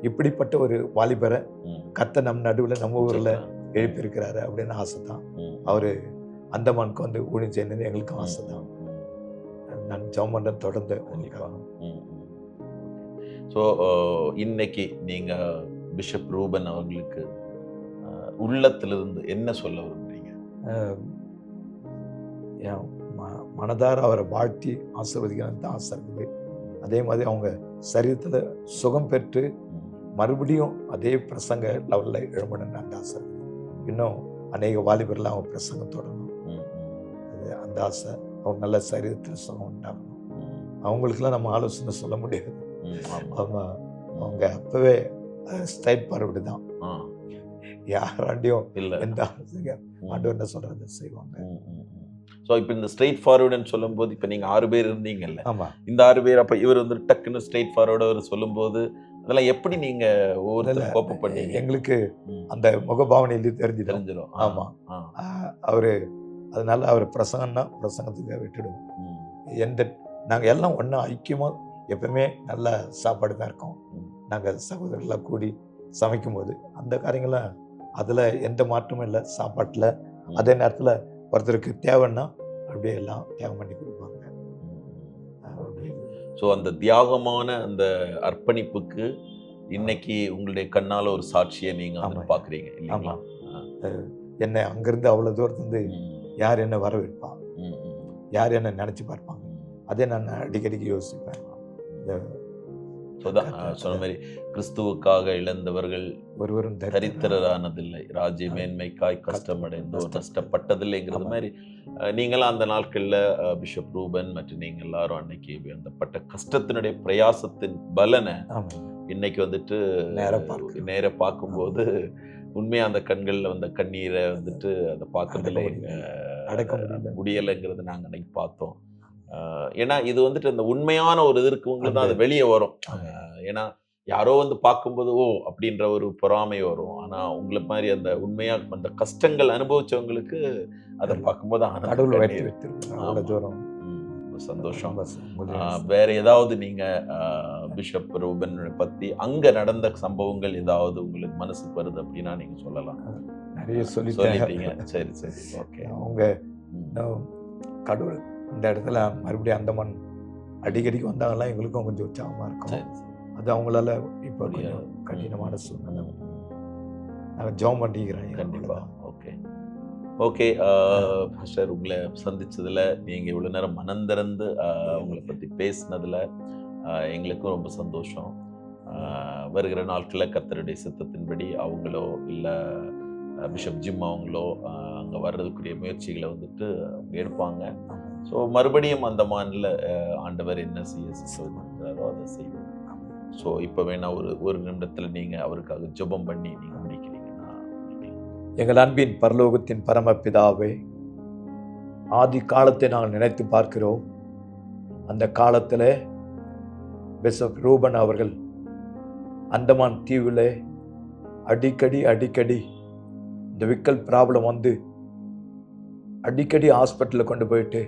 [SPEAKER 2] இப்படிப்பட்ட ஒரு வாலிபரை கர்த்தர் நம் நடுவில் நம்ம ஊரில் எழுப்பியிருக்கிறாரு அப்படின்னு ஆசை தான். அவர் அந்தமானுக்கு வந்து ஊழியம் செய்யணும்னு எங்களுக்கும் ஆசை தான். நான் ஜெபம் பண்ண தொடர்ந்து.
[SPEAKER 1] ஸோ இன்னைக்கு நீங்க பிஷப் ரூபன் அவங்களுக்கு உள்ளத்திலிருந்து என்ன சொல்ல விரும்புறீங்க?
[SPEAKER 2] என் மனதார அவரை வாழ்த்தி ஆசீர்வதிக்கணும்னு தான் ஆசை இருக்குது. அதே மாதிரி அவங்க சரீரத்தில் சுகம் பெற்று மறுபடியும் அதே பிரசங்க லெவலில் எழும்பணும்னு அந்த ஆசை இருக்குது. இன்னும் அநேக வாலிபர்லாம் அவங்க பிரசங்கம் தொடரணும், அது அந்த ஆசை. அவங்க நல்ல சரீரத்தில் சுகம் உண்டாகணும். அவங்களுக்கெல்லாம் நம்ம ஆலோசனை சொல்ல முடியாது. அவங்க அப்பவே ஸ்ட்ரைட் ஃபார்வர்டு தான், யாராண்டியும் இல்லை, எந்த ஆண்டவர் என்ன சொல்றதை செய்வாங்க.
[SPEAKER 1] ஸோ இப்போ இந்த ஸ்ட்ரெயிட் ஃபார்வர்டுன்னு சொல்லும்போது, இப்போ நீங்கள் 6 பேர் இருந்தீங்கல்ல,
[SPEAKER 2] ஆமாம்,
[SPEAKER 1] இந்த 6 பேர் அப்போ இவர் வந்து டக்குன்னு ஸ்ட்ரெயிட் ஃபார்வர்டு அவர் சொல்லும்போது அதெல்லாம் எப்படி நீங்கள் ஒவ்வொருத்தரும் கோப்ப பண்ணீங்க?
[SPEAKER 2] எங்களுக்கு அந்த முகபாவனையிலேயே தெரிஞ்சிடும். ஆமாம், அவர் அதனால அவர் பிரசங்கன்னா பிரசங்கத்துக்கு விட்டுடுவோம். எந்த நாங்கள் எல்லாம் ஒன்றா ஐக்கியமாக எப்பவுமே நல்ல சாப்பாடு தான் இருக்கோம். நாங்கள் சகோதரர்களாக கூடி சமைக்கும் போது அந்த காரியங்கள்லாம் அதில் எந்த மாற்றமும் இல்லை சாப்பாட்டில். அதே நேரத்தில் ஒருத்தருக்கு தேவைன்னா அப்படியே எல்லாம் தியாகம் பண்ணி கொடுப்பாங்க.
[SPEAKER 1] ஸோ அந்த தியாகமான அந்த அர்ப்பணிப்புக்கு இன்னைக்கு உங்களுடைய கண்ணால் ஒரு சாட்சியை நீங்கள் பார்க்குறீங்க இல்லைங்களா?
[SPEAKER 2] என்னை அங்கேருந்து அவ்வளோ தூரத்துலேருந்து யார் என்ன வரவேற்பா, யார் என்ன நினச்சி பார்ப்பாங்க, அதே நான் அடிக்கடிக்கு யோசிப்பேன்.
[SPEAKER 1] சொன்ன மாதிரி கிறிஸ்துவுக்காக இழந்தவர்கள்
[SPEAKER 2] ஒருவரும்
[SPEAKER 1] தரித்திரரானதில்லை, ராஜ்ய மேன்மைக்காய் கஷ்டமடைந்தோர் நஷ்டப்பட்டதில்லைங்கிறது மாதிரி நீங்களாம் அந்த நாட்கள்ல பிஷப் ரூபன் மற்றும் நீங்க எல்லாரும் அன்னைக்கு அந்த பட்ட கஷ்டத்தினுடைய பிரயாசத்தின் பலனை இன்னைக்கு வந்துட்டு நேர பார்க்கும்போது உண்மையா அந்த கண்கள்ல வந்த கண்ணீரை வந்துட்டு அதை பார்க்கறதுல
[SPEAKER 2] அடக்க
[SPEAKER 1] முடியலைங்கிறத நாங்க அன்னைக்கு பார்த்தோம். ஏன்னா இது வந்துட்டு அந்த உண்மையான ஒரு இது இருக்கவங்களுக்கு தான் அது வெளியே வரும். ஏன்னா யாரோ வந்து பார்க்கும்போது ஓ அப்படின்ற ஒரு பொறாமை வரும். ஆனா உங்களை மாதிரி அந்த உண்மையா அந்த கஷ்டங்கள் அனுபவிச்சவங்களுக்கு அதை பார்க்கும்போது சந்தோஷம். வேற ஏதாவது நீங்க பிஷப் ரூபன் பத்தி அங்க நடந்த சம்பவங்கள் ஏதாவது உங்களுக்கு மனசுக்கு வருது அப்படின்னா நீங்க சொல்லலாம்.
[SPEAKER 2] நிறைய
[SPEAKER 1] சொல்லிட்டீங்க. சரி சரி, ஓகே.
[SPEAKER 2] அவங்க கடவுள் இந்த இடத்துல மறுபடியும் அந்தமான் அடிக்கடிக்கு வந்தாங்கன்னா எங்களுக்கும் கொஞ்சம் உற்சாகமாக இருக்கும். அது அவங்களால இப்போ கொஞ்சம் கடினமான சூழ்நிலை. நாங்கள் ஜெபம் பண்ணிக்கிறோம்.
[SPEAKER 1] கண்டிப்பாக. ஓகே ஓகே சார், உங்களை சந்திச்சதுல நீங்கள் இவ்வளோ நேரம் மனந்திறந்து உங்களை பற்றி பேசினதுல எங்களுக்கும் ரொம்ப சந்தோஷம். வருகிற நாட்களில் கர்த்தருடைய சித்தத்தின்படி அவங்களோ இல்லை பிஷப் ஜிம் அவங்களோ அங்கே வர்றதுக்குரிய முயற்சிகளை வந்துட்டு அவங்க எடுப்பாங்க. ஸோ மறுபடியும் அந்த மாநில ஆண்டவர் என்ன செய்ய சொல்கிறாரோ அதை செய்வோம். ஸோ இப்போ வேணா ஒரு நிமிடத்தில் நீங்கள் அவருக்காக ஜெபம் பண்ணி நீங்கள் முடிக்கிறீங்கன்னா.
[SPEAKER 2] எங்கள் அன்பின் பரலோகத்தின் பரமபிதாவே, ஆதி காலத்தை நாங்கள் நினைத்து பார்க்கிறோம். அந்த காலத்தில் பிஷப் ரூபன் அவர்கள் அந்தமான் தீவில் அடிக்கடி இந்த விக்கல் ப்ராப்ளம் வந்து அடிக்கடி ஹாஸ்பிட்டலில் கொண்டு போயிட்டு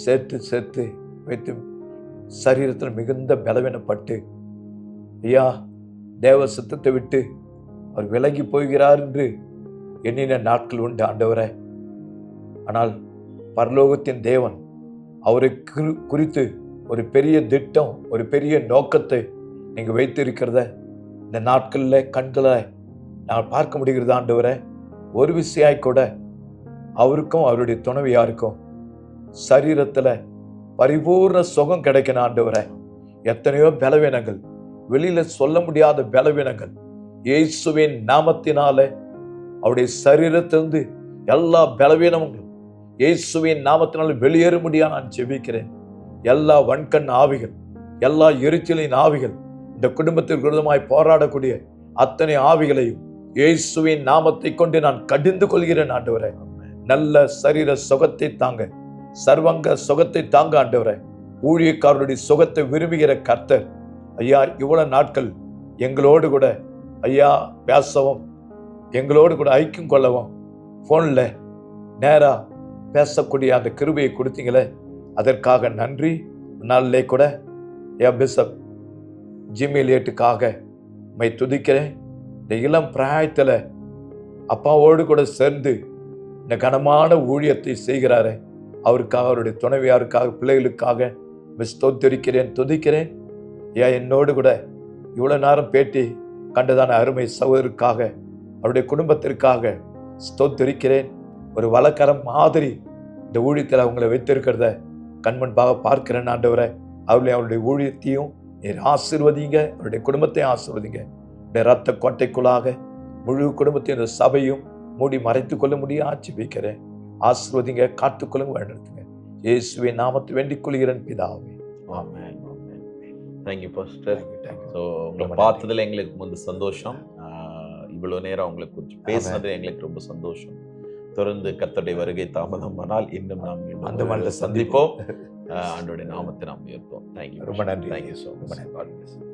[SPEAKER 2] சேர்த்து வைத்து சரீரத்தில் மிகுந்த பலவீனப்பட்டு ஐயா தேவ சித்தத்தை விட்டு அவர் விலகி போகிறார் என்று எண்ணின நாட்கள் உண்டு ஆண்டவரே. ஆனால் பரலோகத்தின் தேவன் அவரை குறித்து ஒரு பெரிய திட்டம், ஒரு பெரிய நோக்கத்தை நீங்கள் வைத்திருக்கிறத இந்த நாட்களில் கண்களை நான் பார்க்க முடிகிறது ஆண்டவரே. ஒரு விஷயாய் கூட அவருக்கும் அவருடைய துணைவியாருக்கும் சரீரத்தில் பரிபூர்ண சுகம் கிடைக்கணும் ஆண்டவரே. எத்தனையோ பலவீனங்கள், வெளியில சொல்ல முடியாத பலவீனங்கள் இயேசுவின் நாமத்தினாலே அவருடைய சரீரத்திலிருந்து எல்லா பலவீனங்களும் இயேசுவின் நாமத்தினால வெளியேற முடியாது நான் ஜெபிக்கிறேன். எல்லா வன்கண் ஆவிகள், எல்லா எரிச்சலின் ஆவிகள், இந்த குடும்பத்திற்கு விரோதமாய் போராடக்கூடிய அத்தனை ஆவிகளையும் இயேசுவின் நாமத்தை கொண்டு நான் கடிந்து கொள்கிறேன் ஆண்டவரே. நல்ல சரீர சுகத்தை தாங்க, சர்வங்க சுகத்தை தாங்க ஆண்டவரே. ஊழியக்காரருடைய சுகத்தை விரும்புகிற கர்த்தர் ஐயா, இவ்வளவு நாட்கள் எங்களோடு கூட ஐயா பேசவும், எங்களோடு கூட ஐக்கியம் கொள்ளவும், ஃபோனில் நேராக பேசக்கூடிய அந்த கிருபையை கொடுத்தீங்களே, அதற்காக நன்றி. நாளிலே கூட பிஷப் ஜிம்மிலேட்டுக்காக மை துதிக்கிறேன். இந்த இளம் பிராயத்தில் அப்பாவோடு கூட சேர்ந்து இந்த கனமான ஊழியத்தை செய்கிறாரு. அவருக்காக, அவருடைய துணைவியாருக்காக, பிள்ளைகளுக்காக ஸ்தோத்திரிக்கிறேன், துதிக்கிறேன். ஏன் என்னோடு கூட இவ்வளோ நேரம் பேட்டி கண்டதான அருமை சகோதரருக்காக, அவருடைய குடும்பத்திற்காக ஸ்தோத்திரிக்கிறேன். ஒரு வழக்கரம் மாதிரி இந்த ஊழியத்தில் அவங்களை வைத்திருக்கிறத கண்முன்பாக பார்க்கிறேன் ஆண்டவரை. அவருடைய ஊழியத்தையும் நீர் ஆசீர்வதிங்க, அவருடைய குடும்பத்தையும் ஆசீர்வதிங்க. இந்த இரத்த கோட்டைக்குள்ளாக முழு குடும்பத்தையும் இந்த சபையும் மூடி மறைத்து கொள்ள முடியும் ஆட்சிப்பிக்கிறேன். ஆசீர்வதிங்க, காத்துக்கொள்ளுங்க, வழிநடத்துங்க. இயேசுவின் நாமத்தை வேண்டிக் கொள்கிறேன் பிதாவே.
[SPEAKER 1] Amen. Thank you pastor.
[SPEAKER 2] Thank you.
[SPEAKER 1] So உங்களை பார்த்ததுல எங்களுக்கு வந்து சந்தோஷம். இவ்வளோ நேரம் உங்களுக்கு கொஞ்சம் பேசுனதுல எங்களுக்கு ரொம்ப சந்தோஷம். தொடர்ந்து கர்த்தருடைய வருகை தாமதமானால் இன்னும் நாம்
[SPEAKER 2] அந்த மாதிரி
[SPEAKER 1] சந்திப்போம். ஆண்டவருடைய நாமத்தை நாம் உயர்த்துவோம். தேங்க்யூ.
[SPEAKER 2] ரொம்ப நன்றி.
[SPEAKER 1] தேங்க்யூ ஸோ
[SPEAKER 2] ரொம்ப
[SPEAKER 1] மச்.
[SPEAKER 2] நன்றி.
[SPEAKER 1] God bless you.